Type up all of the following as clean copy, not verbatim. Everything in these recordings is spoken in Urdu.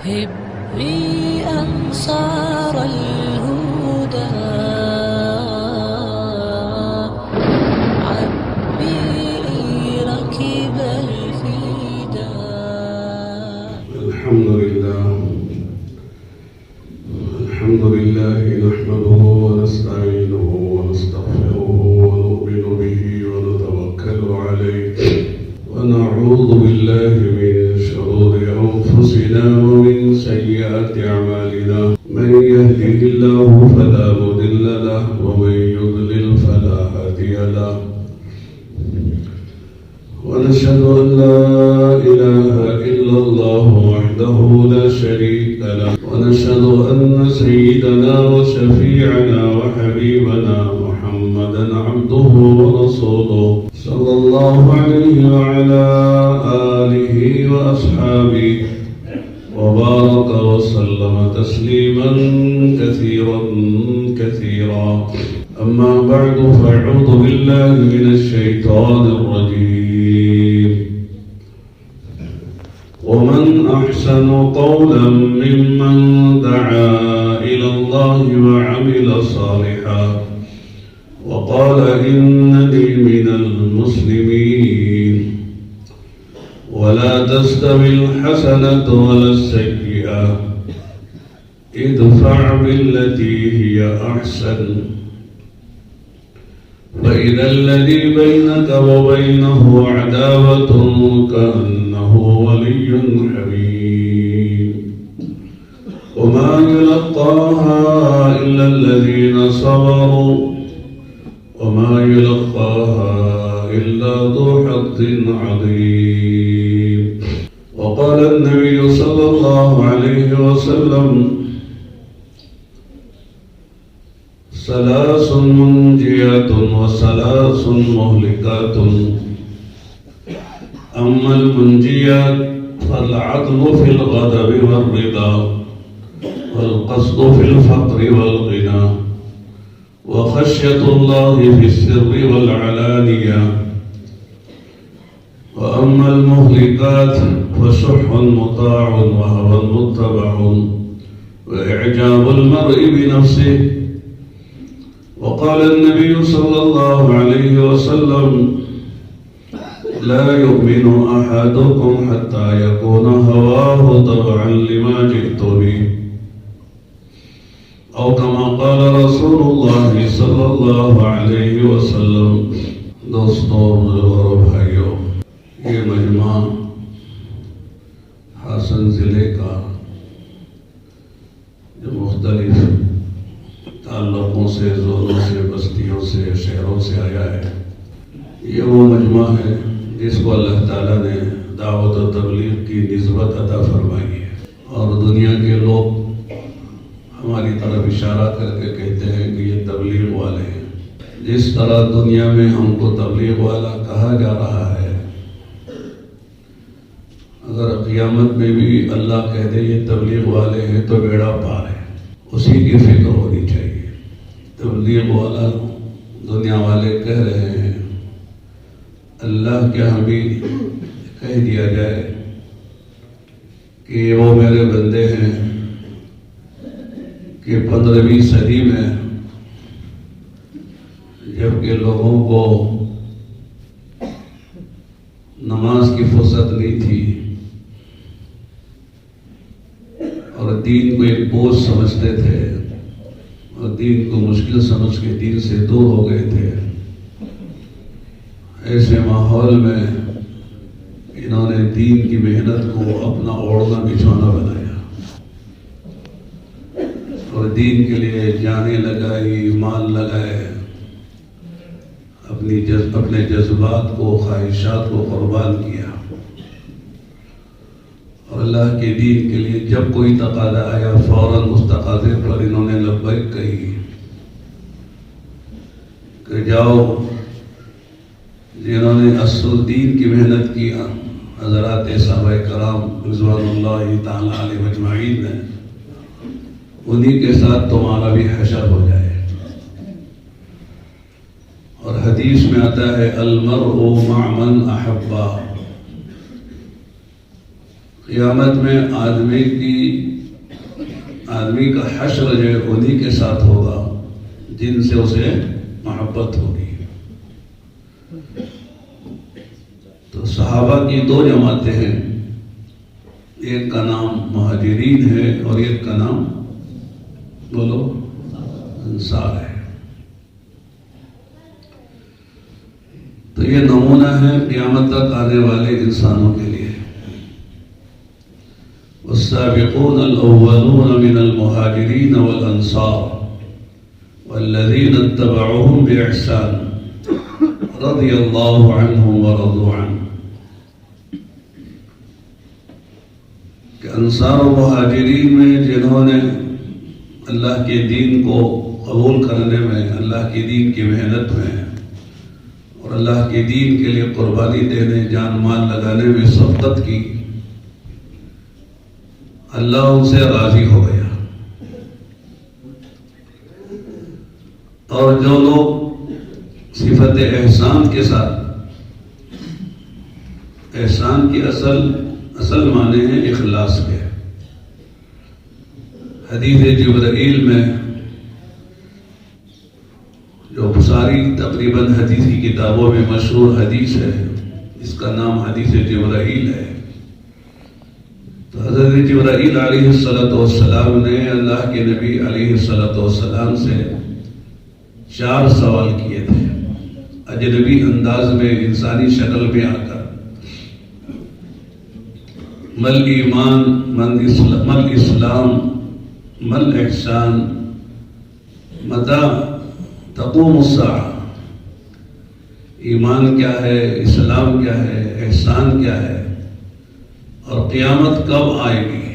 هبي أنصار الهدى عبي ركب الفداء. الحمد لله نحمده ونستعينه ونستغفره ونؤمن به ونتوكل عليه ونعوذ بالله من شرور أنفسنا ومن سيئات أعمالنا. من يهده الله فلا مضل له ومن يضلل فلا هادي له. ونشهد أن لا إله إلا الله وحده لا شريك له. ونشهد أن سيدنا وشفيعنا وحبيبنا محمدا عبده ورسوله صلى الله عليه وعلى آله وأصحابه وبارك وسلم تسليما كثيرا. أما بعد فأعوذ بالله من الشيطان الرجيم. ومن أحسن قولا ممن دعا إلى الله وعمل صالحا وقال إنني من المسلمين. ولا تستوي الحسنة ولا السيئة ادفع بالتي هي أحسن فإذا الذي بينك وبينه عداوة كأنه ولي حميم. وما يلقاها إلا الذين صبروا وما يلقاها إلا ذو حظ عظيم. وقال النبي صلى الله عليه وسلم ثلاث منجيات وثلاث مهلكات. أما المنجيات فالعدل في الغضب والرضا والقصد في الفقر والغنى وخشية الله في السر والعلانية. وأما المهلكات فشح مطاع وهوى متبع وإعجاب المرء بنفسه. وقال النبي صلى الله عليه وسلم لا يؤمن أحدكم حتى يكون هواه تبعا لما جئت به أو كما قال رسول الله صلی اللہ علیہ وسلم. دوستوں اور بھائیوں، یہ مجمع حسن ضلع کا جو مختلف تعلقوں سے، زونوں سے، بستیوں سے، شہروں سے آیا ہے، یہ وہ مجمع ہے جس کو اللہ تعالیٰ نے دعوت و تبلیغ کی نسبت عطا فرمائی ہے. اور دنیا کے لوگ ہماری طرف اشارہ کر کے کہتے ہیں کہ یہ تبلیغ والے ہیں. جس طرح دنیا میں ہم کو تبلیغ والا کہا جا رہا ہے، اگر قیامت میں بھی اللہ کہہ دے یہ تبلیغ والے ہیں تو بیڑا پار ہے. اسی کی فکر ہونی چاہیے. تبلیغ والا دنیا والے کہہ رہے ہیں، اللہ کے حبیب کہہ دیا جائے کہ وہ میرے بندے ہیں کہ 15ویں صدی میں جبکہ لوگوں کو نماز کی فرصت نہیں تھی اور دین کو ایک بوجھ سمجھتے تھے اور دین کو مشکل سمجھ کے دین سے دور ہو گئے تھے، ایسے ماحول میں انہوں نے دین کی محنت کو اپنا اوڑھنا بچھونا بنایا اور دین کے لیے جانیں لگائی، مال لگائے، اپنے جذبات کو، خواہشات کو قربان کیا. اور اللہ کے دین کے لیے جب کوئی تقاضا آیا فوراً اس تقاضے پر انہوں نے لبیک کہی کہ جاؤ. جنہوں نے اصل دین کی محنت کی حضرات صحابہ کرام رضوان اللہ تعالی علیہ اجمعین نے، انہی کے ساتھ تمہارا بھی حشر ہو جائے. اور حدیث میں آتا ہے المرء مع من احبا، قیامت میں آدمی کا حشر جو ہے انہی کے ساتھ ہوگا جن سے اسے محبت ہوگی. تو صحابہ کی دو جماعتیں ہیں، ایک کا نام مہاجرین ہے اور ایک کا نام بولو انصار ہے. تو یہ نمونہ ہے قیامت تک آنے والے انسانوں کے لیے. والسابقون الاولون من المهاجرين والانصار والذين اتبعوهم باحسان رضي الله عنهم ورضوا عنه. کہ انصار و مہاجرین میں جنہوں نے اللہ کے دین کو قبول کرنے میں، اللہ کے دین کی محنت میں اور اللہ کے دین کے لیے قربانی دینے، جان مال لگانے میں سبقت کی، اللہ ان سے راضی ہو گیا. اور جو لوگ صفت احسان کے ساتھ، احسان کی اصل معنی ہے اخلاص کے. حدیث جبرائیل میں جو ساری تقریباً حدیثی کتابوں میں مشہور حدیث ہے، اس کا نام حدیث جبرائیل ہے. تو حضرت جبرائیل علیہ السلام نے اللہ کے نبی علیہ السلام سے 4 سوال کیے تھے، اجنبی انداز میں، انسانی شکل میں آ کر. مل ایمان، مل اسلام، مل احسان، متى تقوم الساعة. ایمان کیا ہے، اسلام کیا ہے، احسان کیا ہے، اور قیامت کب آئے گی؟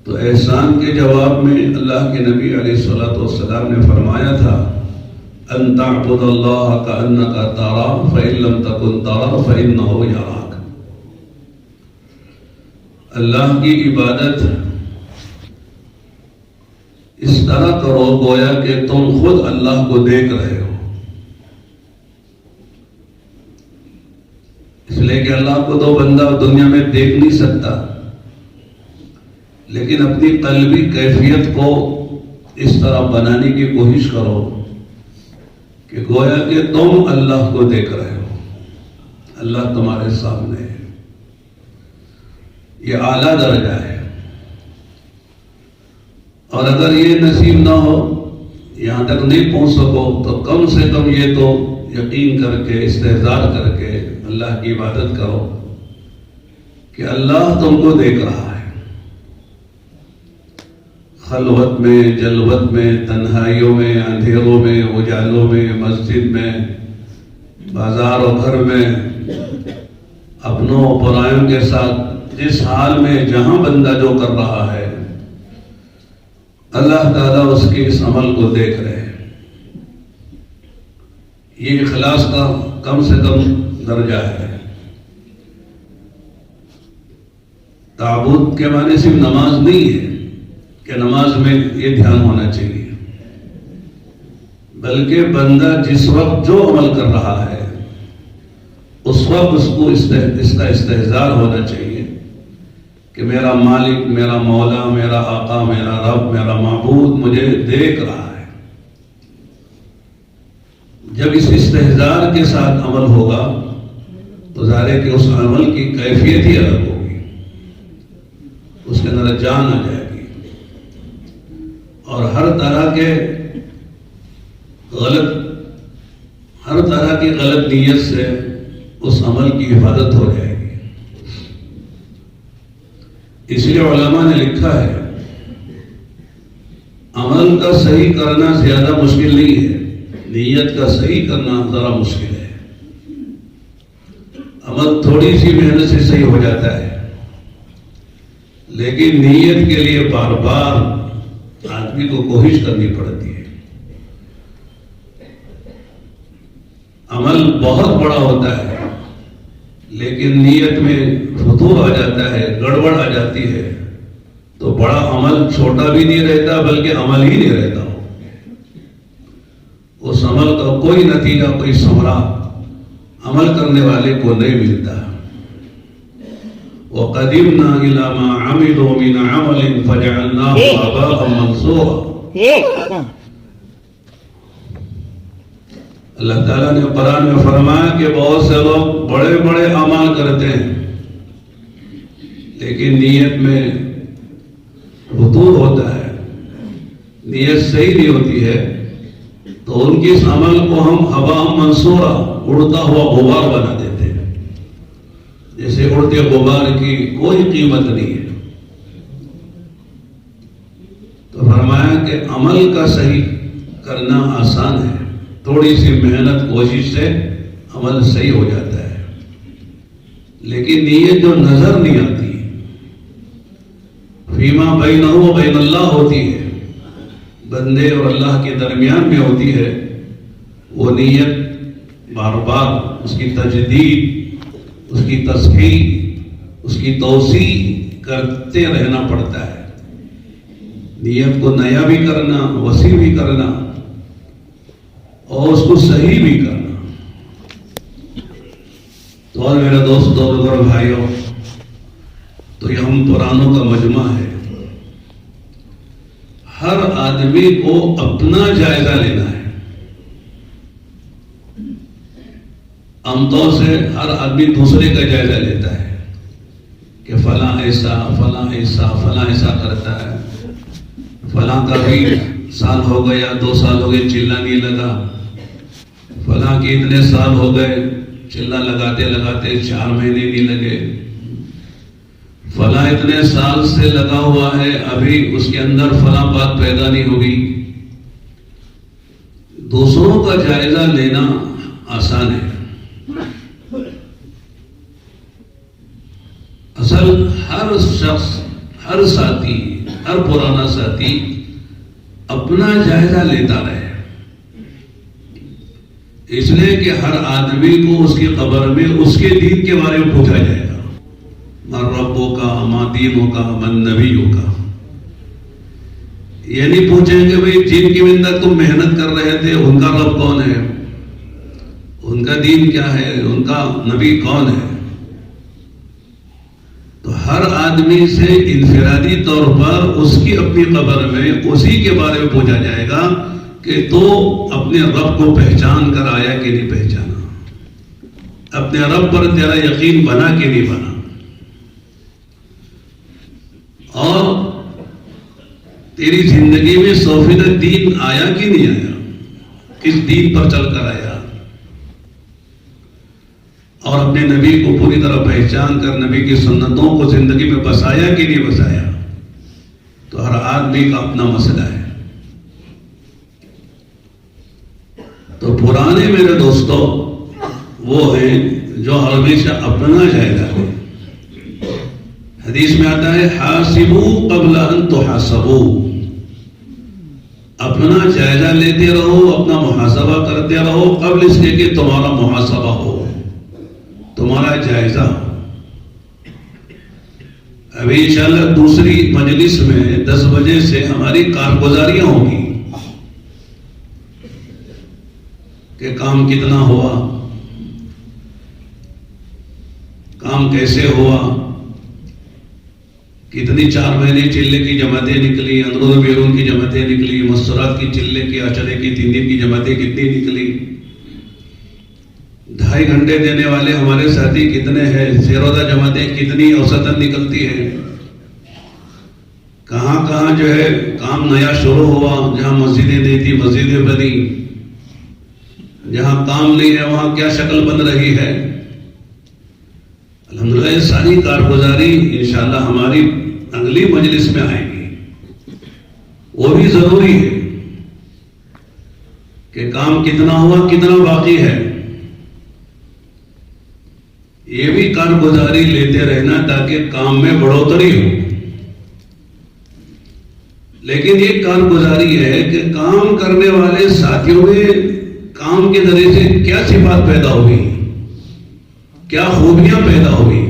تو احسان کے جواب میں اللہ کے نبی علیہ السلام نے فرمایا تھا ان تعبد اللہ کأنک تراہ فإن لم تکن تراہ فإنہ یراک. اللہ کی عبادت اس طرح کرو گویا کہ تم خود اللہ کو دیکھ رہے ہو. اس لیے کہ اللہ کو تو بندہ دنیا میں دیکھ نہیں سکتا، لیکن اپنی قلبی کیفیت کو اس طرح بنانے کی کوشش کرو کہ گویا کہ تم اللہ کو دیکھ رہے ہو، اللہ تمہارے سامنے ہے. یہ اعلیٰ درجہ ہے. اور اگر یہ نصیب نہ ہو، یہاں تک نہیں پہنچ سکو، تو کم سے کم یہ تو یقین کر کے، استحضار کر کے اللہ کی عبادت کرو کہ اللہ تم کو دیکھ رہا ہے. خلوت میں، جلوت میں، تنہائیوں میں، اندھیروں میں، اجالوں میں، مسجد میں، بازار و گھر میں، اپنوں و پرایوں کے ساتھ، جس حال میں جہاں بندہ جو کر رہا ہے، اللہ تعالیٰ اس کے اس عمل کو دیکھ رہے ہیں. یہ اخلاص کا کم سے کم درجہ ہے. تعبد کے معنی صرف نماز نہیں ہے کہ نماز میں یہ دھیان ہونا چاہیے، بلکہ بندہ جس وقت جو عمل کر رہا ہے اس وقت اس کو اس کا استحضار ہونا چاہیے کہ میرا مالک، میرا مولا، میرا آقا، میرا رب، میرا معبود مجھے دیکھ رہا ہے. جب اس استحضار کے ساتھ عمل ہوگا تو ظاہر ہے کہ اس عمل کی کیفیت ہی الگ ہوگی، اس کے اندر جان آ جائے گی، اور ہر طرح کی غلط نیت سے اس عمل کی حفاظت ہو جائے گی. اس لیے علماء نے لکھا ہے عمل کا صحیح کرنا زیادہ مشکل نہیں ہے، نیت کا صحیح کرنا ذرا مشکل ہے. عمل تھوڑی سی محنت سے صحیح ہو جاتا ہے، لیکن نیت کے لیے بار بار آدمی کو کوشش کرنی پڑتی ہے. عمل بہت بڑا ہوتا ہے، لیکن نیت میں فتور آ جاتا ہے، گڑبڑ آ جاتی ہے، تو بڑا عمل چھوٹا بھی نہیں رہتا بلکہ عمل ہی نہیں رہتا. اس عمل کا کوئی نتیجہ، کوئی ثمرہ عمل کرنے والے کو نہیں ملتا. وَقَدِمْنَا إِلَى مَا عَمِلُوا مِنْ عَمَلٍ فَجَعَلْنَاهُ هَبَاءً مَنْثُورًا۔ اللہ تعالیٰ نے قرآن میں فرمایا کہ بہت سے لوگ بڑے بڑے اعمال کرتے ہیں لیکن نیت میں فتور ہوتا ہے، نیت صحیح نہیں ہوتی ہے، تو ان کی اس عمل کو ہم ہوا منصورہ، اڑتا ہوا غبار بنا دیتے ہیں، جیسے اڑتے غبار کی کوئی قیمت نہیں ہے۔ تو فرمایا کہ عمل کا صحیح کرنا آسان ہے، تھوڑی سی محنت کوشش سے عمل صحیح ہو جاتا ہے، لیکن نیت جو نظر نہیں آتی، فیما بینہ و بین اللہ ہوتی ہے، بندے اور اللہ کے درمیان میں ہوتی ہے، وہ نیت بار بار اس کی تجدید، اس کی تصحیح، اس کی توسیع کرتے رہنا پڑتا ہے، نیت کو نیا بھی کرنا، وسیع بھی کرنا اور اس کو صحیح بھی کرنا۔ تو اور میرے دوستوں اور بھائیوں، تو یہ ہم پرانوں کا مجمع ہے، ہر آدمی کو اپنا جائزہ لینا ہے۔ عام طور سے ہر آدمی دوسرے کا جائزہ لیتا ہے کہ فلاں ایسا، فلاں ایسا، فلاں ایسا کرتا ہے، فلاں کا بھی سال ہو گیا، 2 سال ہو گئے چلہ نہیں لگا، فلاں کے اتنے سال ہو گئے چلہ لگاتے لگاتے 4 مہینے نہیں لگے، فلاں اتنے سال سے لگا ہوا ہے ابھی اس کے اندر فلاں بات پیدا نہیں ہوگی۔ دوسروں کا جائزہ لینا آسان ہے، اصل ہر شخص، ہر ساتھی، ہر پرانا ساتھی اپنا جائزہ لیتا رہے، اس لیے کہ ہر آدمی کو اس کی قبر میں اس کے دین کے بارے میں پوچھا جائے گا، من ربوں کا، ما دینوں کا، من نبیوں کا۔ یہ نہیں پوچھیں گے بھئی جن کی مندت تم محنت کر رہے تھے ان کا رب کون ہے، ان کا دین کیا ہے، ان کا نبی کون ہے۔ تو ہر آدمی سے انفرادی طور پر اس کی اپنی قبر میں اسی کے بارے میں پوچھا جائے گا کہ تو اپنے رب کو پہچان کر آیا کہ نہیں پہچانا، اپنے رب پر تیرا یقین بنا کہ نہیں بنا، اور تیری زندگی میں 100% دین آیا کہ نہیں آیا، کس دین پر چل کر آیا، اور اپنے نبی کو پوری طرح پہچان کر نبی کی سنتوں کو زندگی میں بسایا کہ نہیں بسایا۔ تو ہر آدمی کا اپنا مسئلہ ہے۔ تو پرانے میرے دوستوں وہ ہیں جو ہمیشہ اپنا جائزہ لیں۔ حدیث میں آتا ہے حاسبوا قبل ان تحاسبوا، اپنا جائزہ لیتے رہو، اپنا محاسبہ کرتے رہو قبل اس کے کہ تمہارا محاسبہ ہو، تمہارا جائزہ ہو۔ ابھی انشاءاللہ دوسری مجلس میں 10 بجے سے ہماری کارگزاریاں ہوں گی کہ کام کتنا ہوا، کام کیسے ہوا، کتنی 4 مہینے چلے کی جماعتیں نکلی، اندرون و بیرون کی جماعتیں نکلی، مستورات کی چلے کی، اچرے کی، 3 دن کی جماعتیں کتنی نکلی، 2.5 گھنٹے دینے والے ہمارے ساتھی کتنے ہیں، سیروزہ جماعتیں کتنی اوسطاً نکلتی ہیں، کہاں کہاں جو ہے کام نیا شروع ہوا، جہاں مسجدیں نہیں تھی مسجدیں بنی، جہاں کام نہیں ہے وہاں کیا شکل بن رہی ہے۔ الحمدللہ یہ ساری کارگزاری انشاءاللہ ہماری اگلی مجلس میں آئے گی، وہ بھی ضروری ہے کہ کام کتنا ہوا، کتنا باقی ہے، یہ بھی کارگزاری لیتے رہنا تاکہ کام میں بڑھوتری ہو۔ لیکن یہ کارگزاری ہے کہ کام کرنے والے ساتھیوں میں کام کے ذریعے سے کیا صفات پیدا ہوئی، کیا خوبیاں پیدا ہوئی،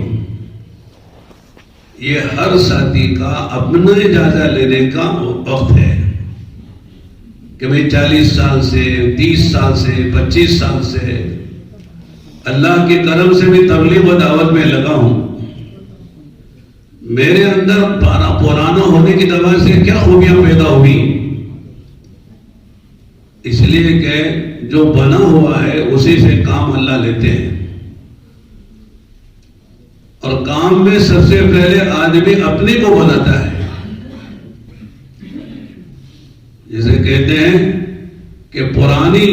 یہ ہر ساتھی کا اپنا جائزہ لینے کا وقت ہے کہ میں 40 سال سے، 30 سال سے، 25 سال سے اللہ کے کرم سے بھی تبلیغ و دعوت میں لگا ہوں، اندر پرانا ہونے کی وجہ سے کیا خوبیاں پیدا ہوئی؟ اس لیے کہ جو بنا ہوا ہے اسی سے کام اللہ لیتے ہیں، اور کام میں سب سے پہلے آدمی اپنے کو بناتا ہے۔ جیسے کہتے ہیں کہ پرانی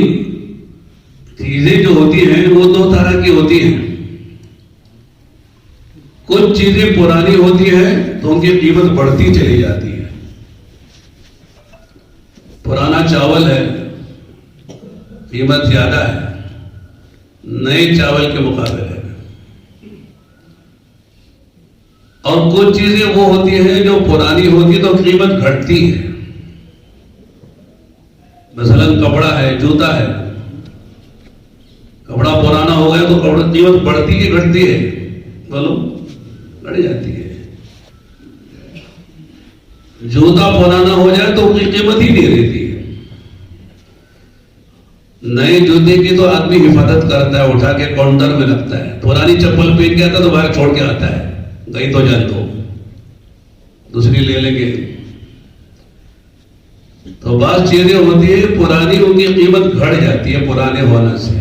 چیزیں جو ہوتی ہیں وہ دو طرح کی ہوتی ہیں۔ کچھ چیزیں پرانی ہوتی ہیں تو ان کی قیمت بڑھتی چلی جاتی ہے۔ پرانا چاول ہے، قیمت زیادہ ہے نئے چاول کے مقابلے میں، اور کچھ چیزیں وہ ہوتی ہیں جو پرانی ہوتی ہے تو قیمت گھٹتی ہے۔ مثلا کپڑا ہے، جوتا ہے، کپڑا پرانا ہو گیا تو کپڑا قیمت بڑھتی کہ گھٹتی ہے؟ بولو، بڑھ جاتی ہے۔ جوتا پرانا ہو جائے تو اس کی قیمت ہی نہیں رہتی ہے۔ نئے جوتے کی تو آدمی حفاظت کرتا ہے، اٹھا کے کاؤنٹر میں رکھتا ہے۔ پرانی چپل پہن کے آتا ہے تو باہر چھوڑ کے آتا ہے، گئی تو جان دو، دوسری لے لیں گے۔ تو بعض چیزیں ہوتی ہیں پرانی، ان کی قیمت گھٹ جاتی ہے پرانے ہونے سے،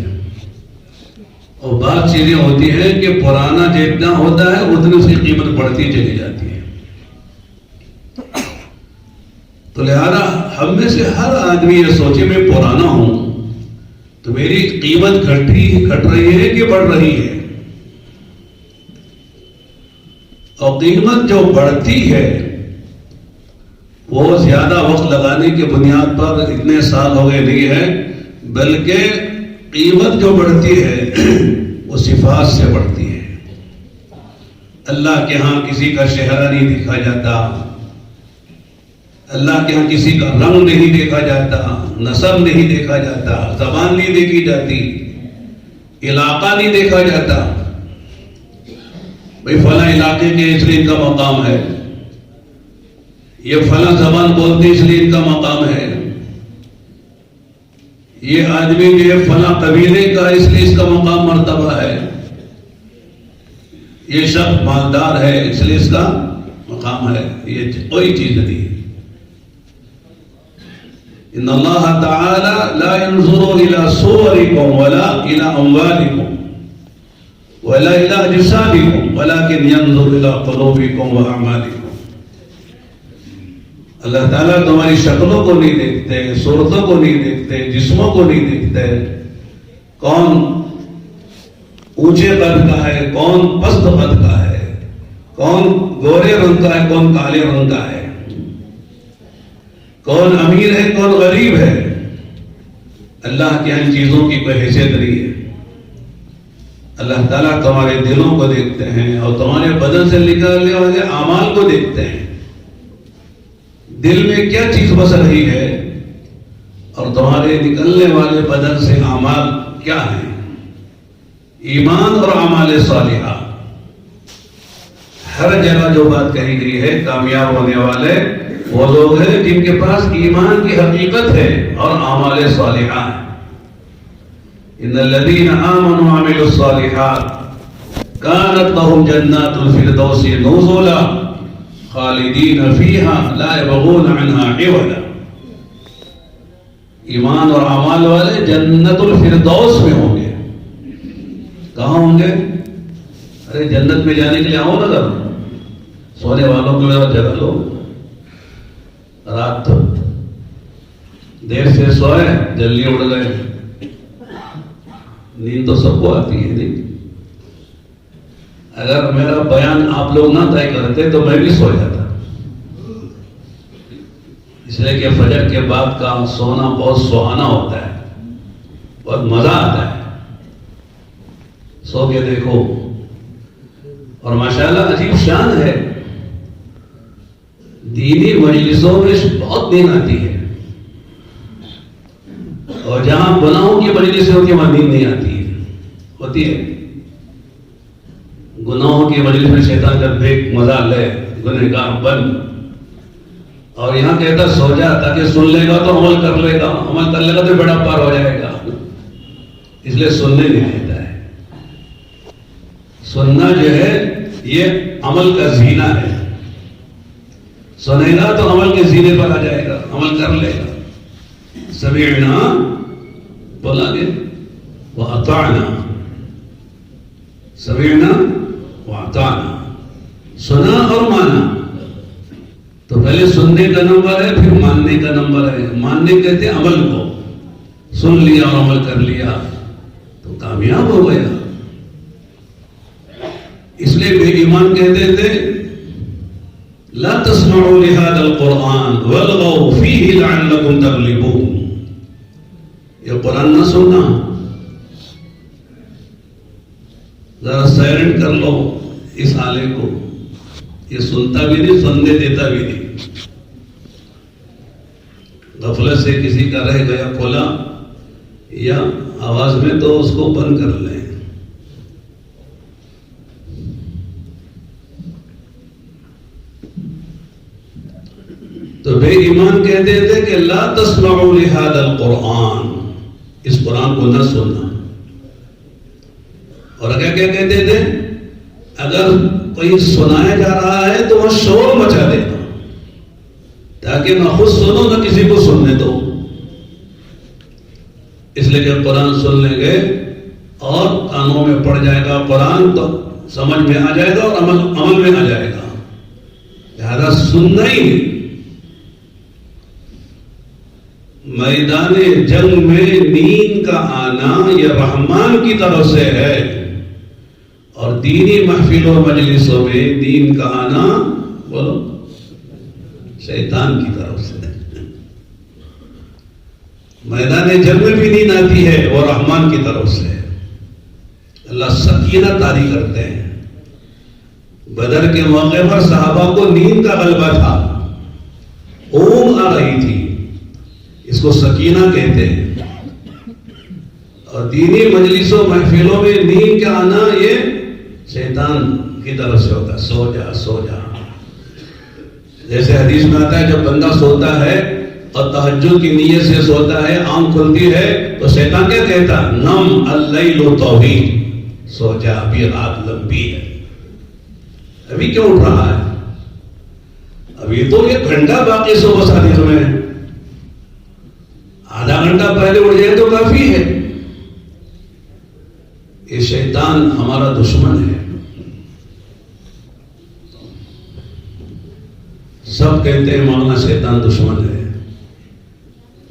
اور بعض چیزیں ہوتی ہیں کہ پرانا جتنا ہوتا ہے اتنی اس کی قیمت بڑھتی چلی جاتی ہے۔ تو لہذا ہم میں سے ہر آدمی یہ سوچے میں پرانا ہوں تو میری قیمت گھٹ رہی ہے کہ بڑھ رہی ہے؟ اور قیمت جو بڑھتی ہے وہ زیادہ وقت لگانے کی بنیاد پر اتنے سال ہو گئے نہیں ہے، بلکہ قیمت جو بڑھتی ہے وہ صفات سے بڑھتی ہے۔ اللہ کے ہاں کسی کا چہرہ نہیں دیکھا جاتا، اللہ کے ہاں کسی کا رنگ نہیں دیکھا جاتا، نسب نہیں دیکھا جاتا، زبان نہیں دیکھی جاتی، علاقہ نہیں دیکھا جاتا۔ بھئی فلاں علاقے کے اس لیے ان کا مقام ہے، یہ فلاں زبان بولتے اس لیے ان کا مقام ہے، یہ آدمی جو ہے فلاں قبیلے کا اس لیے اس کا مقام مرتبہ ہے، یہ شخص مالدار ہے اس لیے اس کا مقام ہے۔ یہ کوئی چیز نہیں ہے۔ ان اللہ تعالی لا ينظر الى صوركم ولا الى اموالكم ولا الى اجسادكم ولكن ينظر الى قلوبكم واعمالكم۔ اللہ تعالیٰ تمہاری شکلوں کو نہیں دیکھتے، صورتوں کو نہیں دیکھتے، جسموں کو نہیں دیکھتے، کون اونچے قد کا ہے، کون پست قد کا ہے، کون گورے رنگ کا ہے، کون کالے رنگ کا ہے، کون امیر ہے، کون غریب ہے۔ اللہ کے ان چیزوں کی کوئی حیثیت نہیں ہے۔ اللہ تعالیٰ تمہارے دلوں کو دیکھتے ہیں اور تمہارے بدن سے نکلنے والے اعمال کو دیکھتے ہیں۔ دل میں کیا چیز بس رہی ہے اور تمہارے نکلنے والے بدن سے اعمال کیا ہیں؟ ایمان اور اعمال صالحہ۔ ہر جگہ جو بات کہی گئی ہے کامیاب ہونے والے وہ لوگ ہیں جن کے پاس ایمان کی حقیقت ہے اور اعمال صالحہ ہیں۔ ان الذين آمنوا وعملوا الصالحات كانت لهم جنات الفردوس نزلا خالدین فیہا لا یبغون عنہا عوجا۔ ایمان اور اعمال والے جنت الفردوس میں ہوں گے۔ کہاں ہوں گے؟ ارے جنت میں جانے کے لیے آؤ نا ذرا، سونے والوں کو ذرا جگہ لو۔ رات تو دیر سے سوئے، جلدی اڑ گئے، نیند تو سب کو آتی ہے نہیں؟ اگر میرا بیان آپ لوگ نہ طے کرتے تو میں بھی سو جاتا، اس لیے کہ فجر کے بعد کا سونا بہت سہانا ہوتا ہے، بہت مزہ آتا ہے۔ سو کے دیکھو، اور ماشاءاللہ عجیب شان ہے، دینی مجلسوں میں بہت نیند آتی ہے، اور جہاں گناہوں کی مجلسیں ہوتی ہیں وہاں نیند نہیں آتی ہے، ہوتی ہے۔ گناہوں کی مجلس میں شیطان جب دیکھ مزہ لے، گنہگار بن، اور یہاں کہتا سو جا تاکہ سن لے گا تو عمل کر لے گا، عمل کر لے گا تو بڑا پار ہو جائے گا، اس لیے سننے نہیں دیتا ہے۔ سننا جو ہے یہ عمل کا زینہ ہے، سنے گا تو عمل کے زینے پر آ جائے گا، عمل کر لے گا. سمعنا بولا گے وَأَطَعْنَا، سمعنا وَأَطَعْنَا، سنا اور مانا. تو پہلے سننے کا نمبر ہے، پھر ماننے کا نمبر ہے. ماننے کہتے ہیں عمل کو، سن لیا اور عمل کر لیا تو کامیاب ہو گیا. اس لیے بے ایمان کہتے تھے لا تسمعوا لهذا القرآن والغوا فيه لعلكم تغلبون. یہ قرآن نہ سننا، ذرا سائلنٹ کر لو اس آلے کو. یہ سنتا بھی نہیں، سننے دیتا بھی نہیں. غفلت سے کسی کا رہ گیا کھولا یا آواز میں تو اس کو بند کر لیں. تو بے ایمان کہتے تھے کہ لا تسمعوا لهذا القرآن، اس قرآن کو نہ سننا. اور اگر کیا کہتے تھے اگر کوئی سنایا جا رہا ہے تو وہ شور مچا دینا تاکہ نہ خود سنو نہ کسی کو سننے دو. اس لیے کہ قرآن سن لیں گے اور کانوں میں پڑ جائے گا قرآن تو سمجھ میں آ جائے گا اور عمل میں آ جائے گا. لہذا سننا ہی نہیں. میدان جنگ میں نیند کا آنا یہ رحمان کی طرف سے ہے، اور دینی محفلوں مجلسوں میں دین کا آنا بولو شیطان کی طرف سے. میدان جنگ میں بھی نیند آتی ہے وہ رحمان کی طرف سے. اللہ سکینہ طاری کرتے ہیں. بدر کے موقع پر صحابہ کو نیند کا غلبہ تھا، اونگ آ رہی تھی، اس کو سکینہ کہتے ہیں. اور دینی مجلسوں محفلوں میں نیند کا آنا یہ شیطان کی طرف سے ہوتا ہے. سو جا سو جا. جیسے حدیث میں آتا ہے جب بندہ سوتا ہے اور تہجد کی نیت سے سوتا ہے، آنکھ کھلتی ہے تو شیطان کیا کہتا ہے نم اللیل طویل، سو جا ابھی رات لمبی ہے. ابھی کیوں اٹھ رہا ہے؟ ابھی تو یہ گھنٹہ باقی صبح صادق میں، آدھا گھنٹہ پہلے اٹھ جائے تو کافی ہے. یہ شیطان ہمارا دشمن ہے. سب کہتے ہیں مولانا شیطان دشمن ہے.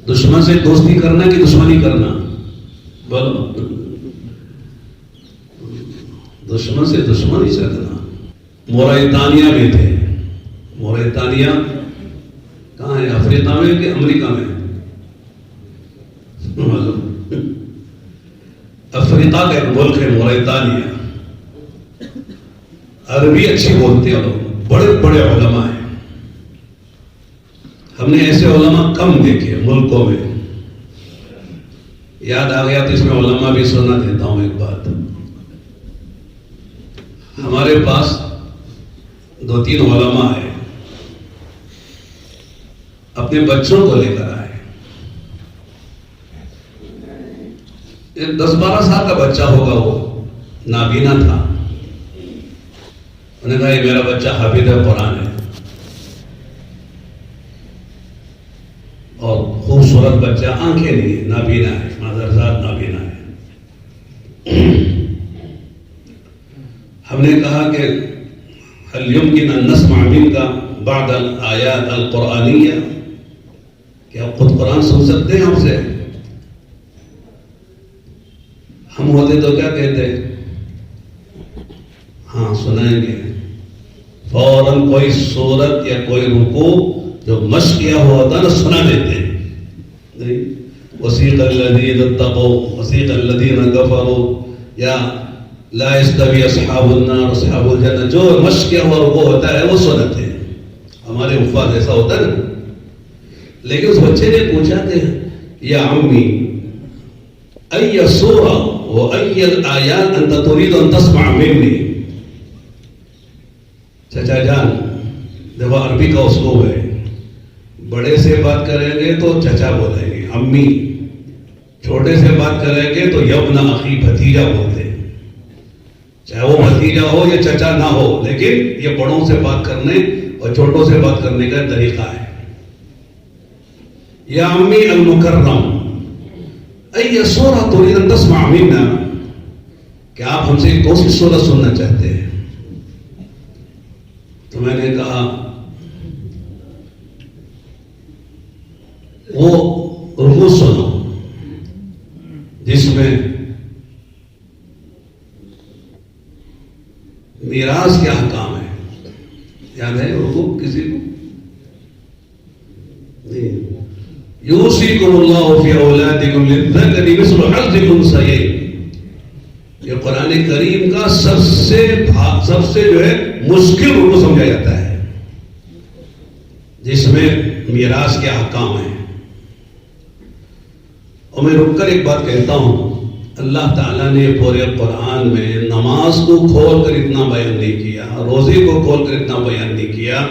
دشمن سے دوستی کرنا کہ دشمنی کرنا؟ بولو. دشمن سے دشمنی کرنا. موریتانیہ میں تھے. موریتانیہ کہاں ہے؟ افریقہ میں کہ امریکہ میں؟ افریقہ کا ایک ملک ہے موریتانیہ. عربی اچھی بولتے ہیں لوگ، بڑے بڑے علماء ہیں. ہم نے ایسے علماء کم دیکھے ملکوں میں. یاد آ گیا تو اس میں علماء بھی سنا دیتا ہوں ایک بات. ہمارے پاس 2-3 علماء ہیں، اپنے بچوں کو لے کر آئے. 10-12 سال کا بچہ ہوگا، وہ نابینا تھا. انہوں نے کہا یہ میرا بچہ حافظ قرآن ہے اور خوبصورت بچہ، آنکھیں نہیں، نابینا ہے، مادرزاد نابینا ہے. ہم نے کہا کہ هل يمكن ان نسمع منك بعض الآيات القرآنية، کیا خود قرآن سن سکتے ہیں ہم سے؟ ہم ہوتے تو کیا کہتے ہاں سنائیں گے. فوراً کوئی سورت یا کوئی رکوع جو مشق کیا ہوا ہوتا نا سنا دیتے ہیں. وسیق الذین اتقوا وسیق الذین کفروا یا لا یستوی اصحاب النار اصحاب الجنہ، جو مشق کیا ہوا رکوع ہوتا ہے وہ سناتے ہیں. ہمارے الفاظ ایسا ہوتا ہے نا. لیکن اس بچے نے پوچھا کہ یا عمی ای سورہ و ای الآیات انت ترید ان تسمع منی. چچا جان، دیکھو عربی کا اسلوب ہے، بڑے سے بات کریں گے تو چچا بولیں گے، امی. چھوٹے سے بات کریں گے تو یبن اخی، بھتیجا بولتے ہیں. چاہے وہ بھتیجا ہو یا چچا نہ ہو، لیکن یہ بڑوں سے بات کرنے اور چھوٹوں سے بات کرنے کا طریقہ ہے. یا امی المکرم ای سورہ تريد ان تسمع منا، کہ آپ ہم سے کون سی سورہ سننا چاہتے ہیں؟ تو میں نے کہا وہ رکوع سنو جس میں میراث کے احکام ہے. یاد ہے رکوع کسی کو؟ یوصیکم اللہ فی اولادکم للذکر مثل حظ الانثیین. یہ قرآن کریم کا سب سے جو ہے مشکل رکوع سمجھا جاتا ہے، جس میں میراث کے احکام ہیں. اور میں رک کر ایک بات کہتا ہوں، اللہ تعالیٰ نے پورے قرآن میں نماز کو کھول کر اتنا بیان نہیں کیا، روزے کو کھول کر اتنا بیان نہیں کیا،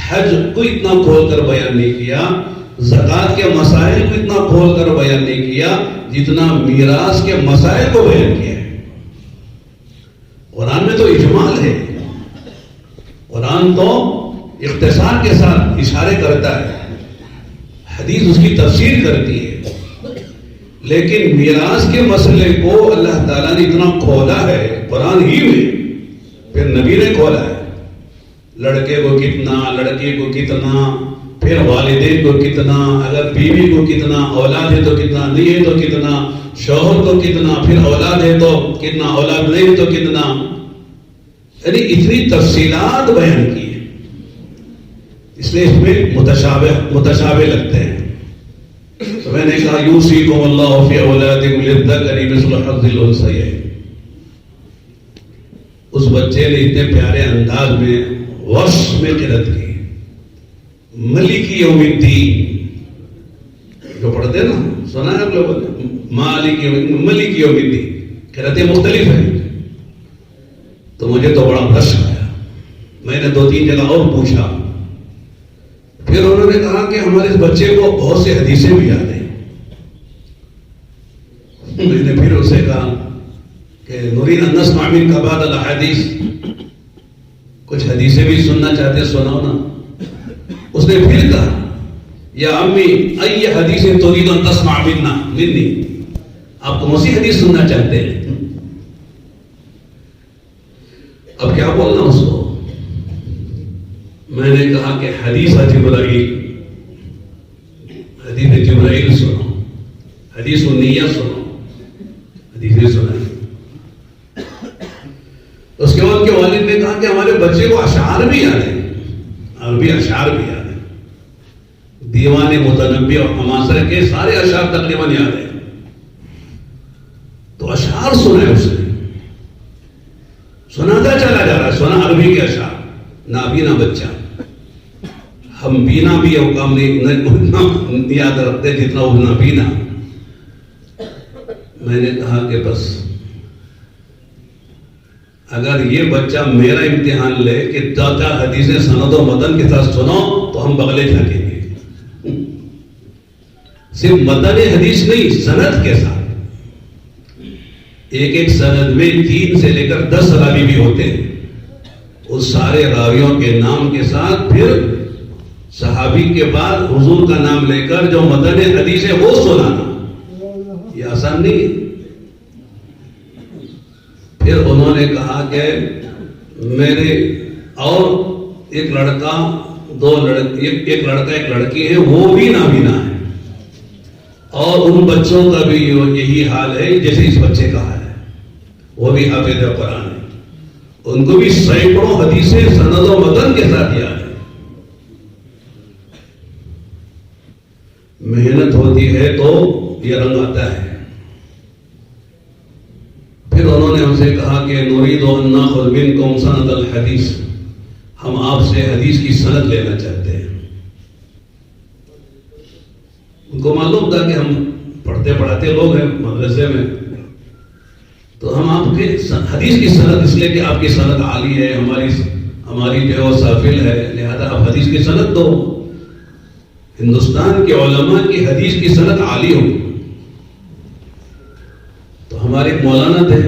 حج کو اتنا کھول کر بیان نہیں کیا، زکوٰۃ کے مسائل کو اتنا کھول کر بیان نہیں کیا جتنا میراث کے مسائل کو بیان کیا ہے. قرآن میں تو اجمال ہے، قرآن تو اختصار کے ساتھ اشارے کرتا ہے، حدیث اس کی تفسیر کرتی ہے، لیکن میراث کے مسئلے کو اللہ تعالیٰ نے اتنا کھولا ہے قرآن ہی میں، پھر نبی نے کھولا ہے. لڑکے کو کتنا، لڑکی کو کتنا، پھر والدین کو کتنا، اگر بیوی کو کتنا، اولاد ہے تو کتنا، نہیں ہے تو کتنا، شوہر کو کتنا، پھر اولاد ہے تو کتنا، اولاد نہیں ہے تو کتنا، یعنی اتنی تفصیلات بیان کی ہے. اس لیے اس میں متشابہ لگتے ہیں. تو میں نے کہا یوصیکم اللہ فی اولادکم للذکر مثل حظ الانثیین. اس بچے نے اتنے پیارے انداز میں ورش میں قرأت کی، ملک یوم الدین جو پڑھتے ہیں نا، سنا ہے آپ لوگوں نے، مالک یوم الدین، قرأتیں مختلف ہیں. تو مجھے تو بڑا رش آیا، میں نے 2-3 جگہ اور پوچھا. پھر انہوں نے کہا کہ ہمارے اس بچے کو بہت سے حدیثیں بھی یاد ہیں. میں نے پھر اسے کہا کہ نريد ان نسمع منك بعض الاحاديث، کچھ حدیثیں بھی سننا چاہتے ہیں، سناؤ نا. اس نے پھر کہا یا امی ای حدیث تريد ان تسمع مني، آپ کون سی حدیث سننا چاہتے ہیں؟ اب کیا بولنا اس کو؟ میں نے کہا کہ حدیث جبرائیل سنو، حدیث النیہ سنو، حدیثیں سنائی. اس کے بعد کے والد نے کہا کہ ہمارے بچے کو اشعار بھی یاد ہیں، عربی اشعار بھی یاد ہیں، دیوان متنبی اور حماسہ کے سارے اشعار تقریباً یاد ہیں. تو اشعار سنے، اس نے سناتا چلا جا رہا ہے، سنا عربی کے اشعار. نابینا بچہ، ہم بینا بھی اوقام نہیں یاد رکھتے جتنا وہ نابینا. میں نے کہا کہ بس اگر یہ بچہ میرا امتحان لے کہ چاچا حدیثیں سند و متن کے ساتھ سنو تو ہم بغلے جھانکیں گے. صرف متن حدیث نہیں، سند کے ساتھ. ایک سند میں 3 سے لے کر 10 راوی بھی ہوتے ہیں. اس سارے راویوں کے نام کے ساتھ پھر صحابی کے بعد حضور کا نام لے کر جو متن حدیث ہے وہ سنانا، یہ آسان نہیں ہے. پھر انہوں نے کہا کہ میرے اور ایک لڑکا ایک لڑکی ہے، وہ بھی نابینا ہے، اور ان بچوں کا بھی یہی حال ہے جیسے اس بچے کا حال ہے، وہ بھی حافظ قرآن ہے، ان کو بھی سینکڑوں حدیثیں سند و متن کے ساتھ یاد ہے. محنت ہوتی ہے تو یہ رنگ آتا ہے. پھر انہوں نے ہم سے کہا کہ نريد ان ناخذ منكم سند الحدیث، ہم آپ سے حدیث کی سند لینا چاہتے ہیں. ان کو معلوم تھا کہ ہم پڑھتے پڑھاتے لوگ ہیں مدرسے میں، تو ہم آپ کے حدیث کی سند اس لیے کہ آپ کی سند عالی ہے، ہماری جو ہے وہ سافل ہے، لہذا آپ حدیث کی سند دو. ہندوستان کے علماء کی حدیث کی سند عالی ہوگی. تو ہمارے مولانا تھے،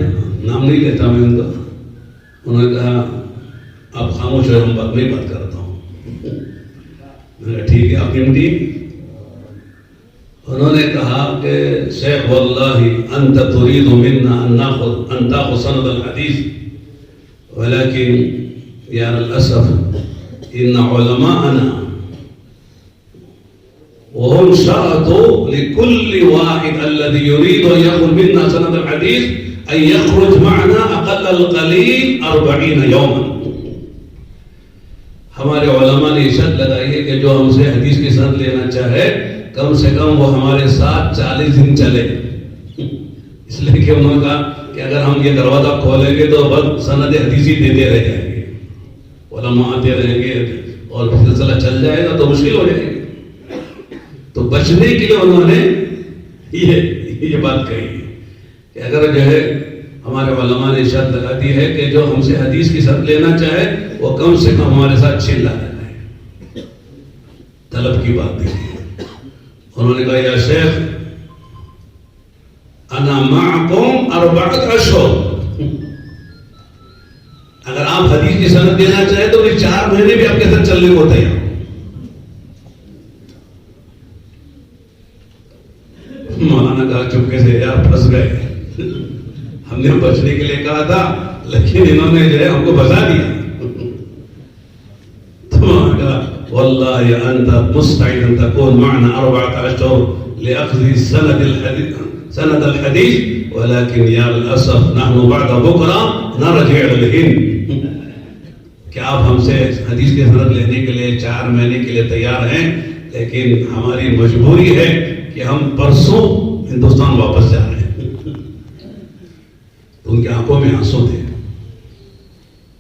نام نہیں لیتا میں ان کا، انہوں نے کہا آپ خاموش ہو، ہم بعد میں بات کرتا ہوں. ٹھیک ہے آپ نمٹی. انہوں نے کہا کہ شیخ واللہ انت تريد منا ان تاخذ سند الحديث ولكن يا للاسف ان علماءنا وهم شرطوا لكل واحد الذي يريد ان ياخذ منا سند الحديث ان يخرج معنا اقل القليل 40 يوما. ہمارے علماء نے شرط لگائی ہے کہ جو ہم سے حدیث کی سند لینا چاہے کم سے کم وہ ہمارے ساتھ 40 دن چلے. اس لیے کہ انہوں نے کہا کہ اگر ہم یہ دروازہ کھولیں گے تو بس سند حدیثی دیتے رہ جائیں گے, علماء آتے رہیں گے اور سلسلہ چل جائے گا تو مشکل ہو جائے گی. تو بچنے کے لیے انہوں نے یہ بات کہی کہ اگر جو ہے ہمارے علماء نے شرط لگا دی ہے کہ جو ہم سے حدیث کی سند لینا چاہے وہ کم سے کم ہمارے ساتھ 6 لا لینا ہے. طلب کی بات دیکھیے. انہوں نے کہا یا شیخ انا معکم 4 اشہر, اگر آپ حدیث کی سند دینا چاہیں تو 4 مہینے بھی آپ کے ساتھ چلنے کو تیار. مولانا کہا چپکے سے یار پھنس گئے, ہم نے بچنے کے لیے کہا تھا لیکن انہوں نے جو ہے ہم کو بتا دیا. والله أنت مستعد أن تكون معنا 4 أشهر لأخذ سند الحديث ولكن يا للأسف نحن بعد بكرة نرجع إلى الهند. کہ آپ ہم سے حدیث کے سند لینے کے لیے 4 مہینے کے لیے تیار ہیں لیکن ہماری مجبوری ہے کہ ہم پرسوں ہندوستان واپس جا رہے ہیں. تو ان کی آنکھوں میں آنسو تھے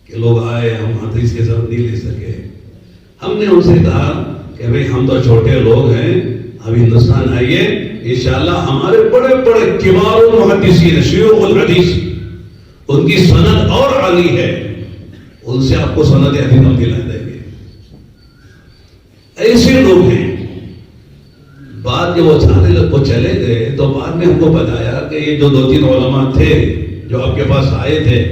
کہ لوگ آئے ہم حدیث کے سند نہیں لے سکے. ہم نے ان سے کہا کہ بھئی ہم تو چھوٹے لوگ ہیں, اب ہندوستان آئیے انشاءاللہ ہمارے بڑے بڑے کبار المحدثین شیوخ الحدیث ان کی سند اور عالی ہے, ان سے آپ کو سند حدیث ہم دلا دیں گے. ایسے لوگ ہیں. بعد جب وہ سارے لوگ کو چلے گئے تو بعد میں ہم کو بتایا کہ یہ جو 2-3 علماء تھے جو آپ کے پاس آئے تھے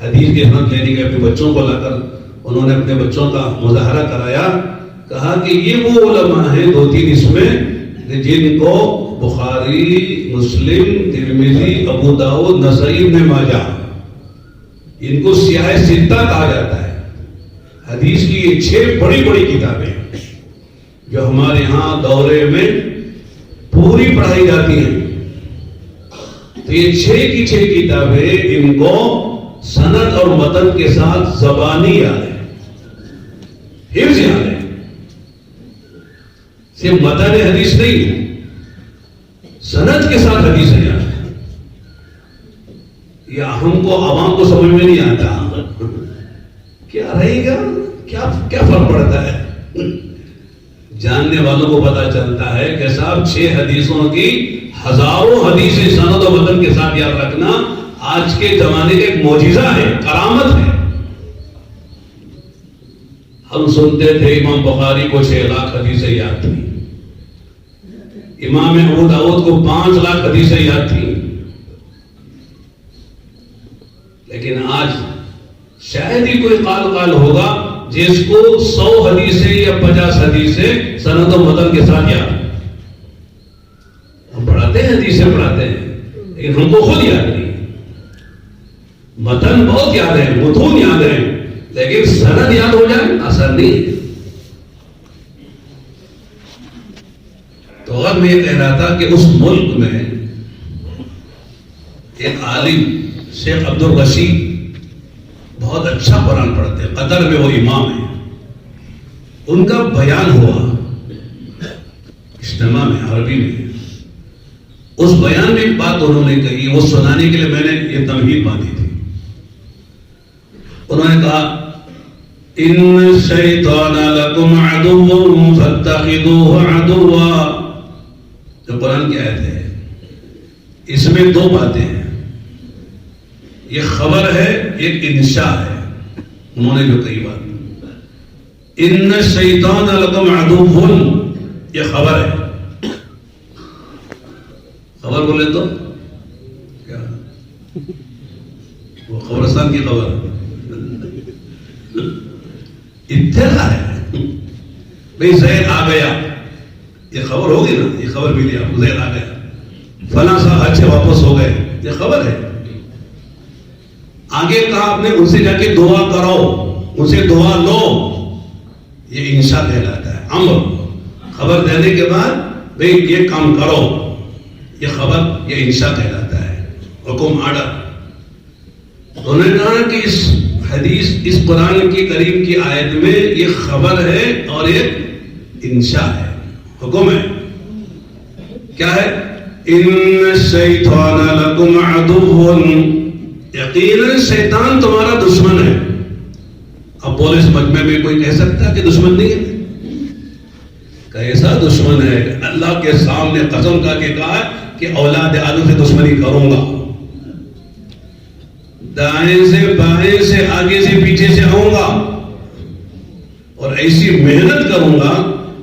حدیث کے سند لینے کے اپنے بچوں کو لا کر انہوں نے اپنے بچوں کا مظاہرہ کرایا, کہا کہ یہ وہ علماء ہیں 2-3 اس میں جن کو بخاری, مسلم, ترمذی, ابو داؤد, نسائی, ابن ماجہ ان کو سیاہ ستہ کہا جاتا ہے. حدیث کی یہ 6 بڑی بڑی کتابیں جو ہمارے ہاں دورے میں پوری پڑھائی جاتی ہیں. تو یہ 6 کی 6 کتابیں ان کو سند اور متن کے ساتھ زبانی یاد ہے, حفظ یاد ہے. صرف متن حدیث نہیں, سند کے ساتھ حدیث یاد ہے. یا ہم کو عوام کو سمجھ میں نہیں آتا کیا رہے گا, کیا فرق پڑتا ہے. جاننے والوں کو پتا چلتا ہے کہ صاحب 6 حدیثوں کی ہزاروں حدیثیں سند و متن کے ساتھ یاد رکھنا آج کے زمانے کا ایک معجزہ ہے, کرامت ہے. ہم سنتے تھے امام بخاری کو 6 لاکھ حدیثیں یاد تھی, امام ابو داؤد کو 5 لاکھ حدیثیں یاد تھی. لیکن آج شاید ہی کوئی قال ہوگا جس کو 100 حدیثیں یا 50 حدیثیں سند و متن کے ساتھ یاد. ہم پڑھاتے ہیں حدیثیں پڑھاتے ہیں لیکن ہم کو خود یاد نہیں. متن بہت یاد ہے, متون یاد ہے, لیکن سند یاد ہو جائے آسان نہیں. تو اب میں یہ کہہ رہا تھا کہ اس ملک میں ایک عالم شیخ عبد الرشید بہت اچھا قرآن پڑھتے ہیں, قطر میں وہ امام ہیں. ان کا بیان ہوا اجتماع میں عربی میں. اس بیان میں ایک بات انہوں نے کہی, وہ سنانے کے لیے میں نے یہ تمہید باندھی تھی. انہوں نے کہا ان الشیطان لکم عدو فاتخذوه عدوا. جو قرآن کی آیت ہے اس میں 2 باتیں ہیں, یہ خبر ہے ایک انشاء ہے. انہوں نے جو کہی بات ان الشیطان لکم عدو یہ خبر ہے. خبر بولے تو کیا وہ قبرستان کی خبر اطلاع ہے. بھئی زید آ گیا، یہ خبر ہوگی نا، یہ خبر ملی آپ کو، زید آ گیا، فلاں صاحب حج سے واپس ہو گئے، یہ خبر ہے۔ آگے کہا آپ نے ان سے جا کے دعا کرو، ان سے دعا لو، یہ انشاء کہلاتا ہے، امر، خبر دینے کے بعد بھئی یہ کام کرو، یہ خبر، یہ انشاء کہلاتا ہے، حکم، آرڈر۔ تو انہوں نے کہا کہ اس حدیث، اس قرآن کی کریم کی آیت میں یہ خبر ہے اور ایک انشاء ہے، حکم ہے۔ کیا ہے؟ ان الشیطان لکم عدو، یقیناً شیطان تمہارا دشمن ہے۔ اب بولے اس مجمع میں کوئی کہہ سکتا ہے کہ دشمن نہیں ہے؟ کیسا دشمن ہے؟ اللہ کے سامنے قسم کھا کے کہا کہ اولاد آدم سے دشمنی کروں گا، دائیں سے بائیں سے آگے سے پیچھے سے آؤں گا، اور ایسی محنت کروں گا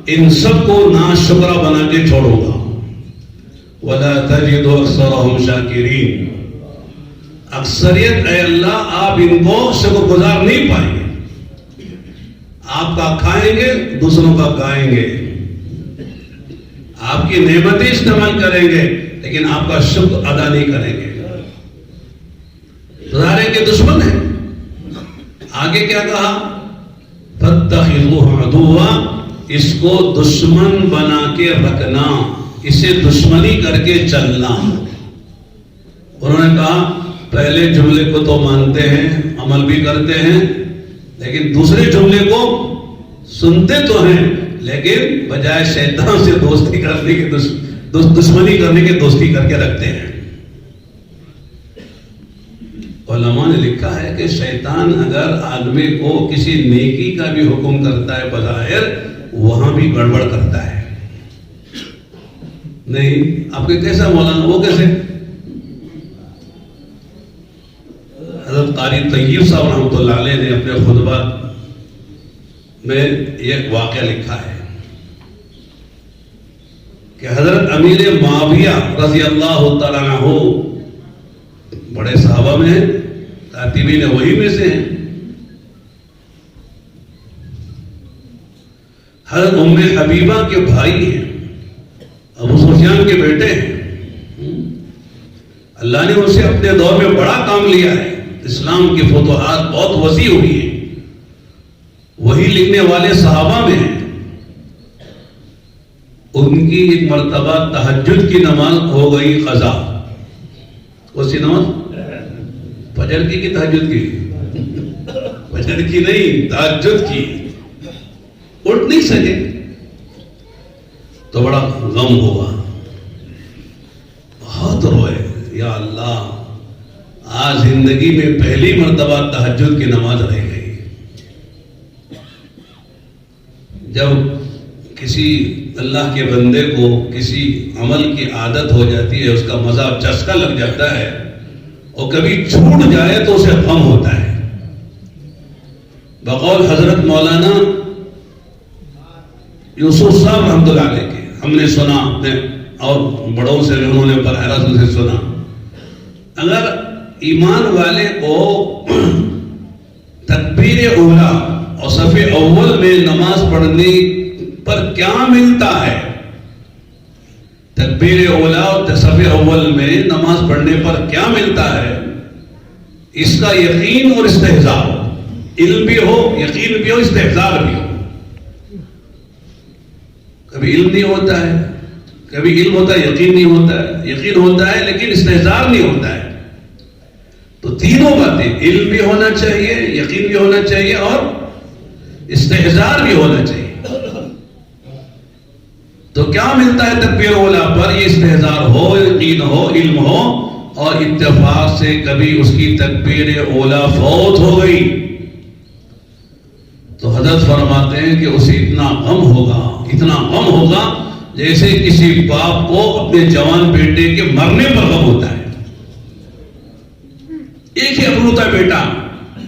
ان سب کو ناشکرا بنا کے چھوڑوں گا۔ وَلَا تَجِدُ أَكْثَرَهُمْ شَاكِرِينَ، اکثریت اے اللہ آپ ان کو شکر گزار نہیں پائیں گے، آپ کا کھائیں گے دوسروں کا گائیں گے، آپ کی نعمتیں استعمال کریں گے لیکن آپ کا شکر ادا نہیں کریں گے، ظاہر ہے کہ دشمن ہے۔ آگے کیا کہا؟ فَاتَّخِذُوهُ عَدُوًّا، اس کو دشمن بنا کے رکھنا، اسے دشمنی کر کے چلنا۔ انہوں نے کہا پہلے جملے کو تو مانتے ہیں، عمل بھی کرتے ہیں، لیکن دوسرے جملے کو سنتے تو ہیں لیکن بجائے شیطان سے دوستی کرنے کے دشمنی کرنے کے دوستی کر کے رکھتے ہیں۔ علماء نے لکھا ہے کہ شیطان اگر آدمی کو کسی نیکی کا بھی حکم کرتا ہے بظاہر، وہاں بھی گڑبڑ کرتا ہے۔ نہیں آپ کے کیسا مولانا، وہ کیسے؟ حضرت قاری طیب صاحب رحمۃ اللہ علیہ نے اپنے خطبات میں یہ واقعہ لکھا ہے کہ حضرت امیر معاویہ رضی اللہ تعالیٰ عنہ بڑے صحابہ میں ہیں، کاتبین وحی میں سے ہیں، حضرت ام حبیبہ کے بھائی ہیں، ابو سفیان کے بیٹے ہیں۔ اللہ نے اسے اپنے دور میں بڑا کام لیا ہے، اسلام کی فتوحات بہت وسیع ہوئی ہیں، وہی لکھنے والے صحابہ میں ہیں۔ ان کی ایک مرتبہ تہجد کی نماز ہو گئی قضا، کون سی نماز؟ فجر کی تہجد کی؟ فجر کی نہیں، تہجد کی۔ اٹھ نہیں سکے تو بڑا غم ہوا، بہت روئے، یا اللہ آج زندگی میں پہلی مرتبہ تہجد کی نماز رہ گئی۔ جب کسی اللہ کے بندے کو کسی عمل کی عادت ہو جاتی ہے، اس کا مزہ چسکا لگ جاتا ہے، اور کبھی چھوٹ جائے تو اسے غم ہوتا ہے۔ بقول حضرت مولانا یوسف صاحب رحمۃ اللہ علیہ کے ہم نے سنا اپنے اور بڑوں سے، انہوں نے براہ راست سے سنا، اگر ایمان والے کو تکبیر اولا اور صف اول میں نماز پڑھنے پر کیا ملتا ہے، تکبیر اولا اور صف اول میں نماز پڑھنے پر کیا ملتا ہے، اس کا یقین اور استحضار ہو، علم بھی ہو، یقین بھی ہو، استحضار بھی ہو۔ کبھی علم نہیں ہوتا ہے، کبھی علم ہوتا ہے یقین نہیں ہوتا ہے، یقین ہوتا ہے لیکن استحضار نہیں ہوتا ہے۔ تو تینوں باتیں، علم بھی ہونا چاہیے، یقین بھی ہونا چاہیے اور استحضار بھی ہونا چاہیے۔ تو کیا ملتا ہے تکبیر اولا پر؟ یہ استحضار ہو، یقین ہو، علم ہو، اور اتفاق سے کبھی اس کی تکبیر اولا فوت ہو گئی تو حضرت فرماتے ہیں کہ اسے اتنا غم ہوگا جیسے کسی باپ کو اپنے جوان بیٹے کے مرنے پر غم ہوتا ہے۔ ایک ہی اکلوتا بیٹا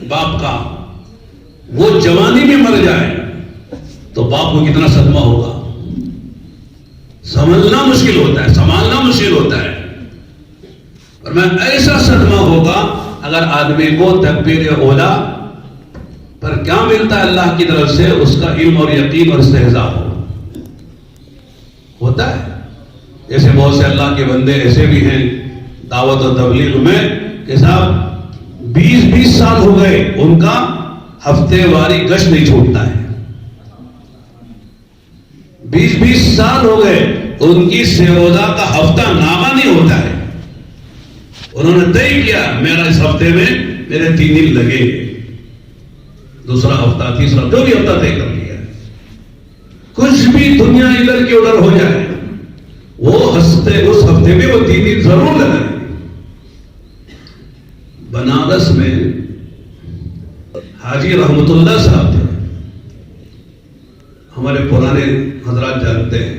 باپ کا، وہ جوانی میں مر جائے تو باپ کو کتنا صدمہ ہوگا، سنبھالنا مشکل ہوتا ہے، اور میں ایسا صدمہ ہوگا اگر آدمی کو تکبیر اولا پر کیا ملتا ہے اللہ کی طرف سے؟ اس کا علم اور یقین اور استحضاء ہوتا ہے. جیسے بہت سے اللہ کے بندے ایسے بھی ہیں دعوت و تبلیغ میں کہ صاحب 20 سال ہو گئے ان کا ہفتے واری گشت نہیں چھوٹتا ہے. 20 سال ہو گئے ان کی سیروزہ کا ہفتہ نامہ نہیں ہوتا ہے. انہوں نے طے کیا میرا اس ہفتے میں میرے 3 دن لگے، دوسرا ہفتہ تیسرا جو بھی ہفتہ طے کر لیا. کچھ بھی دنیا ادھر کے ادھر ہو جائے وہ اس ہفتے میں وہ 3 دن ضرور لگائے. بنارس میں حاجی رحمت اللہ صاحب تھے، ہمارے پرانے حضرات جانتے ہیں،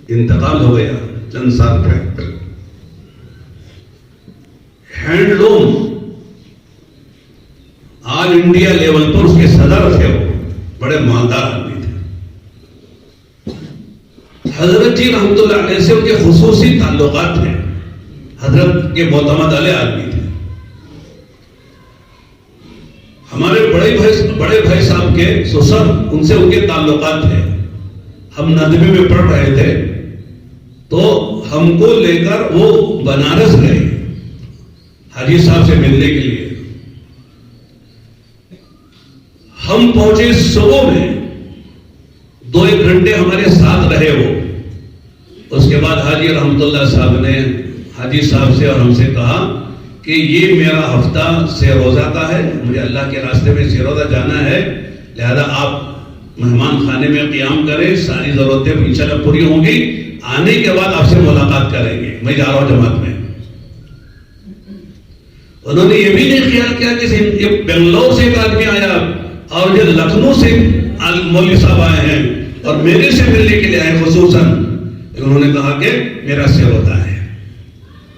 انتقال ہو گیا چند سال پہلے. ہینڈلوم آل انڈیا لیول پر اس کے صدر تھے، وہ بڑے مالدار آدمی تھے. حضرت جی رحمت اللہ علیہ سے ان کے خصوصی تعلقات تھے، حضرت کے معتمد علیہ آدمی تھے. ہمارے بڑے بھائی صاحب کے سسر ان سے ان کے تعلقات تھے. ہم ندوی میں پڑھ رہے تھے تو ہم کو لے کر وہ بنارس گئے حاجی صاحب سے ملنے کے لیے. ہم پہنچے صبح میں 2-1 گھنٹے ہمارے ساتھ رہے وہ. اس کے بعد حاجی رحمت اللہ صاحب نے حاجی صاحب سے اور ہم سے کہا کہ یہ میرا ہفتہ سیروزہ کا ہے، مجھے اللہ کے راستے میں سیروزہ جانا ہے، لہذا آپ مہمان خانے میں قیام کریں، ساری ضرورتیں انشاءاللہ پوری ہوں گی، آنے کے بعد آپ سے ملاقات کریں گے، میں جا رہا ہوں جماعت میں. انہوں نے یہ بھی نہیں خیال کیا کہ بنگلور سے ایک آدمی آیا اور یہ لکھنؤ سے مولوی صاحب آئے ہیں اور میرے سے ملنے کے لیے آئے خصوصاً. انہوں نے کہا کہ میرا سیروزہ ہے.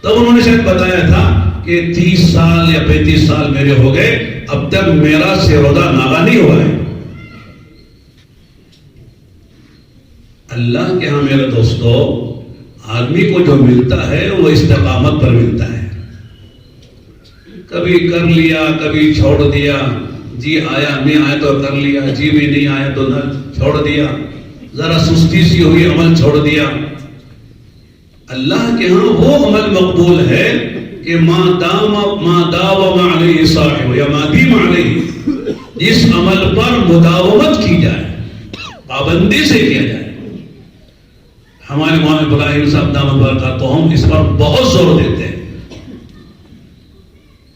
تب انہوں نے شاید بتایا تھا کہ 30 سال یا 35 سال میرے ہو گئے، اب تک میرا سیروزہ ناغا نہیں ہوا ہے. اللہ کے ہاں میرے دوستو آدمی کو جو ملتا ہے وہ استقامت پر ملتا ہے. کبھی کر لیا کبھی چھوڑ دیا، جی آیا نہیں آیا تو کر لیا، جی بھی نہیں آیا تو نہ چھوڑ دیا، ذرا سستی سی ہوئی عمل چھوڑ دیا. اللہ کے ہاں وہ عمل مقبول ہے کہ ما داوم علیہ صاحب یا ما دیم علیہ، اس عمل پر مداومت کی جائے، پابندی سے کیا جائے. ہمارے مولانا ابراہیم صاحب دامت برکاتہم اس پر بہت زور دیتے ہیں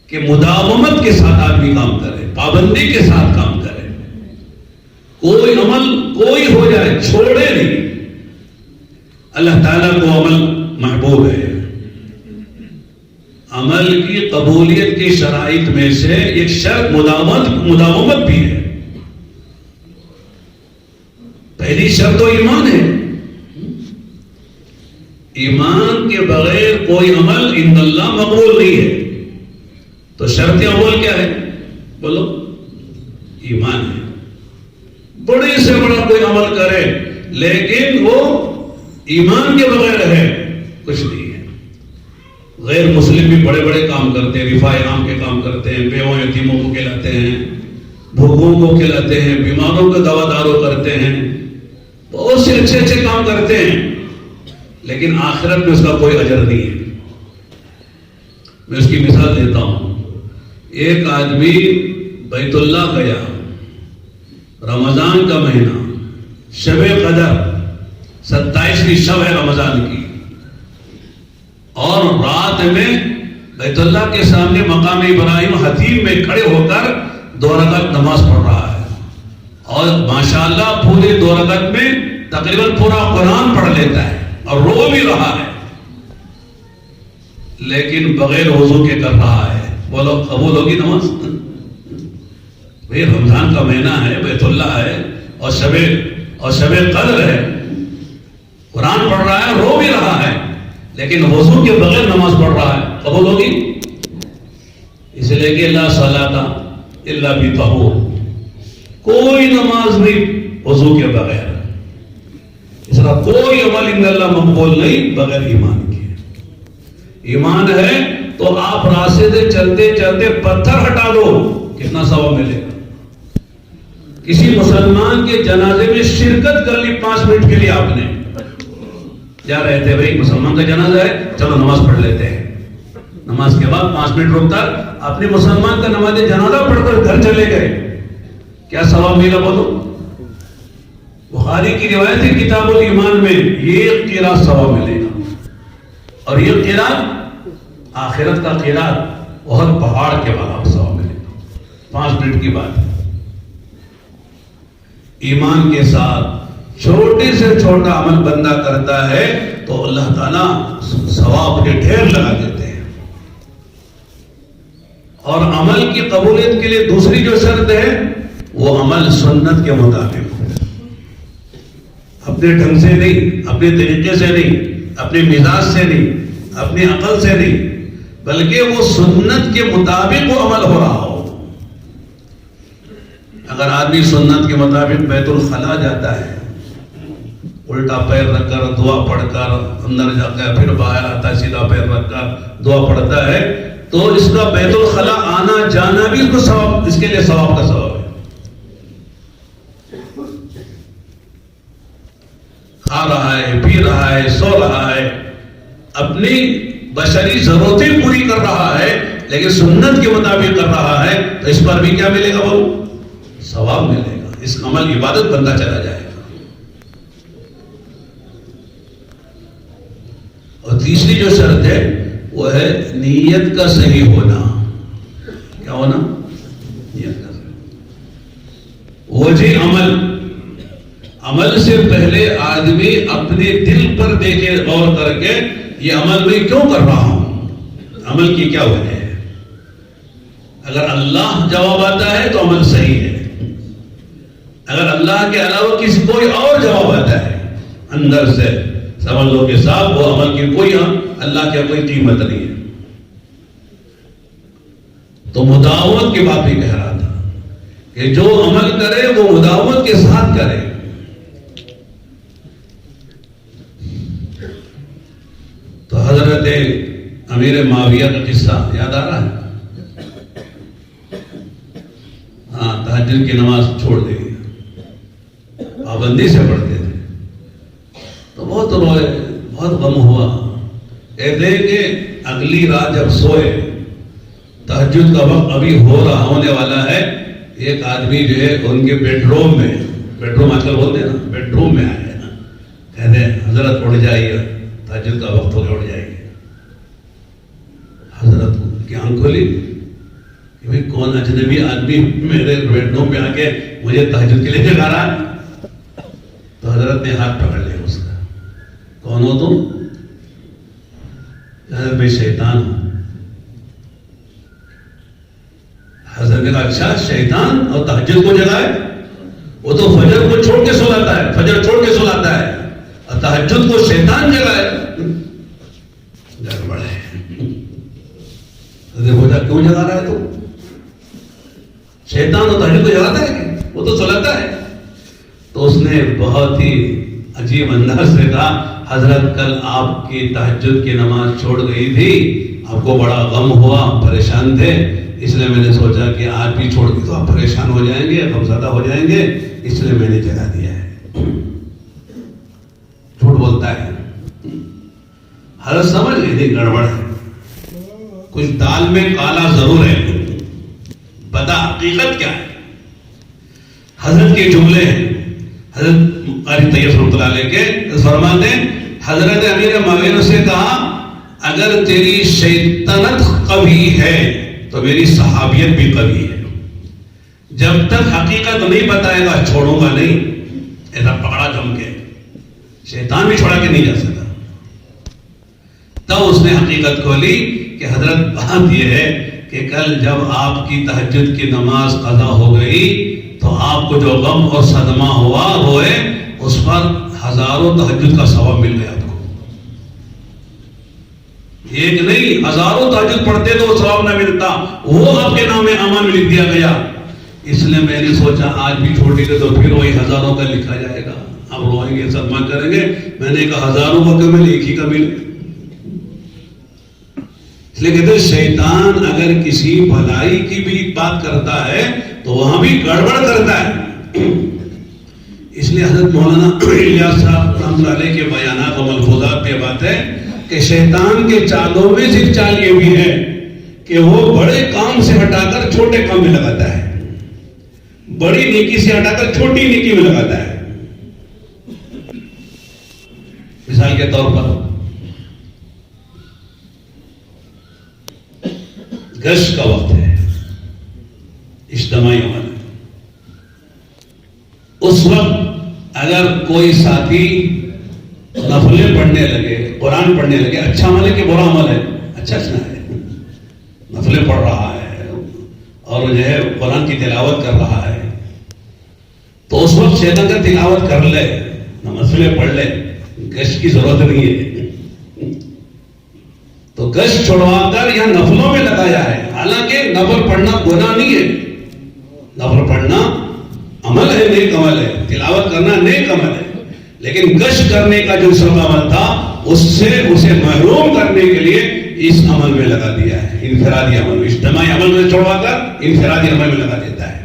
کہ مداومت کے ساتھ آدمی کام کرے، پابندی کے ساتھ کام کرے. کوئی عمل کوئی ہو جائے چھوڑے نہیں. اللہ تعالیٰ کو عمل محبوب ہے. عمل کی قبولیت کی شرائط میں سے ایک شرط مداومت بھی ہے. پہلی شرط تو ایمان ہے. ایمان کے بغیر کوئی عمل ان اللہ مقبول نہیں ہے. تو شرط اول کیا ہے؟ بولو، ایمان ہے. بڑے سے بڑا کوئی عمل کرے لیکن وہ ایمان کے بغیر ہے کچھ نہیں ہے. غیر مسلم بھی بڑے بڑے کام کرتے ہیں، رفاع عام کے کام کرتے ہیں، بیووں یتیموں کو کھلاتے ہیں، بھوکوں کو کھلاتے ہیں، بیماروں کو دوا دارو کرتے ہیں، بہت سے اچھے اچھے کام کرتے ہیں، لیکن آخرت میں اس کا کوئی اجر نہیں ہے. میں اس کی مثال دیتا ہوں. ایک آدمی بیت اللہ گیا، رمضان کا مہینہ، شب قدر 27ویں شب ہے رمضان کی، اور رات میں بیت اللہ کے سامنے مقام ابراہیم حتیم میں کھڑے ہو کر 2 رکعت نماز پڑھ رہا ہے، اور ماشاءاللہ پورے 2 رکعت میں تقریباً پورا قرآن پڑھ لیتا ہے اور رو بھی رہا ہے، لیکن بغیر وضو کے کر رہا ہے. بولو قبول ہوگی نماز؟ بھئی رمضان کا مہینہ ہے، بیت اللہ ہے، اور شب قدر ہے، قرآن پڑھ رہا ہے، رو بھی رہا ہے، لیکن وضو کے بغیر نماز پڑھ رہا ہے، قبول ہوگی؟ اس لیے کہ لا صلاۃ الا بطہور، کوئی نماز نہیں وضو کے بغیر. اس طرح کوئی عمل ان اللہ مقبول نہیں بغیر ایمان کے. ایمان ہے تو آپ راستے سے چلتے چلتے پتھر ہٹا دو، کتنا ثواب ملے گا. کسی مسلمان کے جنازے میں شرکت کر لی 5 منٹ کے لیے، آپ نے جا رہے تھے بھائی مسلمان کا جنازہ ہے، چلو نماز پڑھ لیتے ہیں، نماز کے بعد 5 منٹ روک کر اپنے مسلمان کا نماز جنازہ پڑھ کر گھر چلے گئے، کیا ثواب ملا بولو؟ بخاری کی روایت ہے کتاب الایمان میں، یہ قیراط ثواب ملے گا، اور یہ قیراط آخرت کا قیراط بہت پہاڑ کے برابر ثواب ملے گا۔ 5 منٹ کی بات ہے، ایمان کے ساتھ چھوٹے سے چھوٹا عمل بندہ کرتا ہے تو اللہ تعالیٰ ثواب کے ڈھیر لگا دیتے ہیں۔ اور عمل کی قبولیت کے لیے دوسری جو شرط ہے وہ عمل سنت کے مطابق، اپنے ڈھنگ سے نہیں، اپنے طریقے سے نہیں، اپنے مزاج سے نہیں، اپنی عقل سے نہیں، بلکہ وہ سنت کے مطابق وہ عمل ہو رہا ہو۔ اگر آدمی سنت کے مطابق بیت الخلا جاتا ہے، الٹا پیر رکھ کر دعا پڑھ کر اندر جا کر پھر باہر آتا ہے، سیدھا پیر رکھ کر دعا پڑھتا ہے، تو اس کا بیت الخلا آنا جانا بھی اس کو ثواب، اس کے لیے ثواب کا ثواب ہے۔ کھا رہا ہے، پی رہا ہے، سو رہا ہے، اپنی بشری ضرورتیں پوری کر رہا ہے، لیکن سنت کے مطابق کر رہا ہے، تو اس پر بھی کیا ملے گا؟ وہ ثواب ملے گا، اس عمل عبادت بنتا چلا جائے گا۔ اور تیسری جو شرط ہے وہ ہے نیت کا صحیح ہونا۔ کیا ہونا؟ نیت کا صحیح۔ وجہ عمل سے پہلے آدمی اپنے دل پر دیکھے، غور کر کے یہ عمل میں کیوں کر رہا ہوں، عمل کی کیا وجہ ہے۔ اگر اللہ جواب آتا ہے تو عمل صحیح ہے، اگر اللہ کے علاوہ کسی کوئی اور جواب آتا ہے اندر سے، سمجھ لو کہ صاحب وہ عمل کی کوئی اللہ کی کوئی قیمت نہیں ہے۔ تو مداومت کی بات بھی کہہ رہا تھا کہ جو عمل کرے وہ مداومت کے ساتھ کرے۔ تو حضرت امیر معاویہ کا قصہ یاد آ رہا ہے؟ ہاں، تہجد کی نماز چھوڑ دی، پابندی سے پڑھتے تھے، تو بہت روئے، بہت غم ہوا۔ کہتے ہیں کہ اگلی رات جب سوئے، تہجد کا وقت ابھی ہونے والا ہے، ایک آدمی جو ہے ان کے بیڈ روم میں، بیڈ روم آج کل بولتے ہیں نا، بیڈ روم میں آئے نا، کہتے ہیں حضرت اٹھ جائیے، تہجد کا وقت ہو گیا، اٹھ جائیے۔ حضرت کی آنکھ کھلی کہ بھئی کون اجنبی آدمی میرے بیڈ روم میں آ کے مجھے تہجد کے لیے جگا رہا ہے۔ تو حضرت نے ہاتھ پکڑ لیا اس کا، کون ہو تم؟ حضرت میں شیطان ہوں۔ حضرت نے کہا اچھا شیطان اور تہجد کو جگائے؟ وہ تو فجر کو چھوڑ کے سلاتا ہے، فجر چھوڑ کے سلاتا ہے، اور تہجد کو شیطان جگائے؟ گڑبڑ ہے۔ حضرت پوچھا کیوں جگا رہا ہے تو؟ شیطان اور تہجد کو جگاتا ہے، وہ تو سلاتا ہے۔ تو اس نے بہت ہی عجیب انداز سے کہا حضرت کل آپ کی تہجد کی نماز چھوڑ گئی تھی، آپ کو بڑا غم ہوا، پریشان تھے، اس لیے میں نے سوچا کہ آج بھی چھوڑ دی تو آپ پریشان ہو جائیں گے، غمزدہ ہو جائیں گے، اس لیے میں نے جگا دیا ہے۔ جھوٹ بولتا ہے۔ حضرت سمجھ گئی تھی گڑبڑ ہے، کچھ دال میں کالا ضرور ہے، بتا حقیقت کیا ہے۔ حضرت کے جملے ہیں، حضرت قاری طیب رحمۃ اللہ علیہ کے فرماتے ہیں، حضرت امیر معاویہ سے کہا اگر تیری شیطنت قوی ہے تو میری صحابیت بھی قوی ہے، جب تک حقیقت نہیں بتائے گا چھوڑوں گا نہیں۔ ایسا پکڑا جم کے، شیطان بھی چھوڑا کے نہیں جا سکتا۔ تب اس نے حقیقت کھولی کہ حضرت بات یہ ہے کہ کل جب آپ کی تہجد کی نماز قضا ہو گئی تو آپ کو جو غم اور صدمہ ہوا روئے، اس پر ہزاروں تہجد کا ثواب مل گیا آپ کو۔ ایک نہیں، ہزاروں تہجد پڑھتے تو وہ ثواب نہ ملتا، وہ آپ کے نام اعمال میں لکھ دیا گیا۔ اس لیے میں نے سوچا آج بھی چھوڑیں گے تو پھر وہی ہزاروں کا لکھا جائے گا، اب روئیں گے، صدمہ کریں گے۔ میں نے کہا ہزاروں کا کیوں ملے، ایک ہی کا ملے۔ اس لیے کہتے ہیں شیطان اگر کسی بھلائی کی بھی بات کرتا ہے تو وہاں بھی گڑبڑ کرتا ہے، اس لیے حضرت مولانا الیاس صاحب رحمۃ اللہ علیہ کے بیانات و ملفوظات پہ بات ہے کہ شیطان کے چالوں میں صرف چال یہ بھی ہے کہ وہ بڑے کام سے ہٹا کر چھوٹے کام میں لگاتا ہے، بڑی نیکی سے ہٹا کر چھوٹی نیکی میں لگاتا ہے. مثال کے طور پر گشت کا وقت ہے، اجتماعی عمل ہے. اس وقت اگر کوئی ساتھی نفلیں پڑھنے لگے، قرآن پڑھنے لگے، اچھا عمل ہے کہ برا عمل ہے؟ اچھا ہے، نفلیں پڑھ رہا ہے اور جو ہے قرآن کی تلاوت کر رہا ہے، تو اس وقت شیطان کا تلاوت کر لے، نفلیں پڑھ لے، گشت کی ضرورت نہیں ہے. تو گشت چھڑوا کر یہاں نفلوں میں لگایا ہے. حالانکہ نفل پڑھنا گناہ نہیں ہے، نفل پڑھنا عمل ہے، نیک عمل ہے، تلاوت کرنا نیک عمل ہے، لیکن گشت کرنے کا جو سب عمل تھا اس سے اسے محروم کرنے کے لیے اس عمل میں لگا دیا ہے، انفرادی عمل میں. اجتماعی عمل میں چھوڑوا کر انفرادی عمل میں لگا دیتا ہے.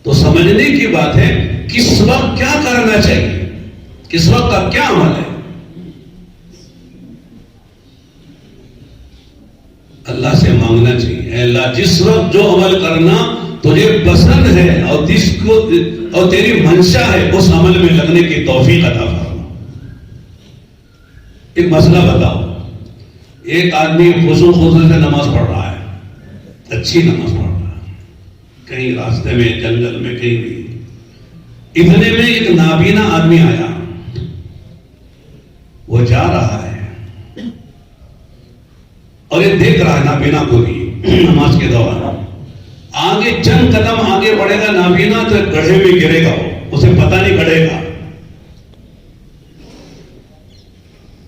تو سمجھنے کی بات ہے کس وقت کیا کرنا چاہیے، کس وقت کا کیا عمل ہے. اللہ سے مانگنا چاہیے، اے اللہ جس وقت جو عمل کرنا تجھے پسند ہے اور جس کو اور تیری منشا ہے اس عمل میں لگنے کی توفیق عطا فرما. ایک مسئلہ بتاؤ، ایک آدمی خشوع خضوع سے نماز پڑھ رہا ہے، اچھی نماز پڑھ رہا ہے، کہیں راستے میں، جنگل میں، کہیں بھی. اتنے میں ایک نابینا آدمی آیا، وہ جا رہا ہے اور یہ دیکھ رہا ہے نابینا کو بھی نماز کے دوران. آگے چند قدم آگے بڑھے گا نابینا تو گڑھے میں گرے گا، اسے پتہ نہیں گڑھے گا.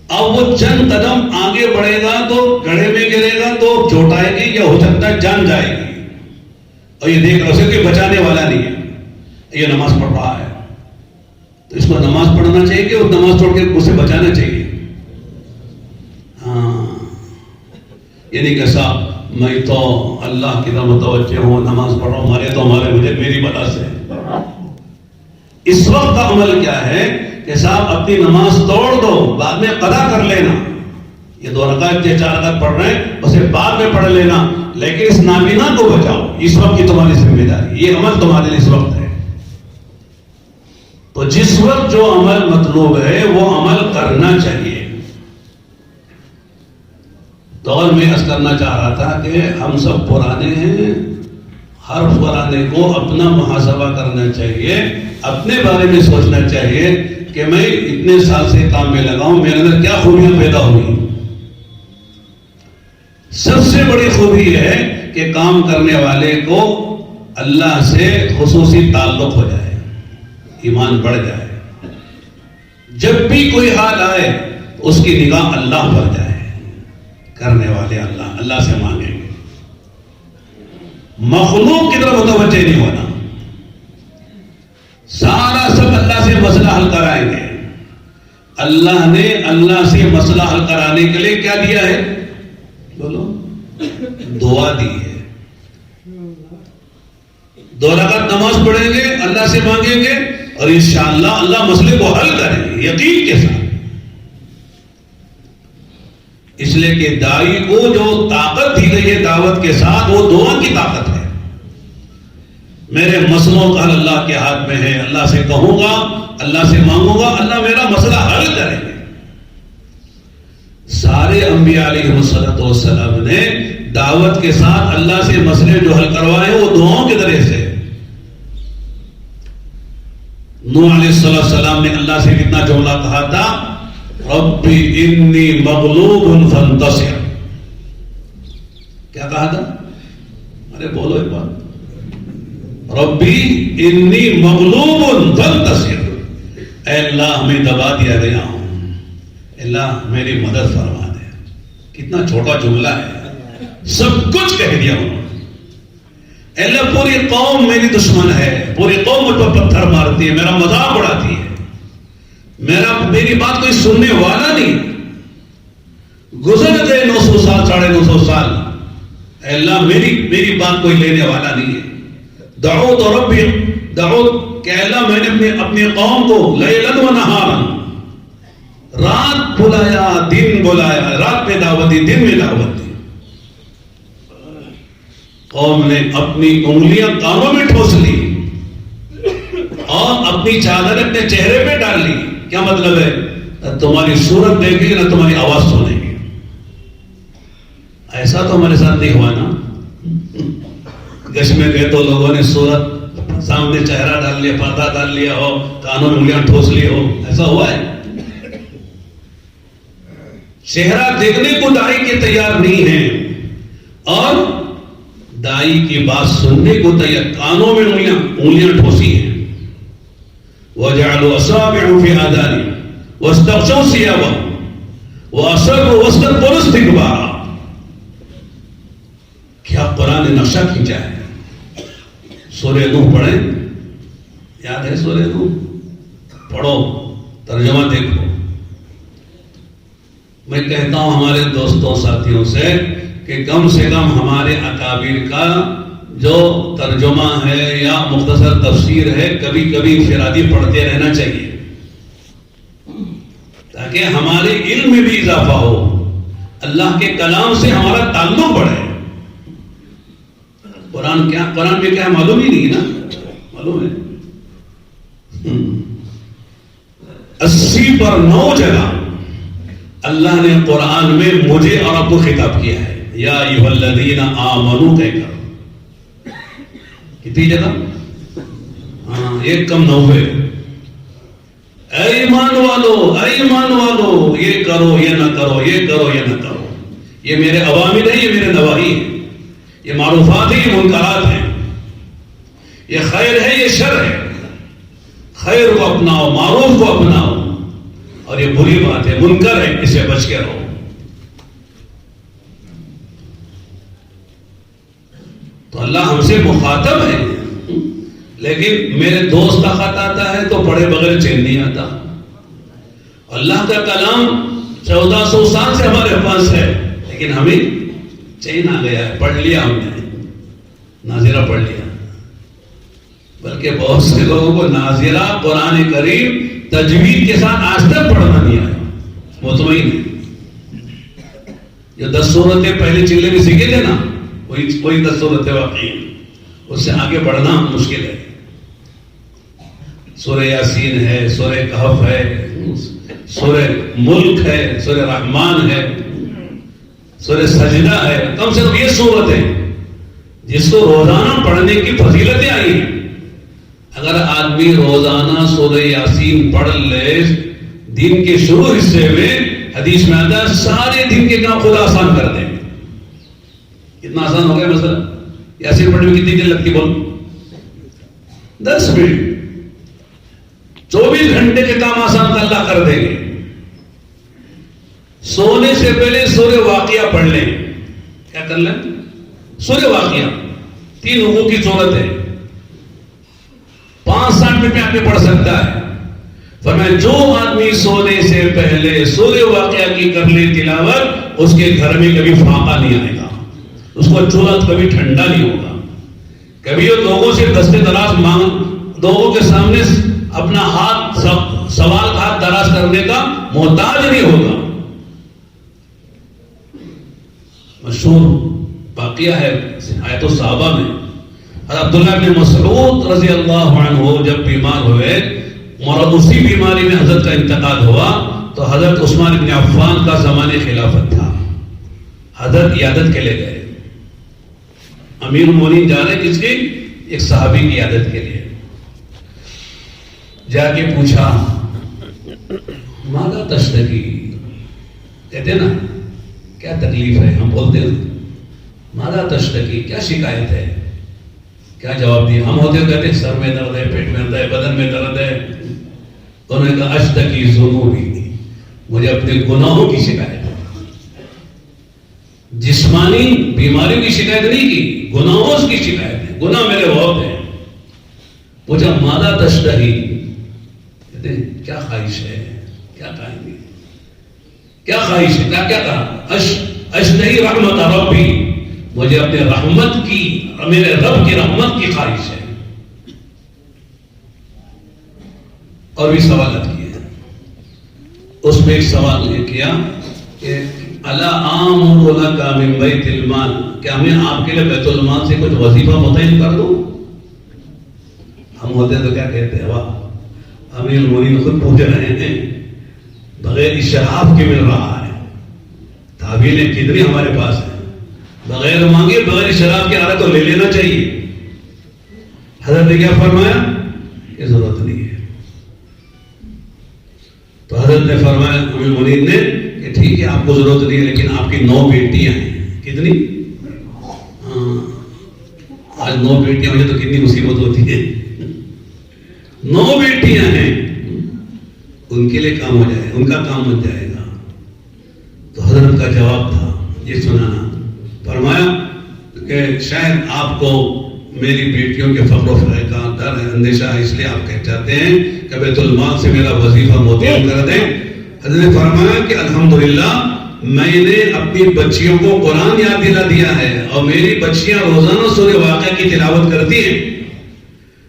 اب وہ چند قدم آگے بڑھے گا تو گڑھے میں گرے گا تو چوٹ آئے گی یا ہو سکتا ہے جان جائے گی. اور یہ دیکھ رہا اسے کوئی بچانے والا نہیں ہے، یہ نماز پڑھ رہا ہے. تو اس کو نماز پڑھنا چاہیے کہ وہ نماز پڑھ کے اسے بچانا چاہیے. ہاں، یعنی کہ صاحب میں تو اللہ کی طرف متوجہ ہوں، نماز پڑھ رہا ہوں، مرے تو مارے مجھے میری بلا سے. اس وقت کا عمل کیا ہے کہ صاحب اپنی نماز توڑ دو، بعد میں قضا کر لینا. یہ 2 رکعت یا 4 رکعت پڑھ رہے ہیں اسے بعد میں پڑھ لینا، لیکن اس نابینا کو بچاؤ. اس وقت کی تمہاری ذمہ داری، یہ عمل تمہارے لیے اس وقت ہے. تو جس وقت جو عمل مطلوب ہے وہ عمل کرنا چاہیے. تو اور میں عرض کرنا چاہ رہا تھا کہ ہم سب پرانے ہیں، ہر پرانے کو اپنا محاسبہ کرنا چاہیے، اپنے بارے میں سوچنا چاہیے کہ میں اتنے سال سے کام میں لگا ہوں، میرے اندر کیا خوبیاں پیدا ہوئی. سب سے بڑی خوبی ہے کہ کام کرنے والے کو اللہ سے خصوصی تعلق ہو جائے، ایمان بڑھ جائے. جب بھی کوئی حال آئے اس کی نگاہ اللہ پر جائے. کرنے والے اللہ سے مانگیں گے، مخلوق کی طرف متوجہ نہیں ہونا. سارا سب اللہ سے مسئلہ حل کرائیں گے. اللہ نے اللہ سے مسئلہ حل کرانے کے لیے کیا دیا ہے؟ بولو، دعا دی ہے. 2 رکعت نماز پڑھیں گے، اللہ سے مانگیں گے اور انشاءاللہ اللہ مسئلے کو حل کریں گے یقین کے ساتھ. اس لیے کہ داعی کو جو طاقت دی گئی ہے دعوت کے ساتھ وہ دعا کی طاقت ہے. میرے مسئلوں کا حل اللہ کے ہاتھ میں ہے، اللہ سے کہوں گا، اللہ سے مانگوں گا، اللہ میرا مسئلہ حل کریں گے. سارے انبیاء علیہ السلام نے دعوت کے ساتھ اللہ سے مسئلے جو حل کروائے وہ دعاؤں کے ذریعے سے. نوح علیہ السلام نے اللہ سے کتنا جملہ کہا تھا، ربی انی مغلوب فانتصر. کیا کہا تھا؟ ارے بولو ایک بار، ربی انی مغلوب فانتصر. اے اللہ ہمیں دبا دیا گیا ہوں، اللہ میری مدد فرما دے. کتنا چھوٹا جملہ ہے، سب کچھ کہہ دیا انہوں نے. اللہ پوری قوم میری دشمن ہے، پوری قوم مجھ پر پتھر مارتی ہے، میرا مذاق اڑاتی ہے، میری بات کوئی سننے والا نہیں. گزر گئے 900 سال 950 سال، اے اللہ میری بات کوئی لینے والا نہیں ہے. دعوت ربی دعوت کہ اللہ میں نے اپنی قوم کو لیلا و نہارا، رات بلایا دن بلایا، رات میں دعوت دی دن میں دعوت دی. قوم نے اپنی انگلیاں کانوں میں ٹھوس لی اور اپنی چادر اپنے چہرے پہ ڈال لی. کیا مطلب ہے؟ نہ تمہاری صورت دیکھیں گے نہ تمہاری آواز سنیں گے. ایسا تو ہمارے ساتھ نہیں ہوا نا. گش میں گئے تو لوگوں نے صورت سامنے چہرہ ڈال لیا، پردہ ڈال لیا ہو، کانوں میں انگلیاں ٹھوس لی ہو، ایسا ہوا ہے؟ چہرہ دیکھنے کو دائی کے تیار نہیں ہیں اور دائی کی بات سننے کو تیار، کانوں میں انگلیاں ٹھوسی ہیں. وَجَعَلُوا أَصَابِعَهُمْ فِي آذَانِهِمْ وَاسْتَغْشَوْا ثِيَابَهُمْ وَأَصَرُّوا وَاسْتَكْبَرُوا اسْتِكْبَارًا. کیا قرآن نے نقشہ کھینچا ہے. سورہ نوح پڑھیں، یاد ہے سورہ نوح؟ پڑھو، ترجمہ دیکھو. میں کہتا ہوں ہمارے دوستوں ساتھیوں سے کہ کم سے کم ہمارے اکابر کا جو ترجمہ ہے یا مختصر تفسیر ہے کبھی کبھی انفرادی پڑھتے رہنا چاہیے تاکہ ہمارے علم میں بھی اضافہ ہو، اللہ کے کلام سے ہمارا تعلق بڑھے. قرآن میں کیا معلوم ہی نہیں نا، معلوم ہے 80 پر 9 جگہ اللہ نے قرآن میں مجھے اور آپ کو خطاب کیا ہے. یا ایھا الذین آمنوا کہہ کر کتنی جگہ؟ ہاں، 1 کم 90. اے ایمان والو، اے ایمان والو، یہ کرو یہ نہ کرو، یہ کرو یہ نہ کرو. یہ میرے اوامر ہیں، یہ میرے نواہی ہیں، یہ معروفات ہیں، یہ منکرات ہیں، یہ خیر ہے، یہ شر ہے. خیر کو اپناؤ، معروف کو اپناؤ، اور یہ بری بات ہے، منکر ہے، اسے بچ کے رہو. تو اللہ ہم سے مخاطب ہے، لیکن میرے دوست کا خط آتا ہے تو پڑھے بغیر چین نہیں آتا. اللہ کا کلام 1400 سال سے ہمارے پاس ہے، لیکن ہمیں چین آ گیا ہے. پڑھ لیا ہم نے، ناظرہ پڑھ لیا، بلکہ بہت سے لوگوں کو ناظرہ قرآن کریم تجوید کے ساتھ آج تک پڑھنا نہیں آیا. مطمئن ہے جو 10 سورتیں پہلے چلے میں سیکھے تھے نا، وہی 10 سورتیں واقعی ہیں، اس سے آگے بڑھنا مشکل ہے. سورہ یاسین ہے، سورہ کہف ہے، سورہ ملک ہے، سورہ رحمان ہے، سورہ سجدہ ہے. کم سے کم یہ سورتیں جس کو روزانہ پڑھنے کی فضیلتیں آئی ہیں. اگر آدمی روزانہ سورہ یاسین پڑھ لے دن کے شروع حصے میں، حدیث میں آتا ہے سارے دن کے کام خدا آسان کر دیں. کتنا آسان ہو گیا مسئلہ. یاسین پڑھنے میں کتنی دیر لگتی بول؟ 10 منٹ. 24 گھنٹے کے کام آسان اللہ کر دیں گے. سونے سے پہلے سورہ واقعہ پڑھ لیں. کیا کر لیں؟ سورہ واقعہ 3 رکوع کی صورت ہے، 5-7 منٹ میں آپ نے پڑھ سکتا ہے. فرمایا جو آدمی سونے سے پہلے سورہ واقعہ کی کر لے تلاوت، اس کے گھر میں کبھی فاقہ نہیں آئے گا، اس کو چولہا کبھی ٹھنڈا نہیں ہوگا، کبھی وہ لوگوں سے دستے دراز لوگوں کے سامنے اپنا ہاتھ سوال کا ہاتھ دراز کرنے کا محتاج نہیں ہوگا. مشہور واقعہ ہے آیت الصحابہ میں، عبداللہ بن مسعود رضی اللہ عنہ جب بیمار ہوئے اور اسی بیماری میں حضرت کا انتقال ہوا تو حضرت عثمان بن عفان کا زمانے خلافت تھا. حضرت عیادت کے لیے گئے. امیر المومنین جا رہے کس کی؟ ایک صحابی کی عیادت کے لیے. جا کے پوچھا ماذا تشتکی، کہتے نا کیا تکلیف ہے، ہم بولتے ہیں ماذا تشتکی، کیا شکایت ہے. کیا جواب دیا؟ ہم ہوتے کہتے ہیں سر میں درد ہے، پیٹ میں درد ہے، بدن میں درد ہے. انہوں نے کہا اشتکی ذنوبی، مجھے اپنے گناہوں کی شکایت ہے. جسمانی بیماریوں کی شکایت نہیں کی، گناہوں کی شکایت ہے، گناہ میرے بہت ہیں. پوچھا ماذا تشتہی، کہتے ہیں کیا خواہش ہے، کیا کہیں گے، کیا خواہش ہے، کیا کہا؟ اشتہی رحمت ربی، مجھے اپنے رحمت کی، میرے رب کی رحمت کی خواہش ہے. اور بھی سوالات کیے ہیں. اس میں ایک سوال یہ کیا کہ الا آمر لک من بیت المال، کیا میں آپ کے لیے بیت المال سے کچھ وظیفہ متعین کر دوں؟ ہم ہوتے ہیں تو کیا کہتے ہیں، واہ امیر المومنین خود پوچھ رہے ہیں، بغیر اشراف کے مل رہا ہے. تعبیریں کتنی ہمارے پاس ہیں، بغیر مانگے بغیر اشراف کے آ رہا تو لے لینا چاہیے. حضرت نے کیا فرمایا کہ ضرورت نہیں ہے. تو حضرت نے فرمایا امیر المومنین نے کہ ٹھیک ہے آپ کو ضرورت نہیں ہے، لیکن آپ کی 9 بیٹیاں ہیں. کتنی؟ آج 9 بیٹیاں ہو جائے تو کتنی مصیبت ہوتی ہے. 9 بیٹیاں ہیں، ان کے لیے کام ہو جائے، ان کا کام بن جائے گا. تو حضرت کا جواب تھا یہ سنانا. فرمایا کہ شاید آپ کو میری بیٹیوں کے فقر و فقر کا ڈر ہے، اندیشہ ہے، اس لیے آپ کہہ چاہتے ہیں کہ بیت المال سے میرا وظیفہ متعین کر دیں. حضرت نے فرمایا کہ الحمدللہ میں نے اپنی بچیوں کو قرآن یاد دلا دیا ہے، اور میری بچیاں روزانہ سورہ واقعہ کی تلاوت کرتی ہیں.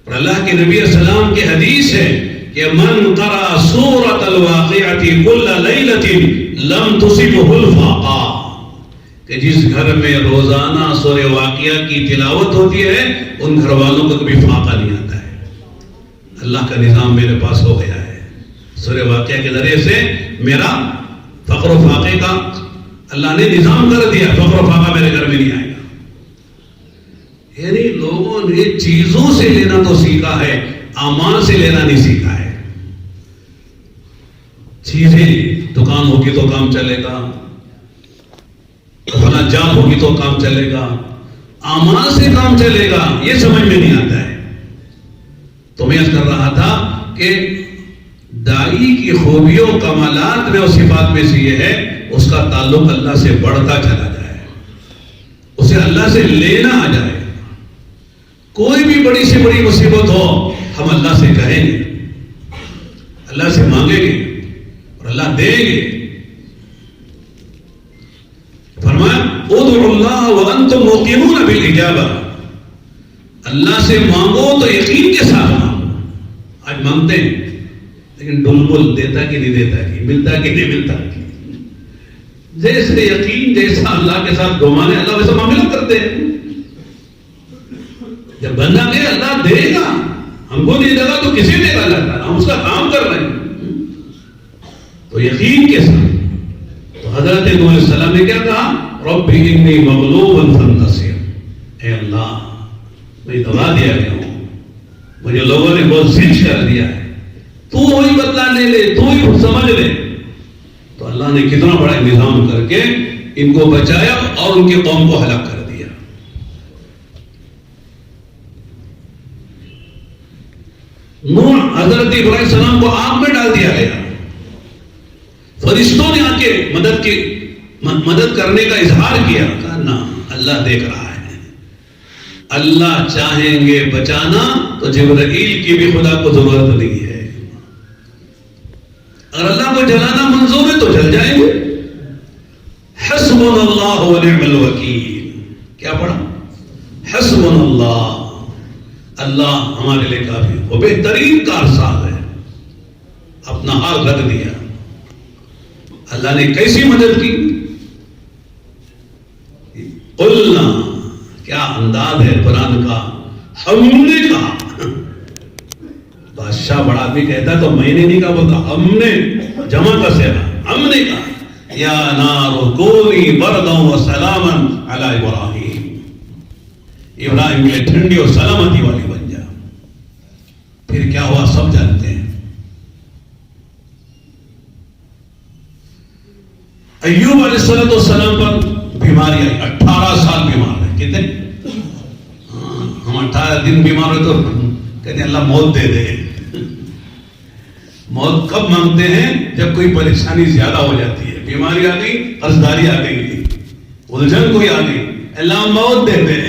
اور اللہ کے نبی علیہ السلام کی حدیث ہے کہ من قرأ سورۃ الواقعۃ کل لیلۃ لم تصبہ الفاقہ، کہ جس گھر میں روزانہ سورہ واقعہ کی تلاوت ہوتی ہے ان گھر والوں کو کبھی فاقہ نہیں آتا ہے. اللہ کا نظام میرے پاس ہو گیا ہے، سورہ واقعہ کے ذریعے سے میرا فقر و فاقے کا اللہ نے نظام کر دیا. فقر و فاقہ میرے گھر میں نہیں آئے گا. یعنی لوگوں نے چیزوں سے لینا تو سیکھا ہے، اعمال سے لینا نہیں سیکھا ہے. چیزیں دکان ہوگی تو کام چلے گا، فلاں جاب ہوگی تو کام چلے گا، اعمال سے کام چلے گا، یہ سمجھ میں نہیں آتا ہے. تو میں کر رہا تھا کہ داعی کی خوبیوں کمالات میں اور صفات میں سے یہ ہے اس کا تعلق اللہ سے بڑھتا چلا جائے، اسے اللہ سے لینا آ جائے. کوئی بھی بڑی سے بڑی مصیبت ہو ہم اللہ سے کہیں گے، اللہ سے مانگیں گے اور اللہ دیں گے. فرمایا ادعوا اللہ وانتم موقنون بالاجابہ، اللہ سے مانگو تو یقین کے ساتھ مانگو. آج مانگتے ہیں لیکن ڈلبل دیتا کہ نہیں دیتا کہ ملتا کہ نہیں ملتا. جیسے یقین جیسا اللہ کے ساتھ گمان ہے اللہ ویسا معاملہ کرتے ہیں. جب بندہ کہ اللہ دے گا، ہم کو نہیں دے گا تو کسی دے گا اللہ تعالیٰ، ہم اس کا کام کر رہے ہیں تو یقین کے ساتھ. تو حضرت نوح علیہ السلام نے کیا کہا، رب انی مغلوب فانتصر، اے اللہ میں دبا دیا گیا ہوں، مجھے لوگوں نے بہت زج کر دیا ہے، تو وہی بدلا لے لے، تو ہی سمجھ لے. تو اللہ نے کتنا بڑا نظام کر کے ان کو بچایا اور ان کی قوم کو ہلاک کر دیا. نوح حضرت ابراہیم السلام کو آگ میں ڈال دیا گیا. فرشتوں نے آ کے مدد کرنے کا اظہار کیا، کہا نہ اللہ دیکھ رہا ہے، اللہ چاہیں گے بچانا تو جبرائیل کی بھی خدا کو ضرورت نہیں ہے. اگر اللہ کو جلانا منظور ہے تو جل جائیں گے. حسبنا اللہ ونعم الوکیل، کیا پڑھا؟ حسبنا اللہ، اللہ ہمارے لیے کافی، وہ بہترین کارساز ہے. اپنا حال رکھ دیا. اللہ نے کیسی مدد کی؟ قلنا، کیا انداز ہے قرآن کا، ہم نے کہا. بادشاہ بڑا آدمی کہتا ہے تو میں نے نہیں کہا، بولتا ہم نے، جمع کا صیغہ، ہم نے کہا یا نار کونی بردا وسلاما علی ابراہیم، ابراہیم کے لیے ٹھنڈی اور سلامتی والی بن جا. پھر کیا ہوا سب جانتے ہیں. ایوب علیہ السلام پر بیماری آئی، 18 سال بیمار رہے. کتنے؟ ہم 18 دن بیمار ہوئے تو کہتے ہیں اللہ موت دے دے. موت کب مانگتے ہیں؟ جب کوئی پریشانی زیادہ ہو جاتی ہے، بیماری آ گئی، قرضداری آ گئی، الجھن کوئی آ گئی، اللہ موت دے دے.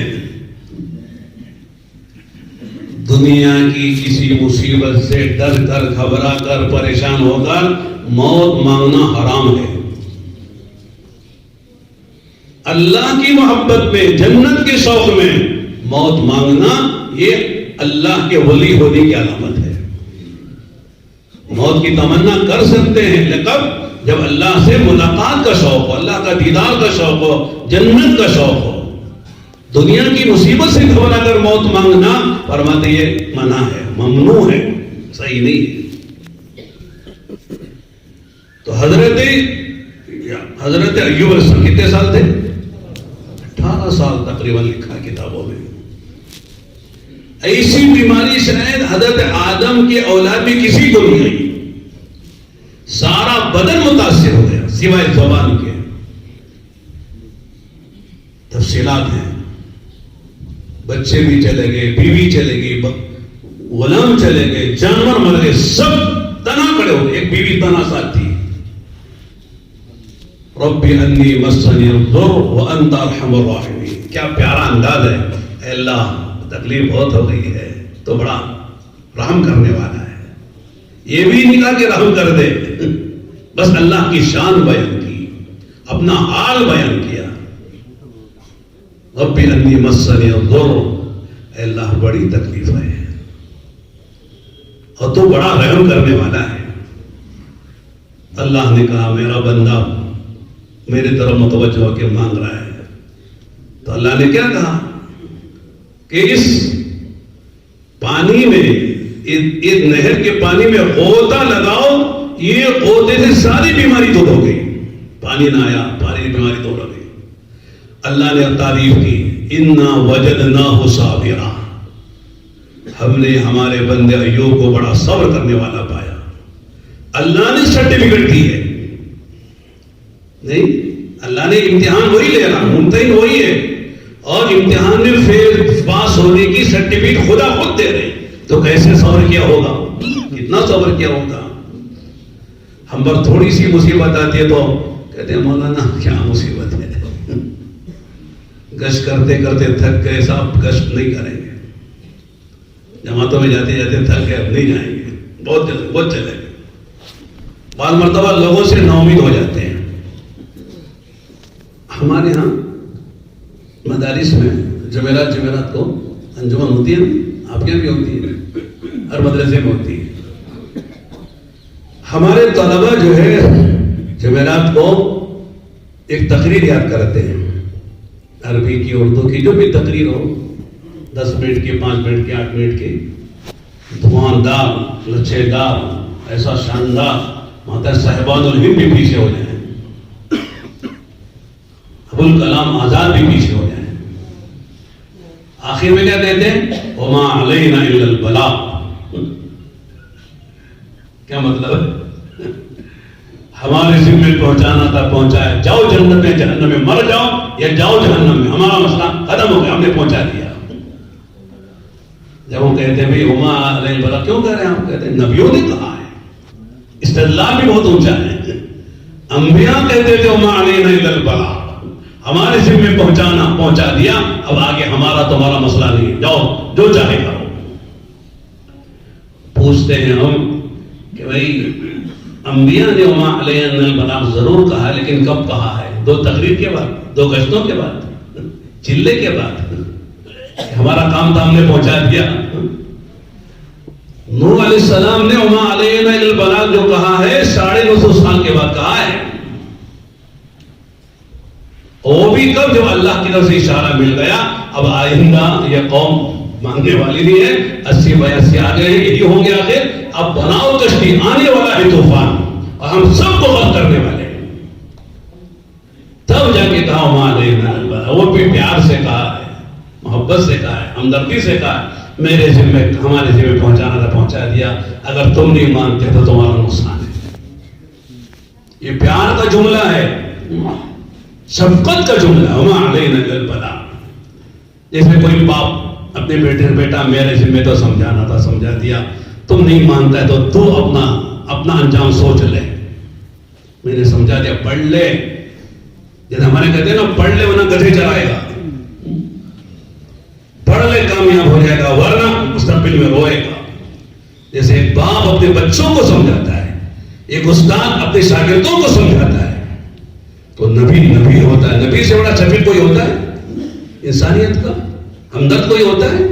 دنیا کی کسی مصیبت سے ڈر کر، گھبرا کر، پریشان ہو کر موت مانگنا حرام ہے. اللہ کی محبت میں، جنت کے شوق میں موت مانگنا یہ اللہ کے ولی ہونے کی علامت ہے. موت کی تمنا کر سکتے ہیں، لیکن جب اللہ سے ملاقات کا شوق ہو، اللہ کا دیدار کا شوق ہو، جنت کا شوق ہو۔ دنیا کی مصیبت سے گھبرا کر موت مانگنا فرماتے یہ منع ہے، ممنوع ہے، صحیح نہیں ہے۔ تو حضرت ایوب علیہ السلام کتنے سال تھے؟ 18 سال تقریباً لکھا کتابوں میں۔ ایسی بیماری شاید حضرت آدم کے اولاد میں کسی کو نہیں آئی، سارا بدن متاثر ہو گیا سوائے زبان کے۔ تفصیلات ہیں، بچے بھی چلے گئے، بیوی چلے گئی، غلام چلے گئے، جانور مر گئے، سب تنا کھڑے ہو گئے، ایک بیوی تنا ساتھ تھی۔ رب انی مسنی الضر وانت ارحم الراحمین، کیا پیارا انداز ہے۔ اے اللہ تکلیف بہت ہو گئی ہے تو بڑا رحم کرنے والا ہے، یہ بھی نہیں کہا کہ رحم کر دے، بس اللہ کی شان بیان کی، اپنا حال بیان کیا۔ رب انی مسنی الضر، اے اللہ بڑی تکلیف ہے اور تو بڑا رحم کرنے والا ہے۔ اللہ نے کہا میرا بندہ میرے طرف متوجہ ہو کے مانگ رہا ہے، تو اللہ نے کیا کہا کہ اس پانی میں، اس نہر کے پانی میں غوطہ لگاؤ، یہ غوطے سے ساری بیماری دور ہو گئی۔ پانی نہ آیا، ساری بیماری دور ہو گئی۔ اللہ نے تعریف کی، انا وجدناہ صابرا، ہم نے ہمارے بندے ایوب کو بڑا صبر کرنے والا پایا۔ اللہ نے سرٹیفکیٹ دی ہے، نہیں، اللہ نے امتحان وہی لے رہا، ممتحن وہی ہے، اور امتحان میں فیل پاس ہونے کی سرٹیفکیٹ خدا خود دے رہے، تو کیسے صبر کیا ہوگا، کتنا صبر کیا ہوگا۔ ہم پر تھوڑی سی مصیبت آتی ہے تو کہتے ہیں مولانا کیا مصیبت ہے، گشت کرتے کرتے تھک گئے، صاحب گشت نہیں کریں گے، جماعتوں میں جاتے جاتے تھک گئے، اب نہیں جائیں گے، بہت چلے گئے۔ بعض مرتبہ لوگوں سے نا امید ہو جاتے ہیں۔ ہمارے ہاں مدارس میں جمعرات کو انجمن ہوتی ہے، آپ کے یہاں بھی ہوتی ہے، ہر مدرسے میں ہوتی ہے۔ ہمارے طلبہ جو ہے جمعرات کو ایک تقریر یاد کرتے ہیں، عربی کی، اردو کی، جو بھی تقریر ہو، 10 منٹ کی، 5 منٹ کی، 8 منٹ کی، دھواندار، لچھے دار، ایسا شاندار، ماتا صاحبان الہند بھی پیچھے ہو جائیں، ابوالکلام آزاد بھی پیچھے ہو جائیں۔ آخر میں کیا کہتے ہیں؟ وما علینا الا البلاغ، کیا مطلب ہے؟ ہمارے ذمہ پہنچانا تھا، پہنچایا، جاؤ جنت میں، جہنم میں مر جاؤ یا جاؤ جہنم میں، ہمارا مسئلہ ختم ہو گیا، ہم نے پہنچا دیا۔ جب وہ کہتے ہیں بھئی وما علینا البلاغ، کیوں کہہ رہے ہیں آپ؟ کہتے ہیں نبیوں نے کہا ہے، استدلال بھی بہت اونچا ہے۔ انبیاء کہتے تھے وما علینا الا البلاغ، ہمارے ذمہ پہنچا دیا، اب آگے ہمارا تمہارا مسئلہ نہیں، جاؤ جو چاہے کرو۔ پوچھتے ہیں ہم کہ بھئی انبیاء نے وما علینا البلاغ ضرور کہا، لیکن کب کہا ہے؟ 2 تقریر کے بعد، 2 گشتوں کے بعد، چلے کے بعد، ہمارا کام تو ہم نے پہنچا دیا۔ نوح علیہ السلام نے وما علینا البلاغ جو کہا ہے 950 سال کے بعد کہا ہے، وہ بھی کب؟ جب اللہ کی طرف سے اشارہ مل گیا، اب آئندہ یہ قوم مانگنے والی نہیں ہے، 80 82 آ گئے ہیں، یہی ہوں گے آخر، اب بناؤ کشتی، آنے والا ہے طوفان اور ہم سب کو غرق کرنے والے ہیں۔ تب جا کے کہا وما علینا البلاغ، وہ بھی پیار سے کہا ہے، محبت سے کہا ہے، ہمدردی سے کہا ہے، میرے ذمہ، ہمارے ذمہ پہنچانا تھا، پہنچا دیا، اگر تم نہیں مانتے تو تمہارا نقصان ہے۔ یہ پیار کا جملہ ہے، شفقت کا جملہ، وما علینا الا البلاغ۔ جیسے کوئی باپ اپنے بیٹا میرے ذمہ تو سمجھانا تھا، سمجھا دیا، تم نہیں مانتا ہے تو اپنا انجام سوچ لے، میں نے سمجھا دیا، پڑھ لے، جیسے ہمارے کہتے ہیں نا پڑھ لے ورنہ گدھے چرائے گا، پڑھ لے کامیاب ہو جائے گا ورنہ مستقبل میں روئے گا۔ جیسے ایک باپ اپنے بچوں کو سمجھاتا ہے، ایک استاد اپنے شاگردوں کو سمجھاتا ہے، تو نبی ہوتا ہے۔ نبی سے بڑا شفیع کوئی ہوتا ہے انسانیت کا؟ ہمدرد کوئی ہوتا ہے؟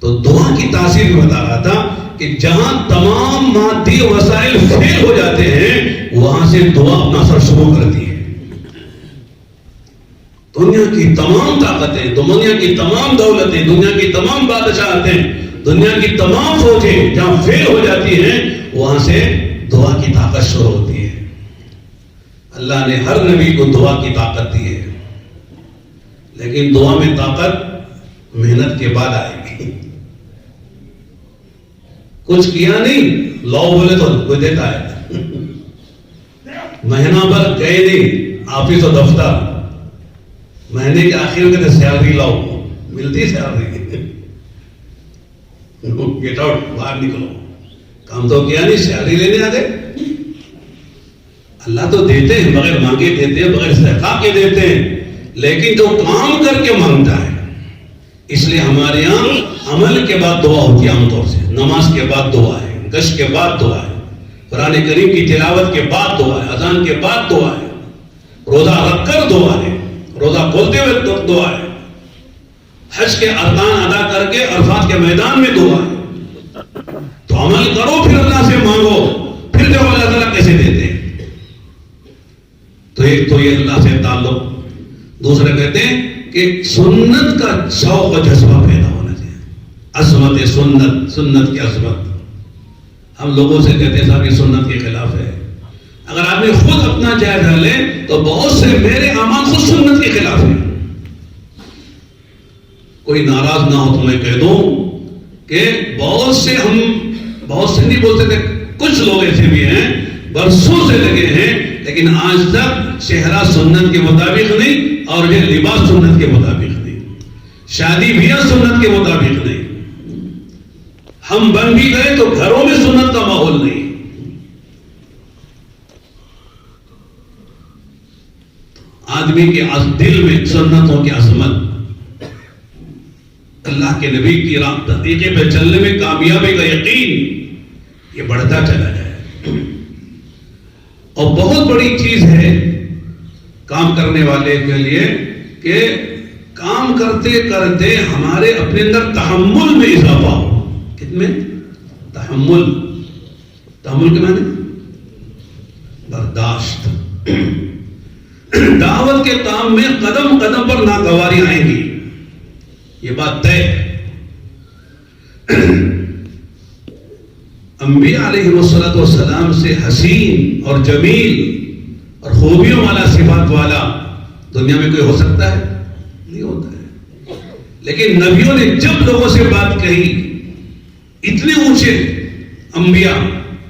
تو دعا کی تاثیر عباسی بھی بتا رہا تھا کہ جہاں تمام مادی وسائل فیل ہو جاتے ہیں وہاں سے دعا اپنا اثر شروع کرتی ہے. دنیا کی تمام طاقتیں، دنیا کی تمام دولتیں، دنیا کی تمام بادشاہتیں، دنیا کی تمام فوجیں جہاں فیل ہو جاتی ہیں وہاں سے دعا کی طاقت شروع ہوتی ہے. اللہ نے ہر نبی کو دعا کی طاقت دی ہے، لیکن دعا میں طاقت محنت کے بعد آئے گی. کچھ کیا نہیں، لو بولے تو کوئی دیتا ہے. مہینہ بھر گئے نہیں آفس و دفتر، مہینے کے آخر میں کہتے سیلری لاؤ، ملتی سیلری. گیٹ آؤٹ، باہر نکلو. کام تو کیا نہیں، سیلری لینے آ گئے. اللہ تو دیتے ہیں، بغیر مانگے دیتے ہیں، بغیر استحقاق کے دیتے ہیں، لیکن جو کام کر کے مانگتا ہے. اس لیے ہمارے یہاں عمل کے بعد دعا ہوتی ہے. عام طور سے نماز کے بعد دعا ہے، گشت کے بعد دعا ہے، قرآن کریم کی تلاوت کے بعد دعا ہے، اذان کے بعد دعا ہے، روزہ رکھ کر دعا ہے، روزہ کھولتے ہوئے دعا ہے، حج کے ارکان ادا کر کے عرفات کے میدان میں دعا ہے. تو عمل کرو، پھر اللہ سے مانگو، پھر دیکھو اللہ تعالیٰ کیسے دیتے ہیں. تو ایک تو یہ اللہ سے تعلق. دوسرے کہتے ہیں کہ سنت کا شوق و جذبہ پیدا ہونا چاہیے. عظمت سنت، سنت کی عظمت. ہم لوگوں سے کہتے ہیں صاحب یہ سنت کے خلاف ہے. اگر آدمی خود اپنا جائزہ لے تو بہت سے میرے اعمال خود سنت کے خلاف ہیں. کوئی ناراض نہ ہو تو میں کہہ دوں کہ بہت سے نہیں بولتے تھے، کچھ لوگ ایسے بھی ہیں برسوں سے لگے ہیں لیکن آج تک چہرہ سنت کے مطابق نہیں اور یہ لباس سنت کے مطابق نہیں، شادی بیاہ سنت کے مطابق نہیں. ہم بن بھی گئے تو گھروں میں سنت کا ماحول نہیں. آدمی کے دل میں سنتوں کی عظمت، اللہ کے نبی کی راہ طریقے پہ چلنے میں کامیابی کا یقین یہ بڑھتا چلا جائے. اور بہت بڑی چیز ہے کام کرنے والے کے لیے کہ کام کرتے کرتے ہمارے اپنے اندر تحمل میں اضافہ ہو. کتنے تحمل کے معنی برداشت. دعوت کے کام میں قدم قدم پر ناگواری آئیں گی، یہ بات طے. انبیاء علیہ السلام سے حسین اور جمیل اور خوبیوں والا صفات والا دنیا میں کوئی ہو سکتا ہے؟ نہیں ہوتا ہے. لیکن نبیوں نے جب لوگوں سے بات کہی، اتنے اونچے انبیاء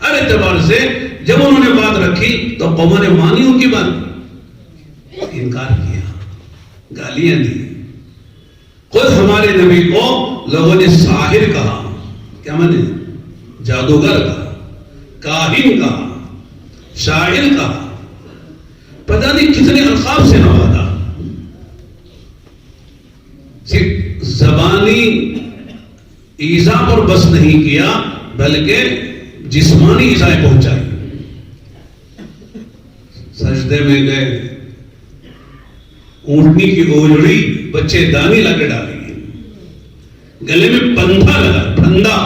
ہر اعتبار سے جب انہوں نے بات رکھی تو قوموں نے مانی ان کی بات، انکار کیا، گالیاں دی. خود ہمارے نبی کو لوگوں نے ساحر کہا، کیا مانے؟ جادوگر کہا، کاہن کہا، شاعر کہا، پتہ نہیں کتنے القاب سے نوازا. صرف زبانی ایذا پر بس نہیں کیا بلکہ جسمانی ایذائیں پہنچائی. سجدے میں گئے، اونٹنی کی اوجڑی بچے دانی لا کے ڈالی، گلے میں پندھا لگا، پھندا،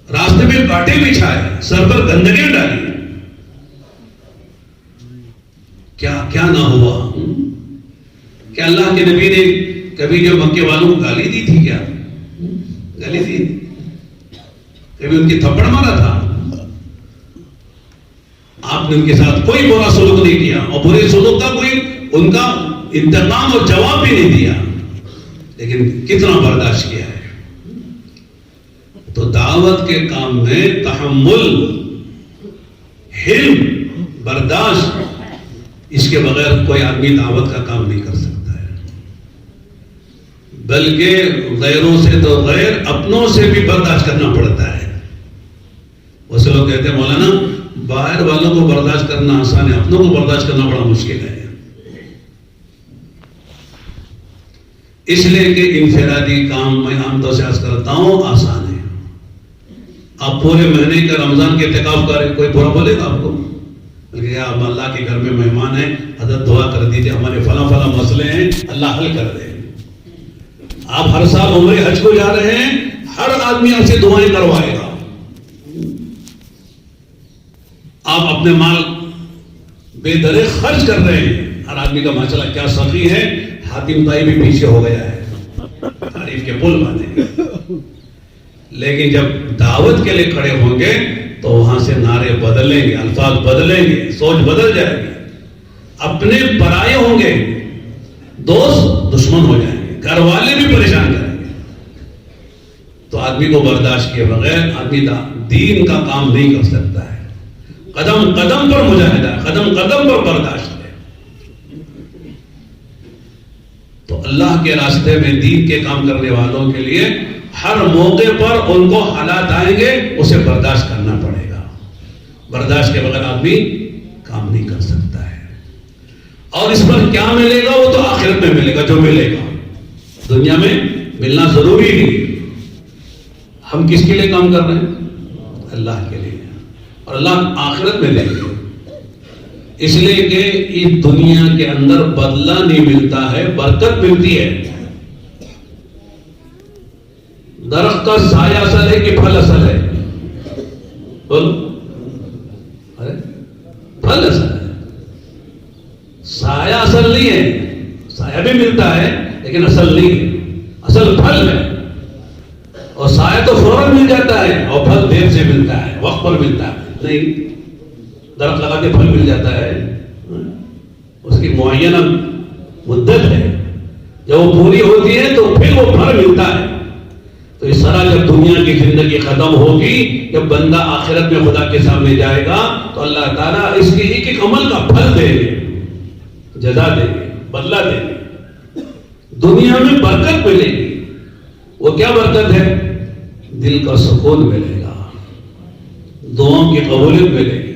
راستے میں کانٹے بچھائے، سر پر گندگیاں ڈالی. کیا نہ ہوا؟ کیا اللہ کے نبی نے کبھی جو مکے والوں کو گالی دی تھی؟ کیا گالی دی؟ کبھی ان کی تھپڑ مارا تھا؟ آپ نے ان کے ساتھ کوئی برا سلوک نہیں کیا، اور برے سلوک کا کوئی ان کا انتقام اور جواب بھی نہیں دیا، لیکن کتنا برداشت کیا ہے. تو دعوت کے کام میں تحمل، حلم، برداشت، اس کے بغیر کوئی آدمی دعوت کا کام نہیں کر سکتا ہے. بلکہ غیروں سے تو غیر، اپنوں سے بھی برداشت کرنا پڑتا ہے. وہ سے لوگ کہتے ہیں مولانا باہر والوں کو برداشت کرنا آسان ہے، اپنوں کو برداشت کرنا بڑا مشکل ہے. اس لیے کہ انفرادی کام میں عام طور سے عرض کرتا ہوں آسان ہے. آپ پورے مہینے کا رمضان کے اعتکاف کریں، کوئی برا بولے گا آپ کو؟ بلکہ آپ اللہ کے گھر میں مہمان ہیں، حضرت دعا کر دیجیے، ہمارے فلاں مسئلے ہیں، اللہ حل کر دے. آپ ہر سال عمرے حج کو جا رہے ہیں، ہر آدمی آپ سے دعائیں کروائے گا. آپ اپنے مال بے درے خرچ کر رہے ہیں، ہر آدمی کا ماشاءاللہ کیا سخی ہے. حاتم طائی بھی پیچھے ہو گیا ہے، تعریف کے پل باندھیں گے. لیکن جب دعوت کے لیے کھڑے ہوں گے تو وہاں سے نعرے بدلیں گے، الفاظ بدلیں گے، سوچ بدل جائے گی. اپنے پرائے ہوں گے، دوست دشمن ہو جائیں گے، گھر والے بھی پریشان کریں گے. تو آدمی کو برداشت کیے بغیر آدمی دین کا کام نہیں کر سکتا ہے. قدم قدم پر مجاہدہ، قدم قدم پر برداشت ہے. تو اللہ کے راستے میں دین کے کام کرنے والوں کے لیے ہر موقع پر ان کو حالات آئیں گے، اسے برداشت کرنا پڑے گا. برداشت کے بغیر آدمی کام نہیں کر سکتا ہے. اور اس پر کیا ملے گا وہ تو آخرت میں ملے گا. جو ملے گا دنیا میں ملنا ضروری نہیں. ہم کس کے لیے کام کر رہے ہیں؟ اللہ کے لیے. اور اللہ آخرت میں دے گا. اس لیے کہ اس دنیا کے اندر بدلہ نہیں ملتا ہے، برکت ملتی ہے. درخت کا سایہ اصل ہے کہ پھل اصل ہے؟ پھل اصل ہے، سایہ اصل نہیں ہے. سایہ بھی ملتا ہے لیکن اصل نہیں ہے، اصل پھل ہے. اور سایہ تو فوراً مل جاتا ہے اور پھل دیر سے ملتا ہے، وقت پر ملتا ہے. نہیں، درخت لگا کے پھل مل جاتا ہے، اس کی معینہ مدت ہے. جب وہ پوری ہوتی ہے تو پھر وہ پھل ملتا ہے. تو اس طرح جب دنیا کی زندگی ختم ہوگی، جب بندہ آخرت میں خدا کے سامنے جائے گا تو اللہ تعالیٰ اس کے ایک ایک عمل کا پھل دیں گے، جزا دیں گے، بدلہ دیں گے. دنیا میں برکت ملے گی. وہ کیا برکت ہے؟ دل کا سکون ملے گا، دعاؤں کی قبولیت ملے گی،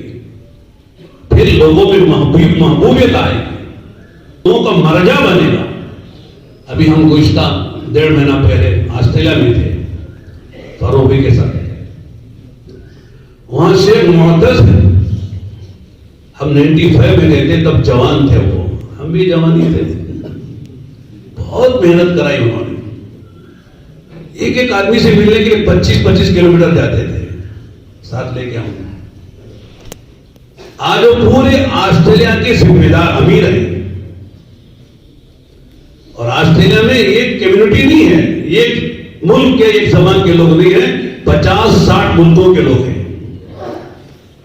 پھر لوگوں میں محبوبیت آئے گی، لوگوں کا مرجع بنے گا. ابھی ہم گزشتہ 1.5 مہینہ پہلے آسٹریلیا میں تھے فاروقی کے ساتھ. وہاں شیخ معتز ہے. ہم 95 میں گئے تھے، تب جوان تھے وہ، ہم بھی جوان ہی تھے. بہت محنت کرائی انہوں نے. ایک ایک آدمی سے ملنے کے لیے 25-25 کلومیٹر جاتے تھے، ساتھ لے کے آؤں. آج وہ پورے آسٹریلیا کے ذمہ دار امیر ہیں. اور آسٹریلیا میں ایک کمیونٹی نہیں ہے، ایک ملک کے ایک زبان کے لوگ نہیں ہیں، 50-60 ملکوں کے لوگ ہیں.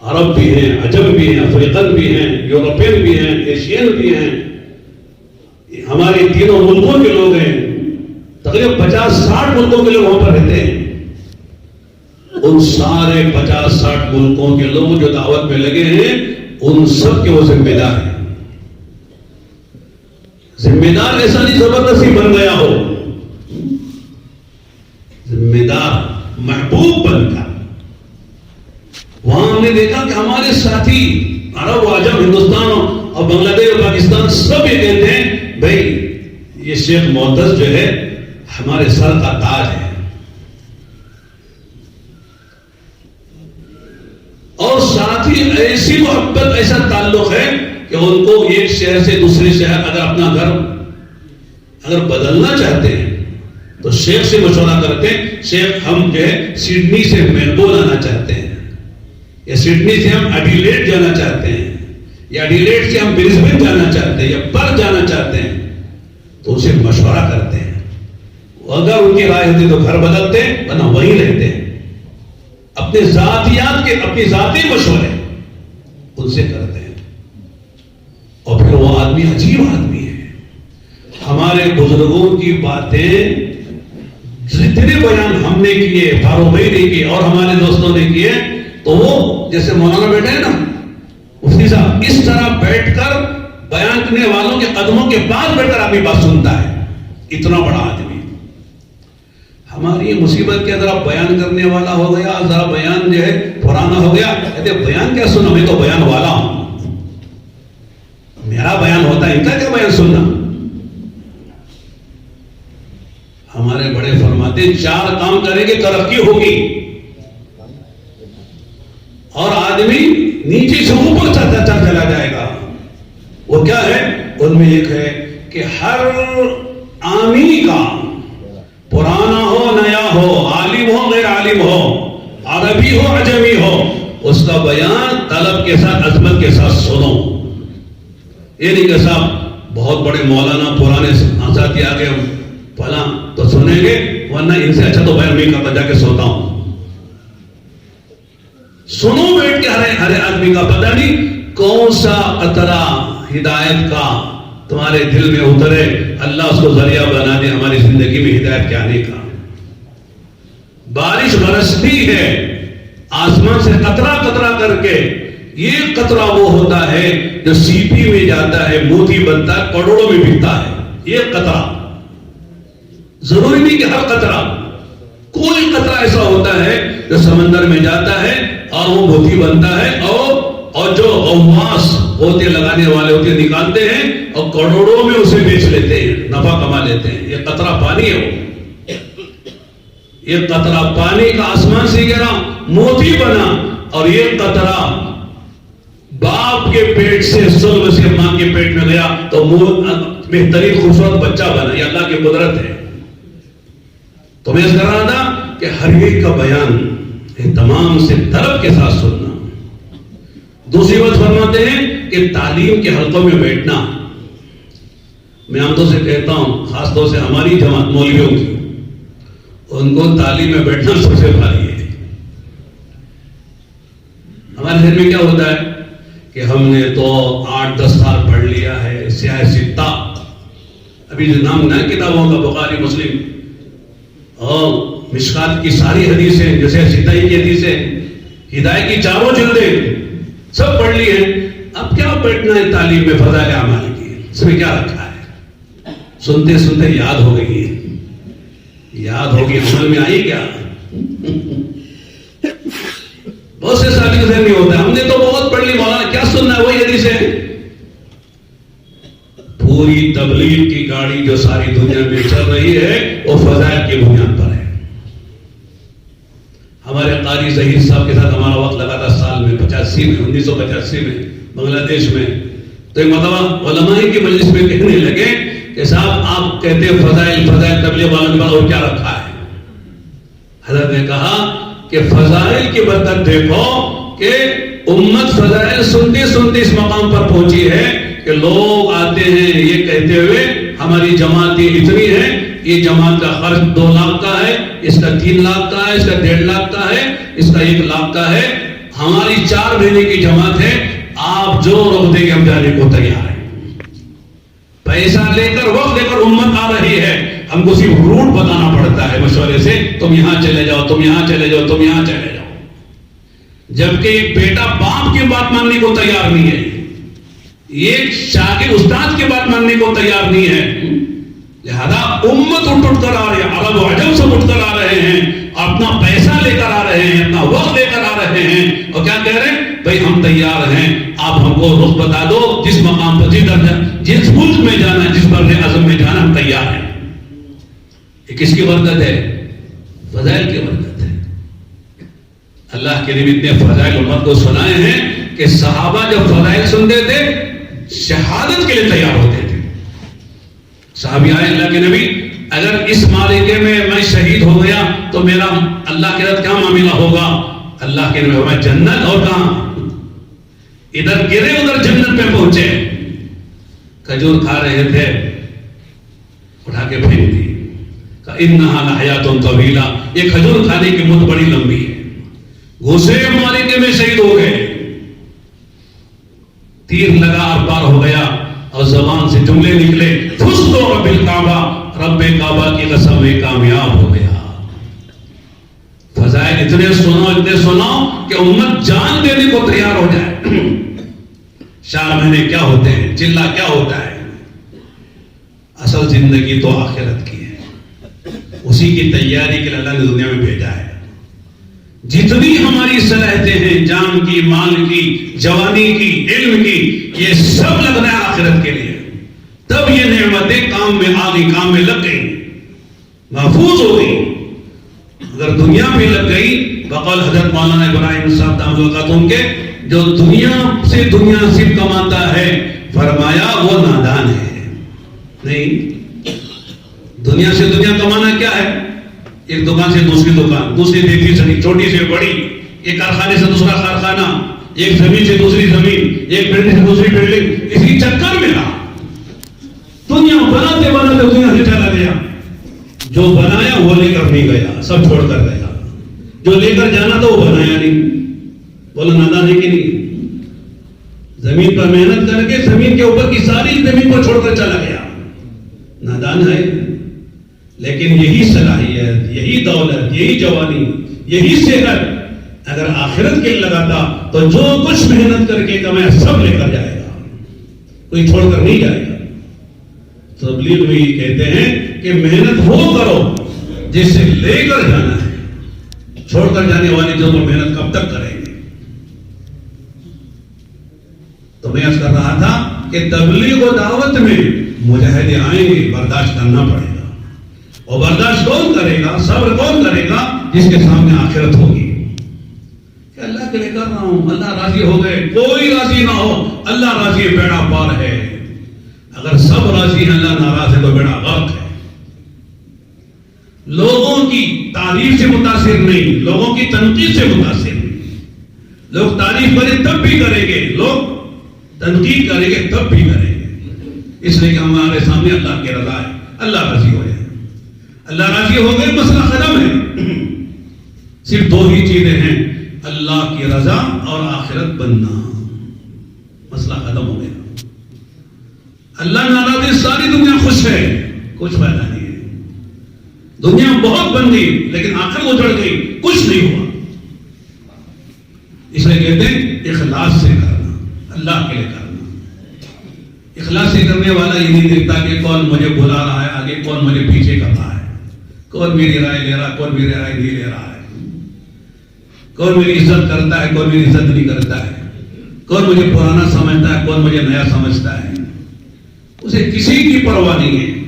عرب بھی ہیں، عجم بھی ہیں، افریقن بھی ہیں، یورپین بھی ہیں، ایشین بھی ہیں. ہمارے تینوں ملکوں کے لوگ ہیں. تقریباً 50-60 ملکوں کے لوگ وہاں پر رہتے ہیں. ان سارے 50-60 ملکوں کے لوگ جو دعوت میں لگے ہیں، ان سب کے وہ ذمہ دار ہیں. ذمہ دار ایسا نہیں زبردستی بن گیا ہو، ذمہ دار محبوب بن کر. وہاں ہم نے دیکھا کہ ہمارے ساتھی عرب و عجم، ہندوستان اور بنگلہ دیش اور پاکستان سب یہ کہتے ہیں بھائی یہ شیخ معتز جو ہے ہمارے سر کا تاج ہے. اور ساتھ ہی ایسی محبت، ایسا تعلق ہے کہ ان کو ایک شہر سے دوسرے شہر اگر اپنا گھر اگر بدلنا چاہتے ہیں تو شیخ سے مشورہ کرتے ہیں. شیخ ہم جو ہے سڈنی سے میلبورن آنا چاہتے ہیں، یا سڈنی سے ہم ایڈیلیڈ جانا چاہتے ہیں، یا ایڈیلیڈ سے ہم برسبن جانا چاہتے ہیں، یا پرتھ جانا چاہتے ہیں. تو اسے مشورہ کرتے ہیں. اگر ان کی رائے ہوتی تو گھر بدلتے، ورنہ وہیں رہتے ہیں. اپنے ذاتیات کے، اپنی ذاتی مشورے ان سے کرتے ہیں. اور پھر وہ آدمی عجیب آدمی ہے. ہمارے بزرگوں کی باتیں جتنے بیان ہم نے کیے، فاروق بھائی نے کیے اور ہمارے دوستوں نے کیے، تو وہ جیسے مولانا بیٹھے ہیں نا مفتی صاحب، اس طرح بیٹھ کر بیان کرنے والوں کے قدموں کے پاس بیٹھ کر آدمی بات سنتا ہے. اتنا بڑا آدمی. ہماری مصیبت کے ذرا بیان کرنے والا ہو گیا، ذرا بیان جو ہے پرانا ہو گیا، کہتے بیان کیا سننا، میں تو بیان والا ہوں، میرا بیان ہوتا ہے، ان کا کیا بیان سننا. ہمارے بڑے فرماتے 4 کام کریں گے ترقی ہوگی، اور آدمی نیچے سے اوپر چلا جائے گا. وہ کیا ہے؟ ان میں ایک ہے کہ ہر آمین کا پرانا ہو نیا ہو، عالم ہو غیر عالم ہو، عربی ہو عجمی ہو، اس کا بیان طلب کے ساتھ عظمت کے ساتھ سنو. یہ نہیں کہ صاحب بہت بڑے مولانا پرانے آزادی آگے پلا تو سنیں گے، ورنہ ان سے اچھا تو بیان نہیں کرتا، جا کے سوتا ہوں. سنو بیٹھ کے ہر آدمی کا پتہ نہیں کون سا قطرہ ہدایت کا تمہارے دل میں اترے، اللہ اس کو ذریعہ بنا دے ہماری زندگی میں ہدایت کے آنے کا. بارش برستی ہے آسمان سے قطرہ قطرہ کر کے. یہ قطرہ وہ ہوتا ہے جو سیپی میں جاتا ہے، موتی بنتا ہے، کروڑوں میں بکتا ہے. یہ قطرہ ضروری نہیں کہ ہر قطرہ، کوئی قطرہ ایسا ہوتا ہے جو سمندر میں جاتا ہے اور وہ موتی بنتا ہے، اور جو غواص ہوتے لگانے والے ہوتے نکالتے ہیں اور کروڑوں میں اسے بیچ لیتے ہیں، نفع کما لیتے ہیں. یہ قطرہ پانی ہے، وہ یہ قطرہ پانی کا آسمان سے گرا موتی بنا، اور یہ قطرہ باپ کے پیٹ سے سلب سے ماں کے پیٹ میں گیا تو بہترین خوبصورت بچہ بنا. یہ اللہ کی قدرت ہے. تو میں اس کر رہا تھا کہ ہر ایک کا بیان تمام سے طلب کے ساتھ سننا. دوسری بات فرماتے ہیں کہ تعلیم کے حلقوں میں بیٹھنا. میں عام طور سے کہتا ہوں، خاص طور سے ہماری جماعت مولویوں کی، ان کو تعلیم میں بیٹھنا سب سے بھاری ہے. ہمارے ذہن میں کیا ہوتا ہے کہ ہم نے تو 8-10 سال پڑھ لیا ہے، سیاہ ستہ، ابھی جو نام نہ کتابوں کا بخاری مسلم اور مشکات کی ساری حدیثیں، جیسے ستائی کی حدیثیں، ہدایت کی چاروں جلدیں سب پڑھ لی ہیں. اب کیا بیٹھنا ہے تعلیم میں فضائل اعمال کی؟ اس میں کیا رکھا ہے؟ سنتے سنتے یاد ہو گئی ہے، یاد ہوگی، عمل میں آئی کیا؟ بہت سے ساتھی کے ذہن میں ہوتا ہے ہم نے تو بہت پڑھ لی، مولانا کیا سننا ہے؟ وہی حدیثیں. پوری تبلیغ کی گاڑی جو ساری دنیا میں چل رہی ہے وہ فضائل کی بنیاد پر ہے. ہمارے قاری ظہیر صاحب کے ساتھ ہمارا وقت لگا تھا سال میں 1985 میں بنگلہ دیش میں. تو ایک مرتبہ علماء کی مجلس میں کہنے لگے کہ صاحب آپ کہتے ہیں فضائل تبلیغ والوں کے بعد اور کیا رکھا ہے؟ حضرت نے کہا کہ فضائل کی برکت دیکھو کہ امت فضائل سنتے سنتے اس مقام پر پہنچی ہے کہ لوگ آتے ہیں یہ کہتے ہوئے ہماری جماعت اتنی ہے، یہ جماعت کا خرچ 2 لاکھ کا ہے، اس کا 3 لاکھ کا ہے، اس کا 1.5 لاکھ کا ہے، اس کا 1 لاکھ کا ہے، ہماری 4 مہینے کی جماعت ہے، آپ جو رخ دیں گے ہم جانے کو تیار ہیں. پیسہ لے کر وقت لے کر امت آ رہی ہے، ہم کو صرف روٹ بتانا پڑتا ہے مشورے سے، تم یہاں چلے جاؤ، تم یہاں چلے جاؤ، تم یہاں چلے جاؤ. جبکہ ایک بیٹا باپ کی بات ماننے کو تیار نہیں ہے، ایک شاگرد استاد کی بات ماننے کو تیار نہیں ہے. لہذا امت اٹھ کر آ رہی ہے، عرب و عجم سے اٹھ کر آ رہے ہیں، اپنا پیسہ لے کر آ رہے ہیں، اپنا وقت لے کر آ رہے ہیں، اور کیا کہہ رہے ہیں؟ بھائی ہم تیار ہیں، آپ ہم کو رخ بتا دو، جس مقام پر جس ملک میں جانا ہے، جس بر اعظم میں جانا، ہم تیار ہیں. یہ کس کی برکت ہے؟ فضائل کی برکت ہے. اللہ کے نبی اتنے فضائل امت کو سنائے ہیں کہ صحابہ جب فضائل سنتے تھے شہادت کے لیے تیار ہوتے تھے. صحابی آئے اللہ کے نبی اگر اس معرکے میں شہید ہو گیا تو میرا اللہ کے ساتھ کیا معاملہ ہوگا؟ اللہ کے نبی فرمایا جنت. اور کہاں؟ ادھر گرے ادھر جنت پہ پہنچے. کھجور کھا رہے تھے، اٹھا کے پھینک دی. انہا لحیات طویلہ، یہ کھجور کھانے کی مدت بڑی لمبی ہے. گھسے معرکے میں شہید ہو گئے، تیر لگا اور پار ہو گیا، اور زبان سے جملے نکلے فزت رب الکعبہ، رب کعبہ کی قسم میں کامیاب ہو گیا. فضائل اتنے سنو کہ امت جان دینے کو تیار ہو جائے. 4 مہینے کیا ہوتے ہیں، چلہ کیا ہوتا ہے؟ اصل زندگی تو آخرت کی ہے، اسی کی تیاری کے لیے اللہ نے دنیا میں بھیجا ہے. جتنی ہماری صلاحیتیں ہیں، جان کی، مال کی، جوانی کی، علم کی، یہ سب لگنا ہے آخرت کے لیے. تب یہ نعمتیں کام میں آ گئی، کام میں لگ گئی، محفوظ ہو گئی. اگر دنیا میں لگ گئی، بقول حضرت مولانا ابراہیم صاحب دامت الخاتون کے، جو دنیا سے دنیا صرف کماتا ہے، فرمایا وہ نادان ہے. نہیں، دنیا سے دنیا کمانا کیا ہے؟ ایک دکان سے دوسری دکان، دوسری تیسری صدی، چھوٹی سے بڑی، ایک کارخانے سے دوسرا کارخانہ، ایک زمین سے دوسری زمین، ایک بلڈنگ سے دوسری بلڈنگ، اسی چکر میں رہا۔ دنیا بناتے بناتے دنیا سے چلا گیا۔ جو بنایا وہ لے کر نہیں گیا، سب چھوڑ کر گیا۔ جو لے کر جانا تھا وہ بنایا نہیں۔ بولو نادان ہے کہ نہیں؟ زمین پر محنت کر کے زمین کے اوپر کی ساری زمین کو چھوڑ کر چلا گیا، نادان ہے۔ لیکن یہی صلاحیت، یہی دولت، یہی جوانی، یہی صحت اگر آخرت کے لیے لگاتا تو جو کچھ محنت کر کے کمایا سب لے کر جائے گا، کوئی چھوڑ کر نہیں جائے گا۔ تبلیغ میں یہ کہتے ہیں کہ محنت وہ کرو جس سے لے کر جانا ہے، چھوڑ کر جانے والی جو محنت کب تک کریں گے؟ تو میں عرض کر رہا تھا کہ تبلیغ و دعوت میں مجاہدے آئیں گے، برداشت کرنا پڑے گا۔ اور برداشت کون کرے گا، صبر کون کرے گا؟ جس کے سامنے آخرت ہوگی کہ اللہ کے لیے کر رہا ہوں، اللہ راضی ہو گئے، کوئی راضی نہ ہو، اللہ راضی ہے، بیڑا پار ہے۔ اگر سب راضی ہیں، اللہ ناراض ہے تو بیڑا غرق ہے۔ لوگوں کی تعریف سے متاثر نہیں، لوگوں کی تنقید سے متاثر نہیں۔ لوگ تعریف کریں تب بھی کریں گے، لوگ تنقید کریں گے تب بھی کریں گے، اس لیے کہ ہمارے سامنے اللہ کی رضا ہے، اللہ راضی ہو جائے۔ اللہ راضی ہو گئے، مسئلہ ختم ہے۔ صرف دو ہی چیزیں ہیں، اللہ کی رضا اور آخرت بننا، مسئلہ ختم ہو گیا۔ اللہ ناراض ہے، ساری دنیا خوش ہے، کچھ فائدہ نہیں ہے۔ دنیا بہت بن گئی لیکن آخر اجڑ گئی، کچھ نہیں ہوا۔ اس لیے کہتے ہیں اخلاص سے کرنا، اللہ کے لیے کرنا۔ اخلاص سے کرنے والا یہ نہیں دیکھتا کہ کون مجھے بلا رہا ہے آگے، کون مجھے پیچھے کر رہا ہے، کون میری رائے لے رہا ہے، کون میری رائے نہیں لے رہا ہے، کون میری عزت کرتا ہے، کون میری عزت نہیں کرتا ہے، کون مجھے پرانا سمجھتا ہے، کون مجھے نیا سمجھتا ہے۔ اسے کسی کی پرواہ نہیں ہے۔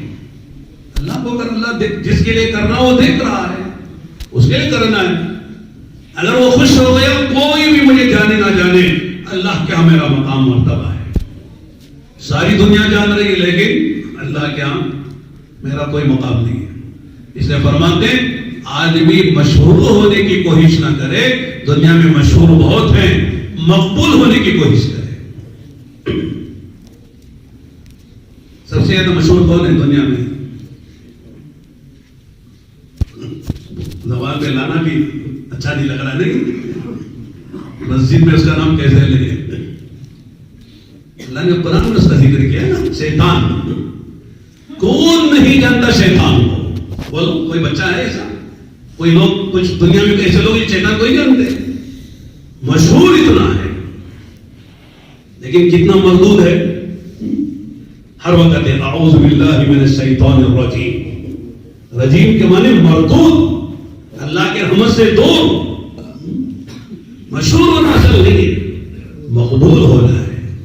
اللہ کو اگر اللہ جس کے لیے کرنا وہ دیکھ رہا ہے، اس کے لیے کرنا ہے۔ اگر وہ خوش ہو گیا، کوئی بھی مجھے جانے نہ جانے، اللہ کیا میرا مقام مرتبہ ہے۔ ساری دنیا جان رہی ہے لیکن اللہ کیا میرا کوئی مقام نہیں ہے۔ اس لیے فرماتے ہیں آدمی مشہور ہونے کی کوشش نہ کرے، دنیا میں مشہور بہت ہیں، مقبول ہونے کی کوشش کرے۔ سب سے زیادہ مشہور کون ہے دنیا میں؟ زبان پہ لانا بھی اچھا نہیں لگ رہا، نہیں؟ مسجد میں اس کا نام کیسے لے؟ اللہ نے قرآن میں اس کا ذکر کیا نا، شیطان۔ کون نہیں جانتا شیطان کو؟ بولو کوئی بچہ ہے ایسا؟ کوئی لوگ کچھ دنیا میں ایسے لوگ شیطان کو ہی جانتے؟ مشہور اتنا ہے لیکن کتنا مردود ہے۔ ہر وقت اعوذ باللہ من الشیطان الرجیم، رجیم کے معنی مردود، اللہ کے رحمت سے دور۔ مشہور ہونا اصل نہیں، مقبول ہونا ہے۔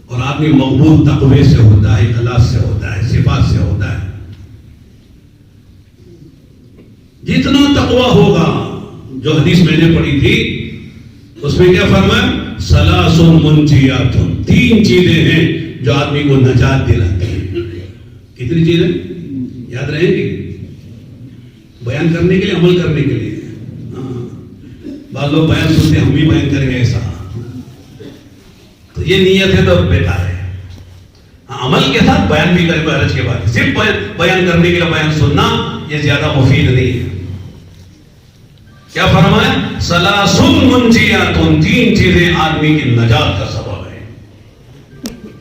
اور آدمی مقبول تقوی سے ہوتا ہے، اخلاص سے ہوتا ہے، صفات سے ہوتا ہے۔ جتنا تقوی ہوگا، جو حدیث میں نے پڑھی تھی اس میں کیا فرمایا؟ ثلاث منجیات، تین چیزیں ہیں جو آدمی کو نجات دلاتی ہیں۔ کتنی چیزیں یاد رہیں گی؟ بیان کرنے کے لیے، عمل کرنے کے لیے۔ بعض لوگ بیان سنتے ہم بھی بیان کریں گے ایسا، تو یہ نیت ہے تو بیکار ہے۔ عمل کے ساتھ بیان بھی کرے حرج کے بعد، صرف بیان کرنے کے لیے بیان سننا یہ زیادہ مفید نہیں ہے۔ کیا فرمایا؟ ثلاث منجیات، تین چیزیں آدمی کی نجات کا سبب ہے۔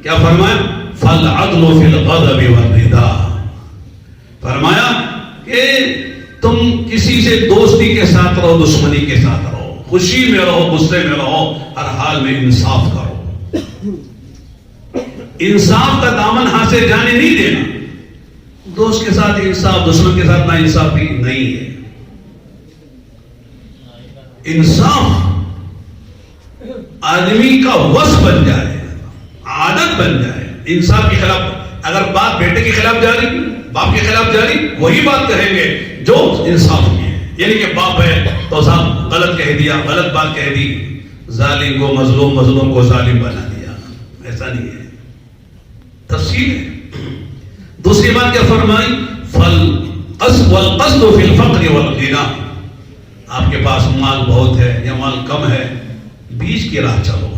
کیا فرمایا؟ فالعدل فی الغضب والرضا، فرمایا کہ تم کسی سے دوستی کے ساتھ رہو، دشمنی کے ساتھ رہو، خوشی میں رہو، غصے میں رہو، ہر حال میں انصاف کرو۔ انصاف کا دامن ہاتھ سے جانے نہیں دینا۔ دوست کے ساتھ انصاف، دشمن کے ساتھ نا انصافی نہیں ہے۔ انصاف آدمی کا وصف بن جائے، عادت بن جائے۔ انصاف کے خلاف اگر بات بیٹے کے خلاف جاری، باپ کے خلاف جاری، وہی بات کہیں گے جو انصاف کی ہے۔ یعنی کہ باپ ہے تو صاحب غلط کہہ دیا، غلط بات کہہ دی، ظالم کو مظلوم، مظلوم کو ظالم بنا دیا، ایسا نہیں ہے، تفصیل ہے۔ دوسری بات کیا فرمائی؟ فل والقصد فی الفقر والغنى، آپ کے پاس مال بہت ہے یا مال کم ہے، بیچ کی راہ چلو.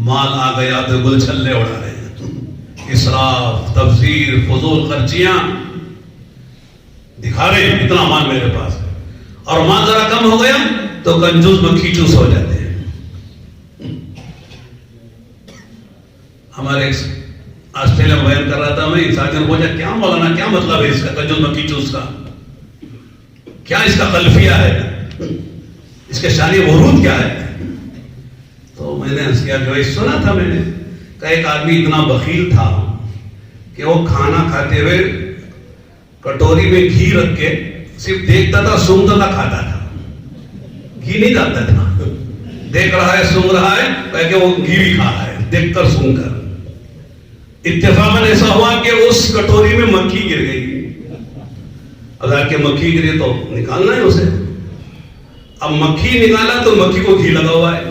مال آ گیا تو گل چھلے اڑا رہے ہیں، اسراف، تبذیر، فضول خرچیاں دکھا رہے ہیں اتنا مال میرے پاس ہے. اور مال ذرا کم ہو گیا تو کنجوس مکھی چوس ہو جاتے ہیں. ہمارے آسٹریلیا میں بیان کر رہا تھا میں، ساتھی نے پوچھا کیا مولانا کیا مطلب ہے اس کا کنجوس مکھی چوس کا، کیا اس کا خلفیہ ہے، اس کے شانی ورود کیا ہے؟ تو میں نے عرض کیا کہ بھائی سنا تھا میں نے کہ ایک آدمی اتنا بخیل تھا کہ وہ کھانا کھاتے ہوئے کٹوری میں گھی رکھ کے صرف دیکھتا تھا، سونگتا تھا، کھاتا تھا. گھی نہیں ڈالتا تھا، دیکھ رہا ہے، سونگ رہا ہے، کہ وہ گھی بھی کھا رہا ہے دیکھ کر سونگ کر. اتفاقاً ایسا ہوا کہ اس کٹوری میں مکھی گر گئی. اگر کہ مکھی گری تو نکالنا ہے اسے. اب مکھی نکالا تو مکھی کو گھی لگا ہوا ہے،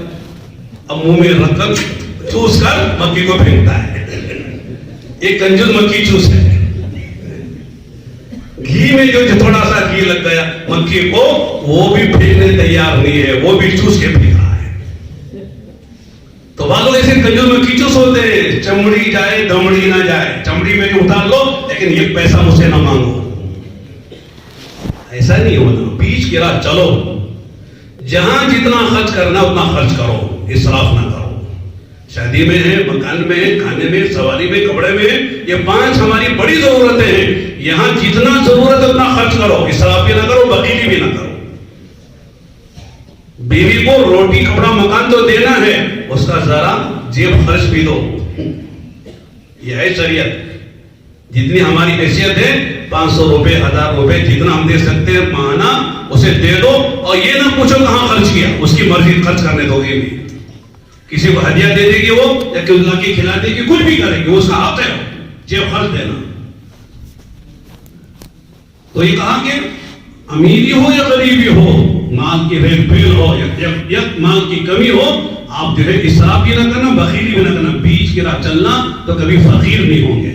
اب منہ میں رکھ کر چوس کر مکھی کو پھینکتا ہے. یہ کنجوس مکھی چوس ہے. گھی میں جو تھوڑا سا گھی لگ گیا مکھی کو، وہ بھی پھینکنے تیار نہیں ہے، وہ بھی چوس کے پھینک رہا ہے. تو بعض لوگ ایسے کنجوس مکھی چوس ہوتے ہیں، چمڑی جائے دمڑی نہ جائے، چمڑی میں اتار لو لیکن یہ پیسہ مجھ سے نہ مانگو. ایسا نہیں ہونا. بیچ کی راہ چلو، جہاں جتنا خرچ کرنا اتنا خرچ کرو، اسراف نہ کرو. شادی میں ہے، مکان میں ہے، کھانے میں، سواری میں، کپڑے میں، یہ 5 ہماری بڑی ضرورتیں ہیں. یہاں جتنا ضرورت ہے اتنا خرچ کرو، اسراف بھی نہ کرو، بخیلی بھی نہ کرو. بیوی کو روٹی کپڑا مکان تو دینا ہے، اس کا ذرا جیب خرچ بھی دو. یہ ہے شریعت. جتنی ہماری حیثیت ہے 500 روپے 1000 روپے جتنا ہم دے سکتے ہیں ماہانہ اسے دے دو. اور یہ نہ پوچھو کہاں خرچ کیا، اس کی مرضی خرچ کرنے دو گے بھی. کسی کو ہدیہ دے دے گی وہ، یا کہ اللہ کی کھلا دے گی، کچھ بھی کرے گی، اس کا حق ہے جیب خرچ دینا. تو یہ کہا کہ امیری ہو یا غریبی ہو، مال کی ریل پیل ہو یا مال کی کمی ہو، آپ جو ہے اسراف بھی نہ کرنا، بخیلی بھی نہ کرنا. بیچ کی راہ چلنا تو کبھی فقیر نہیں ہوں گے.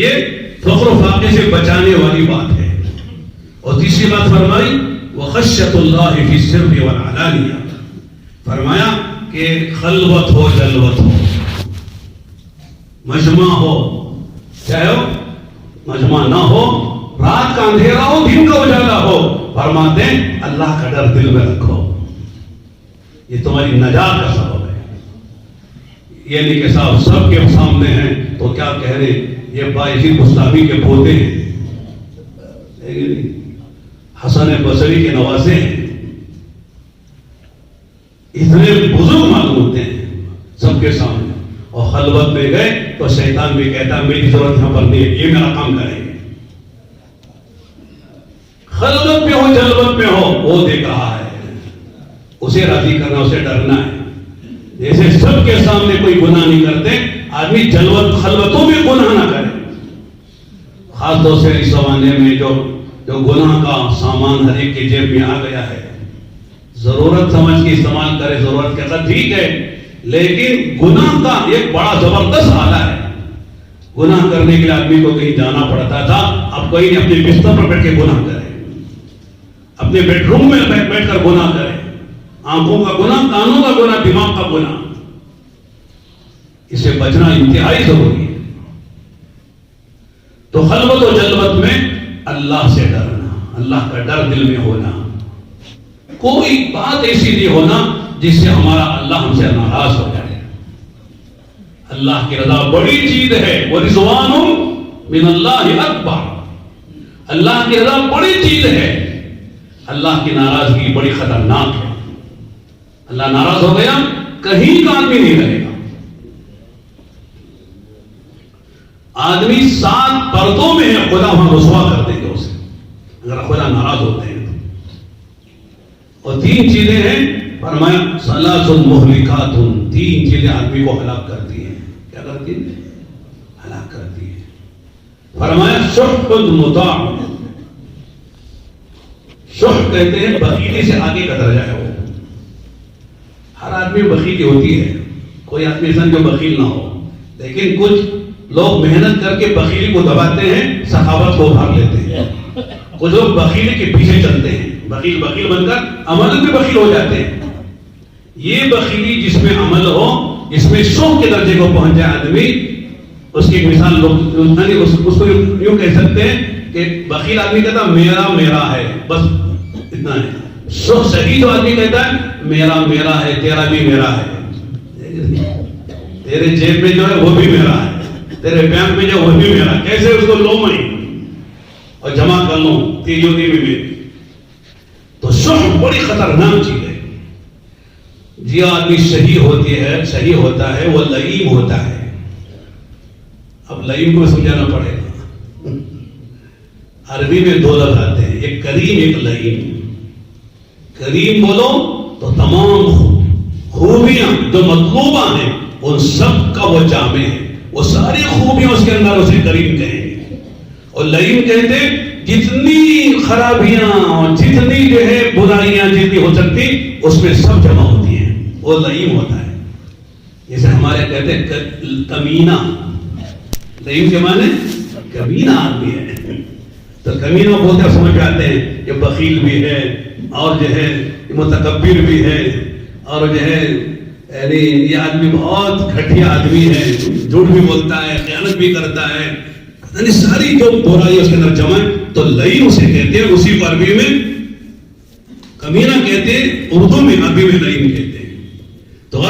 یہ فقر و فاقے سے بچانے والی بات ہے. اور تیسری بات فرمائی وخشیۃ اللہ فی السر والعلانیہ، فرمایا کہ خلوت ہو جلوت ہو، مجمع ہو چاہے ہو، مجمع نہ ہو، رات کا اندھیرا ہو، دن کا اجالا ہو، فرماتے ہیں اللہ کا ڈر دل میں رکھو، یہ تمہاری نجات کا سبب ہے. یہ نہیں کہ صاحب سب کے سامنے ہیں تو کیا کہہ رہے، یہ باعثی گستاخی کے پوتے ہیں، حسن بصری کے نواسے ہیں، اتنے بزرگ معلوم ہوتے ہیں سب کے سامنے. اور خلوت میں گئے تو شیطان بھی کہتا ہے میری ضرورت یہاں پر نہیں ہے، یہ میرا کام کریں گے. خلوت میں ہو جلوت میں ہو، وہ دیکھ رہا ہے، اسے راضی کرنا، اسے ڈرنا ہے. جیسے سب کے سامنے کوئی گناہ نہیں کرتے، آدمی جلوت خلوتوں میں گناہ نہ کرے. خاص طور سے اس زمانے میں جو گناہ کا سامان ہر ایک کی جیب میں آ گیا ہے، ضرورت سمجھ کے استعمال کرے، ضرورت کے ساتھ ٹھیک ہے، لیکن گناہ کا ایک بڑا زبردست آلہ ہے. گناہ کرنے کے لیے آدمی کو کہیں جانا پڑتا تھا، اب کوئی نہیں اپنے بستر پر بیٹھ کے گناہ کرے، اپنے بیڈ روم میں بیٹھ کر گناہ کرے. آنکھوں کا گناہ، کانوں کا گناہ، دماغ کا گناہ، اسے بچنا انتہائی ضروری ہے. تو خلوت و جلوت میں اللہ سے ڈرنا، اللہ کا ڈر دل میں ہونا. کوئی بات ایسی نہیں ہونا جس سے ہمارا اللہ ہم سے ناراض ہو جائے. اللہ کی رضا بڑی چیز ہے، وَرِضْوَانٌ مِّنَ اللَّهِ أَكْبَرُ. اللہ کی رضا بڑی چیز ہے، اللہ کی ناراضگی بڑی خطرناک ہے. اللہ ناراض ہو گیا کہیں کا آدمی نہیں رہے گا. آدمی 7 پردوں میں ہے، خدا وہاں رسوا کر دیں گے اسے اگر خدا ناراض ہوتے ہیں. اور 3 چیزیں ہیں فرمایا ثلاث مہلکات، 3 چیزیں آدمی کو ہلاک کرتی ہیں. کیا کرتی ہیں؟ ہلاک کرتی ہیں. فرمایا شح مطاع، شح کہتے ہیں بخیلی سے آگے کا درجہ ہے. وہ ہر آدمی بخیلی ہوتی ہے، کوئی آدمی ایسا جو بخیل نہ ہو، لیکن کچھ لوگ محنت کر کے بخیلی کو دباتے ہیں، سخاوت کو ابھار لیتے ہیں. کچھ لوگ بخیلی کے پیچھے چلتے ہیں، بخیل بن کر عمل میں بخیل ہو جاتے ہیں. یہ بخیلی جس میں عمل ہو، جس میں شوق کے درجے کو پہنچ جائے آدمی، اس کی ایک مثال لوگ اس کو یوں کہہ سکتے ہیں کہ بخیل آدمی کہتا میرا ہے، بس اتنا ہے. شوق صحیح جو آدمی کہتا ہے میرا ہے، تیرا بھی میرا ہے، تیرے جیب میں جو ہے وہ بھی میرا ہے، تیرے بینک میں جو وہ بھی میرا. کیسے اس کو لو میں اور جمع کر لوں تیجوری میں بھی. تو شوق بڑی خطرناک چیز ہے. جو آدمی صحیح ہوتا ہے وہ لئیم ہوتا ہے. اب لئیم کو سمجھانا پڑے گا. عربی میں دو لفظ آتے ہیں، ایک کریم ایک لئیم. کریم بولو تو تمام خوبیاں جو مطلوبہ ہیں ان سب کا وہ جامع ہے، وہ ساری خوبیاں اس کے اندر اسے کریم کہیں گے. اور لئیم کہتے جتنی خرابیاں اور جتنی جو ہے برائیاں جتنی ہو سکتی اس میں سب جمع ہوتی ہیں، وہ لئیم ہوتا ہے. جیسے ہمارے کہتے ہیں کمینہ. لئیم کے معنی کمینہ آدمی ہے. تو کمینہ بولتے ہیں سمجھ آتے ہیں کہ بخیل بھی ہے اور جو ہے متکبر بھی ہے اور جو ہے یعنی یہ آدمی بہت گھٹیا آدمی ہے، جھوٹ بھی بولتا ہے، خیانت بھی کرتا ہے، یعنی ساری جو برائی اس کے اندر جمع ہے. تو لئیم اسے کہتے ہیں. اسی کو عربی میں کمینہ کہتے ہیں، اردو میں عربی میں لئیم کہتے ہیں. تو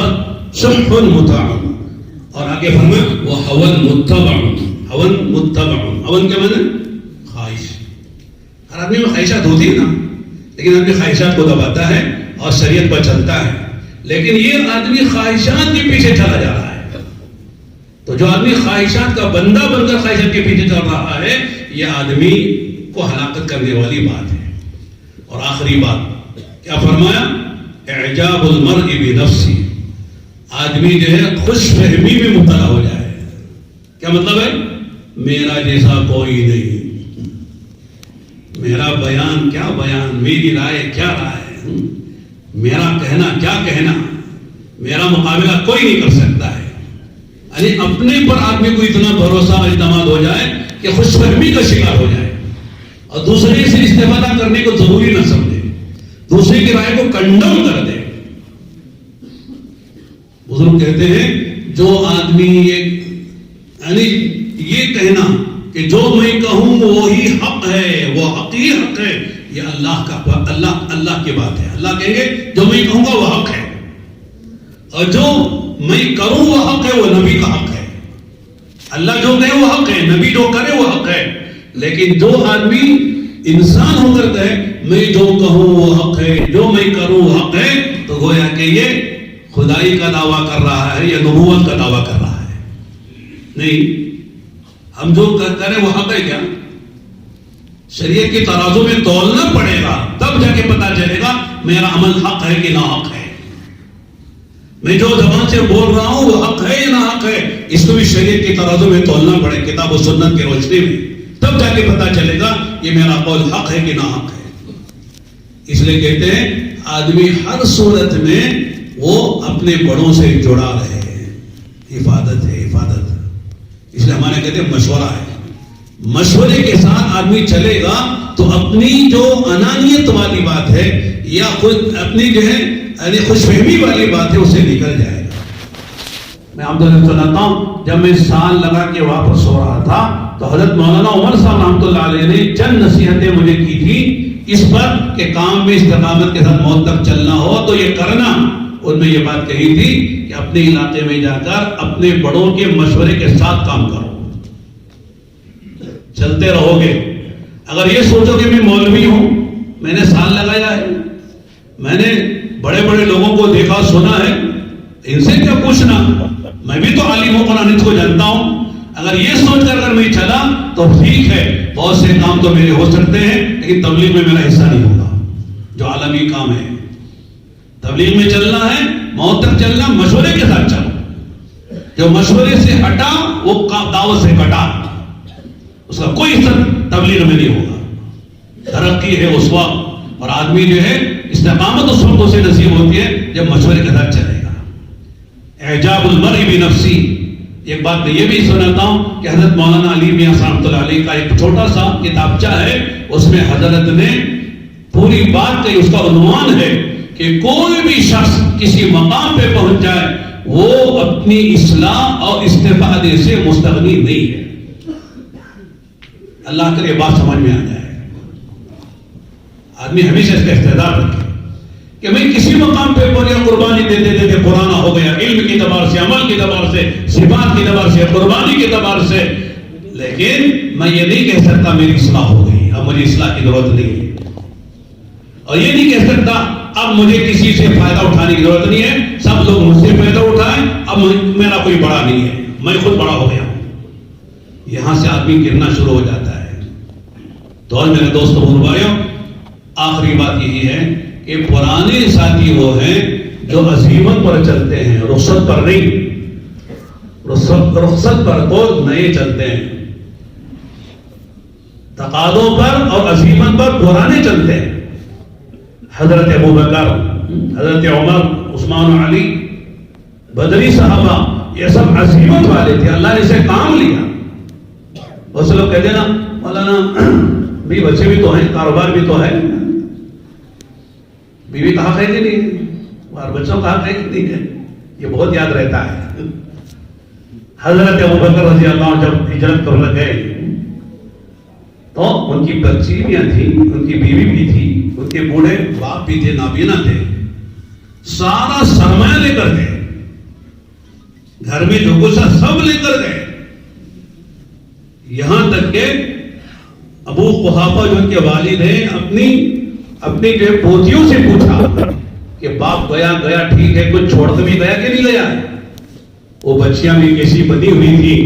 شح مطاع. اور آگے فرمایا وہ ہون متبع. ہون کیا معنی؟ خواہش. ہر آدمی میں خواہشات ہوتی ہے نا، لیکن آدمی خواہشات کو دباتا ہے اور شریعت پر چلتا ہے. لیکن یہ آدمی خواہشات کے پیچھے چلا جا رہا ہے. تو جو آدمی خواہشات کا بندہ بن کر خواہشات کے پیچھے چل رہا ہے، یہ آدمی کو ہلاکت کرنے والی بات ہے. اور آخری بات کیا فرمایا؟ اعجاب المرء بنفسه. آدمی جو ہے خوش فہمی میں مبتلا ہو جائے. کیا مطلب ہے؟ میرا جیسا کوئی نہیں، میرا بیان کیا بیان، میری رائے کیا رائے، میرا کہنا کیا کہنا، میرا مقابلہ کوئی نہیں کر سکتا ہے. یعنی اپنے پر آدمی کو اتنا بھروسہ اعتماد ہو جائے کہ خوش فہمی کا شکار ہو جائے اور دوسرے سے استفادہ کرنے کو ضروری نہ سمجھے، دوسرے کی رائے کو کنڈم کر دے. بزرگ کہتے ہیں جو آدمی یعنی یہ کہنا کہ جو میں کہوں وہی حق ہے، وہ حقیقی حق ہے، یہ اللہ کی بات ہے. اللہ کہیں گے جو میں کہوں گا وہ حق ہے، اور جو میں کروں وہ حق ہے، وہ نبی کا حق ہے. اللہ جو کہے وہ حق ہے، نبی جو کرے وہ حق ہے. لیکن جو آدمی انسان ہو کر کہے میں جو کہوں وہ حق ہے، جو میں کروں وہ حق ہے، تو گویا کہ یہ خدائی کا دعویٰ کر رہا ہے یا نبوت کا دعویٰ کر رہا ہے. نہیں، ہم جو کریں وہ حق ہے کیا؟ شریعت کے ترازو میں تولنا پڑے گا، تب جا کے پتا چلے گا میرا عمل حق ہے کہ نا حق ہے. میں جو زبان سے بول رہا ہوں وہ حق ہے یا نا حق ہے، اس کو بھی شریعت کے ترازو میں تولنا پڑے، کتاب و سنت کی روشنی میں. تب جا کے پتا چلے گا یہ میرا قول حق ہے کہ نا حق ہے. اس لیے کہتے ہیں آدمی ہر صورت میں وہ اپنے بڑوں سے جڑا رہے. حفاظت ہے، حفاظت. اس لیے ہمارے کہتے ہیں مشورہ ہے. مشورے کے ساتھ آدمی چلے گا تو اپنی جو انانیت والی بات ہے یا خود اپنی جو ہے یعنی خوش فہمی والی بات ہے اسے نکل جائے گا. میں آپ کو سناتا ہوں، جب میں سال لگا کے واپس ہو رہا تھا تو حضرت مولانا عمر صاحب رحمۃ اللہ علیہ نے چند نصیحتیں مجھے کی تھی اس پر کہ کام میں استقامت کے ساتھ موت تک چلنا ہو تو یہ کرنا. ان میں یہ بات کہی تھی کہ اپنے علاقے میں جا کر اپنے بڑوں کے مشورے کے ساتھ کام کرو. چلتے رہو گے. اگر یہ سوچو کہ میں مولوی ہوں، میں نے سال لگایا ہے، میں نے بڑے بڑے لوگوں کو دیکھا سنا ہے، ان سے کیا پوچھنا، میں بھی تو عالم ہوں، قرآن کو جانتا ہوں. اگر یہ سوچ کر اگر میں چلا تو ٹھیک ہے، بہت سے کام تو میرے ہو سکتے ہیں لیکن تبلیغ میں میرا حصہ نہیں ہوگا جو عالمی کام ہے. تبلیغ میں چلنا ہے، موت تک چلنا، مشورے کے ساتھ چلو. جو مشورے سے ہٹا وہ دعوت سے کٹا، اس کا کوئی اثر تبلیغ میں نہیں ہوگا. ترقی ہے اس وقت، اور آدمی جو ہے استقامت اس وقت سے نصیب ہوتی ہے جب مشورے کے ساتھ چلے گا. اعجاب المرء بنفسی، ایک بات میں یہ بھی سناتا ہوں کہ حضرت مولانا علی میاں رحمۃ اللہ علیہ کا ایک چھوٹا سا کتابچہ ہے، اس میں حضرت نے پوری بات کہی، اس کا عنوان ہے کہ کوئی بھی شخص کسی مقام پہ پہنچ جائے وہ اپنی اصلاح اور استفادے سے مستغنی نہیں ہے۔ اللہ کرے بات سمجھ میں آ جائے، آدمی ہمیشہ اس کا استعداد رکھے کہ میں کسی مقام پہ پہنچا، قربانی دیتے دیتے پرانا ہو گیا، علم کی اعتبار سے، عمل کے اعتبار سے، صفات کے اعتبار سے، قربانی کے اعتبار سے، لیکن میں یہ نہیں کہہ سکتا میری اصلاح ہو گئی، اب مجھے اصلاح کی ضرورت نہیں ہے، اور یہ نہیں کہہ سکتا اب مجھے کسی سے فائدہ اٹھانے کی ضرورت نہیں ہے، سب لوگ مجھ سے فائدہ اٹھائیں، اب میرا کوئی بڑا نہیں ہے، میں خود بڑا ہو گیا ہوں۔ یہاں سے آدمی گرنا شروع ہو جاتا ہے۔ تو اور میرے دوستوں بزرگوں بھائیوں، آخری بات یہی ہے کہ پرانے ساتھی وہ ہیں جو عزیمت پر چلتے ہیں، رخصت پر نہیں، رخصت پر تو نئے چلتے ہیں، تقاضوں پر اور عزیمت پر پرانے چلتے ہیں۔ حضرت ابو بکر، حضرت عمر، عثمان و علی، بدری صحابہ، یہ سب عزیمت والے تھے، اللہ نے اسے کام لیا۔ بہت سے لوگ کہتے ہیں نا مولانا بھی بچے بھی تو ہیں، کاروبار بھی تو ہے، بیوی کہاں کہتی نہیں ہے اور بچوں کہاں کہتی نہیں ہے، یہ بہت یاد رہتا ہے۔ حضرت ابو بکر رضی اللہ عنہ جب ہجرت کرنے گئے تو ان کی بچیاں تھیں، ان کی بیوی بھی تھی، ان کے بوڑھے باپ بھی تھے، نابینا تھے، سارا سرمایہ لے کر گئے، گھر میں جو کچھ سب لے کر گئے، یہاں تک کہ ابو قحافہ جو ان کے والد ہیں اپنی جو پوتیوں سے پوچھا کہ باپ گیا ٹھیک ہے، کچھ چھوڑ کے بھی گیا کہ نہیں گیا؟ وہ بچیاں بھی کیسی بنی ہوئی تھی،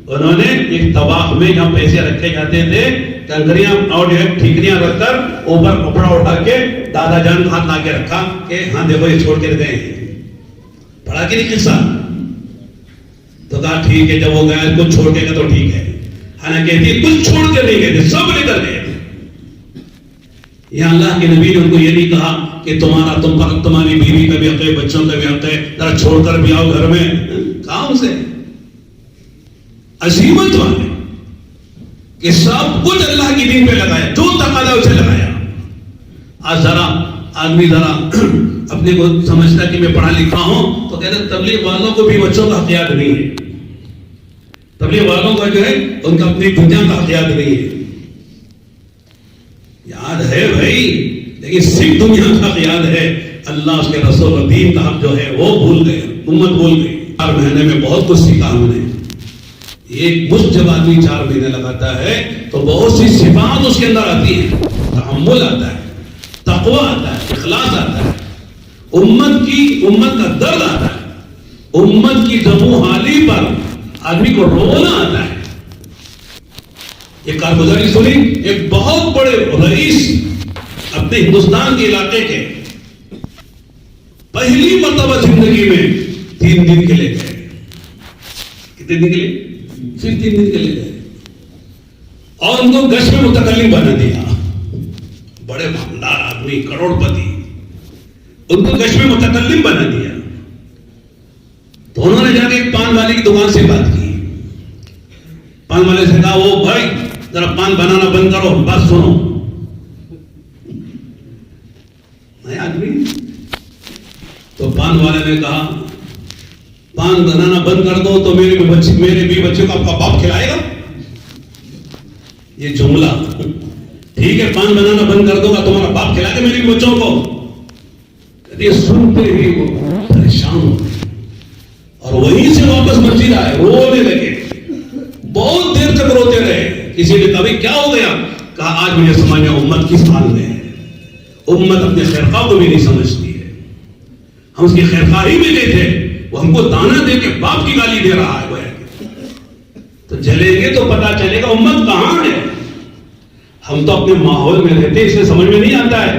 انہوں نے ایک طواق میں جہاں پیسے رکھے جاتے تھے کنکریاں اور جو ہے ٹھیکریاں رکھ کر اوپر کپڑا اٹھا کے دادا جان ہاتھ لا کے رکھا کہ ہاں دیکھو یہ چھوڑ کے گئے ہیں۔ پڑھا کہ نہیں قصہ؟ تو کہا ٹھیک ہے، جب وہ گیا کچھ چھوڑ کے گئے تو ٹھیک ہے، حالانکہ کچھ چھوڑ کے نہیں گئے تھے، سب لے کر گئے تھے۔ یہاں اللہ کے نبی نے ان کو یہ نہیں کہا کہ تم پر تمہاری بیوی کا بھی حق ہے، بچوں کا بھی حق ہے، ذرا چھوڑ کر بھی آؤ گھر میں، کام سے عزیمت والے کہ سب کچھ اللہ کی دین پہ لگایا، جو تقاضا اسے لگایا۔ آج ذرا آدمی ذرا اپنے کو سمجھتا کہ میں پڑھا لکھا ہوں تو کہتے تبلیغ والوں کو بھی بچوں کا حق نہیں ہے، تبلیغ والوں کا جو ہے ان کا اپنی دنیا کا حق نہیں ہے۔ یاد ہے بھائی، لیکن صرف دنیا کا حق یاد ہے، اللہ اس کے رسول اور دین کا حق جو ہے وہ بھول گئے، امت بھول گئی۔ 4 مہینے میں بہت کچھ سیکھا ہم نے۔ ایک مشت جب آدمی 4 مہینے لگاتا ہے تو بہت سی صفات اس کے اندر آتی ہیں، تحمل آتا ہے، تقوی آتا ہے، اخلاص آتا ہے، امت کا درد آتا ہے، امت کی زبوں حالی پر آدمی کو رونا آتا ہے۔ ایک کارگزاری سنی، ایک بہت بڑے رئیس اپنے ہندوستان کے علاقے کے پہلی مرتبہ زندگی میں 3 دن کے لیے گئے۔ کتنے دن کے لیے؟ صرف 3 دن کے لیے گئے، اور ان کو گشت میں متکلم بنا دیا۔ بڑے مالدار آدمی، کروڑ پتی، ان کو گشت میں متکلم بنا دیا۔ تو انہوں نے جا کے ایک پان والے کی دکان سے بات کی، پان والے سے کہا وہ بھائی ذرا پان بنانا بند کرو، بات سنو۔ نیا آدمی، تو پان والے نے کہا پان بنانا بند کر دو تو میرے بھی بچے کو آپ کا باپ کھلائے گا؟ یہ جملہ، ٹھیک ہے پان بنانا بند کر دو گا تمہارا باپ کھلائے گا میرے بچوں کو؟ یہ سنتے ہی وہ پریشان ہو گئے اور وہیں سے واپس مسجد آئے، رونے لگے، بہت دیر تک روتے رہے۔ کسی نے کبھی کیا ہو گیا؟ کہا آج مجھے سمجھ میں امت کس حال میں ہے، امت اپنے خیرخواہ کو بھی نہیں سمجھتی ہے۔ ہم اس کی خیرخواہی میں گئے تھے، وہ ہم کو دانا دے کے باپ کی گالی دے رہا ہے، وہ تو جلیں گے تو پتا چلے گا امت کہاں ہے۔ ہم تو اپنے ماحول میں رہتے اسے سمجھ میں نہیں آتا ہے،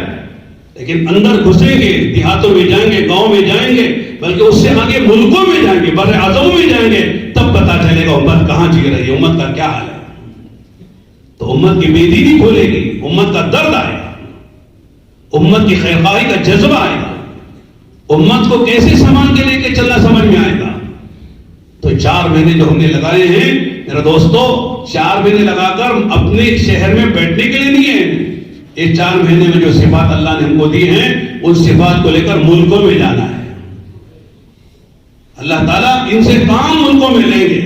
لیکن اندر گھسیں گے، دیہاتوں میں جائیں گے، گاؤں میں جائیں گے، بلکہ اس سے آگے ملکوں میں جائیں گے، بر اعظموں میں جائیں گے، تب پتا چلے گا امت کہاں جی رہی ہے، امت کا کیا حال ہے۔ تو امت کی بے دینی کھولے گی، امت کا درد آئے گا، امت کی خیرخواہی کا جذبہ آئے گا، امت کو کیسے سامان کے لے کے چلنا سمجھ میں آئے گا۔ تو تو 4 مہینے جو ہم نے لگائے ہیں میرے دوستو، 4 مہینے لگا کر اپنے شہر میں بیٹھنے کے لیے نہیں ہے. اس 4 مہینے میں جو صفات اللہ نے ہم کو دی ہیں ان صفات کو لے کر ملکوں میں جانا ہے. اللہ تعالیٰ ان سے تمام ملکوں میں لیں گے.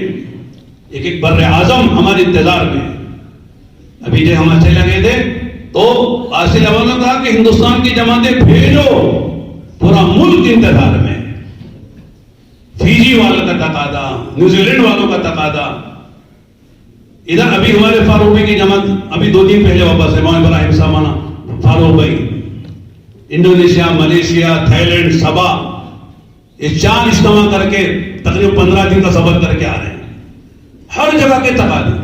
ایک بر اعظم ہمارے انتظار میں. ابھی جو ہم اچھے لگے تھے تو آصل اول نے کہا کہ ہندوستان کی جماعتیں بھیجو، پورا ملک انتظار میں. فیجی والوں کا تقاضا، نیوزی لینڈ والوں کا تقاضا. ادھر ابھی ہمارے فاروق بھائی کی جماعت ابھی 2 دن پہلے واپس ہے، مولانا ابراہیم سامانا فاروق بھائی. انڈونیشیا، ملیشیا، تھائی لینڈ، سبا، یہ 4 اجتماع کر کے تقریباً 15 دن کا سفر کر کے آ رہے ہیں. ہر جگہ کے تقاضے.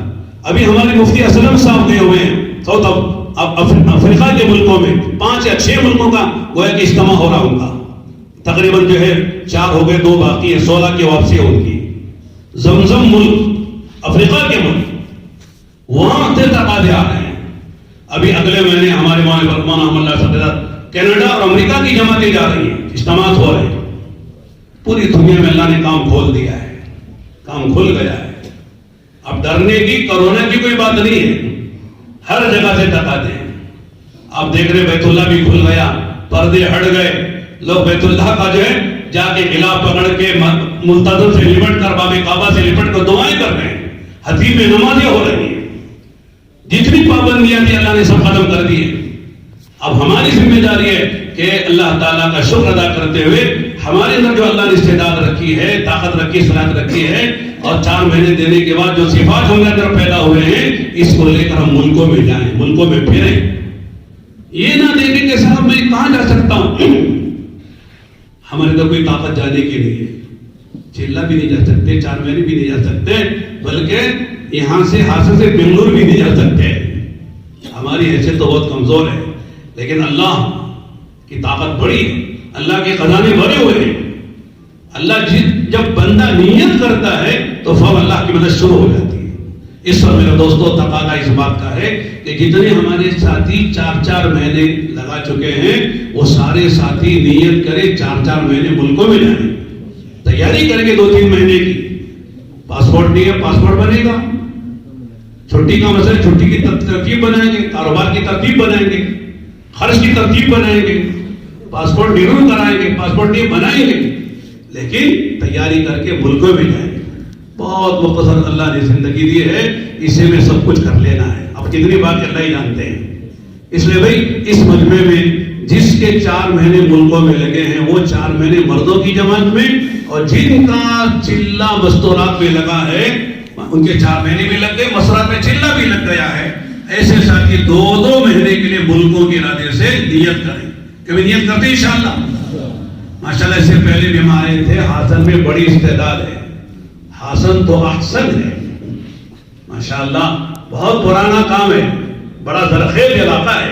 ابھی ہمارے مفتی اسلم صاحب گئے ہوئے ہیں ساؤتھ افریقہ کے ملکوں میں، 5 یا 6 ملکوں کا گویا کہ اجتماع ہو رہا ان کا. تقریباً جو ہے 4 ہو گئے، 2 باقی ہے، 16 کی واپسی ہے ان کی. زمزم ملک، افریقہ کے ملک، وہاں سے تقاضے آ رہے ہیں. ابھی اگلے مہینے ہمارے مولانا برمان احمد اللہ صدر کینیڈا اور امریکہ کی جماعتیں جا رہی ہیں، اجتماعات ہو رہے ہیں. پوری دنیا میں اللہ نے کام کھول دیا ہے، کام کھل گیا ہے. اب ڈرنے کی، کورونا کی کوئی بات نہیں ہے. ہر جگہ سے تقاضے ہیں. آپ دیکھ رہے بیت اللہ بھی کھل گیا، پردے ہٹ گئے. لوگ بیت اللہ کا جو ہے جا کے غلاف پکڑ کے ملتزم سے لپٹ کر، باب کعبہ سے لپٹ کر دعائیں کر رہے ہیں. حتیم نمازیں ہو رہی ہیں. جتنی پابندیاں تھی اللہ نے سب ختم کر دی ہے. اب ہماری ذمہ داری ہے کہ اللہ تعالیٰ کا شکر ادا کرتے ہوئے ہمارے اندر جو اللہ نے استعداد رکھی ہے، طاقت رکھی، صلاحیت رکھی ہے، اور 4 مہینے دینے کے بعد جو صفات ہمارے اندر پیدا ہوئے ہیں اس کو لے کر ہم ملکوں میں جائیں، ملکوں میں پھریں. یہ نہ دیکھیں کہ صاحب میں کہاں جا سکتا ہوں. ہمارے اندر کوئی طاقت جانے کی نہیں ہے. چلا بھی نہیں جا سکتے، 4 مہینے بھی نہیں جا سکتے، بلکہ یہاں سے حاصل سے بنگلور بھی نہیں جا سکتے. ہماری حیثیت تو بہت کمزور ہے، لیکن اللہ کی طاقت بڑی ہے. اللہ کے خزانے بھرے ہوئے ہیں. اللہ جب بندہ نیت کرتا ہے تو فوراً اللہ کی مدد شروع ہو جاتی ہے. اس پر میرے دوستوں تقاضا اس بات کا ہے کہ جتنے ہمارے ساتھی 4 مہینے لگا چکے ہیں وہ سارے ساتھی نیت کریں 4 مہینے ملکوں میں جائیں. تیاری کریں گے 2-3 مہینے کی. پاسپورٹ نہیں ہے، پاسپورٹ بنے گا. چھٹی کا مسئلہ، چھٹی کی ترتیب بنائیں گے، کاروبار کی ترتیب بنائیں گے، خرچ کی ترتیب بنائیں گے، پاسپورٹ رینیو کرائیں گے، پاسپورٹ نہیں بنائیں گے، لیکن تیاری کر کے ملکوں میں جائیں گے. بہت مختصر اللہ نے زندگی دی ہے، اسے میں سب کچھ کر لینا ہے. اب کتنی بات اللہ ہی جانتے ہیں. اس لیے بھائی اس مجمع میں جس کے 4 مہینے ملکوں میں لگے ہیں وہ 4 مہینے مردوں کی جماعت میں، اور جن کا چلہ مستورات میں لگا ہے ان کے 4 مہینے بھی لگ گئے، مسرات میں چلہ بھی لگ گیا ہے. ایسے ساتھی 2 مہینے کے لیے ملکوں کے ارادے سے نیت کریں. کبھی نیت کرتے ہیں انشاءاللہ. ماشاءاللہ اس سے پہلے بھی ہم آئے تھے. حسن میں بڑی استعداد ہے، حسن تو احسن ہے ماشاءاللہ. بہت پرانا کام ہے، بڑا زرخیز علاقہ ہے.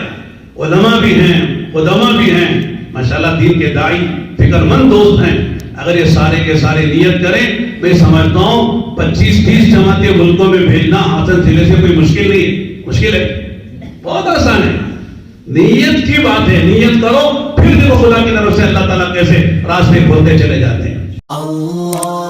علماء بھی ہیں، قدماء بھی ہیں ماشاءاللہ، دین کے داعی، فکر مند دوست ہیں. اگر یہ سارے کے سارے نیت کریں، میں سمجھتا ہوں 25-30 جماعتیں ملکوں میں بھیجنا حسن ضلع سے کوئی مشکل نہیں ہے. مشکل ہے؟ بہت آسان ہے. نیت کی بات ہے، نیت کرو، پھر دیکھو خدا کی طرف سے اللہ تعالیٰ کیسے راستے کھولتے چلے جاتے ہیں. اللہ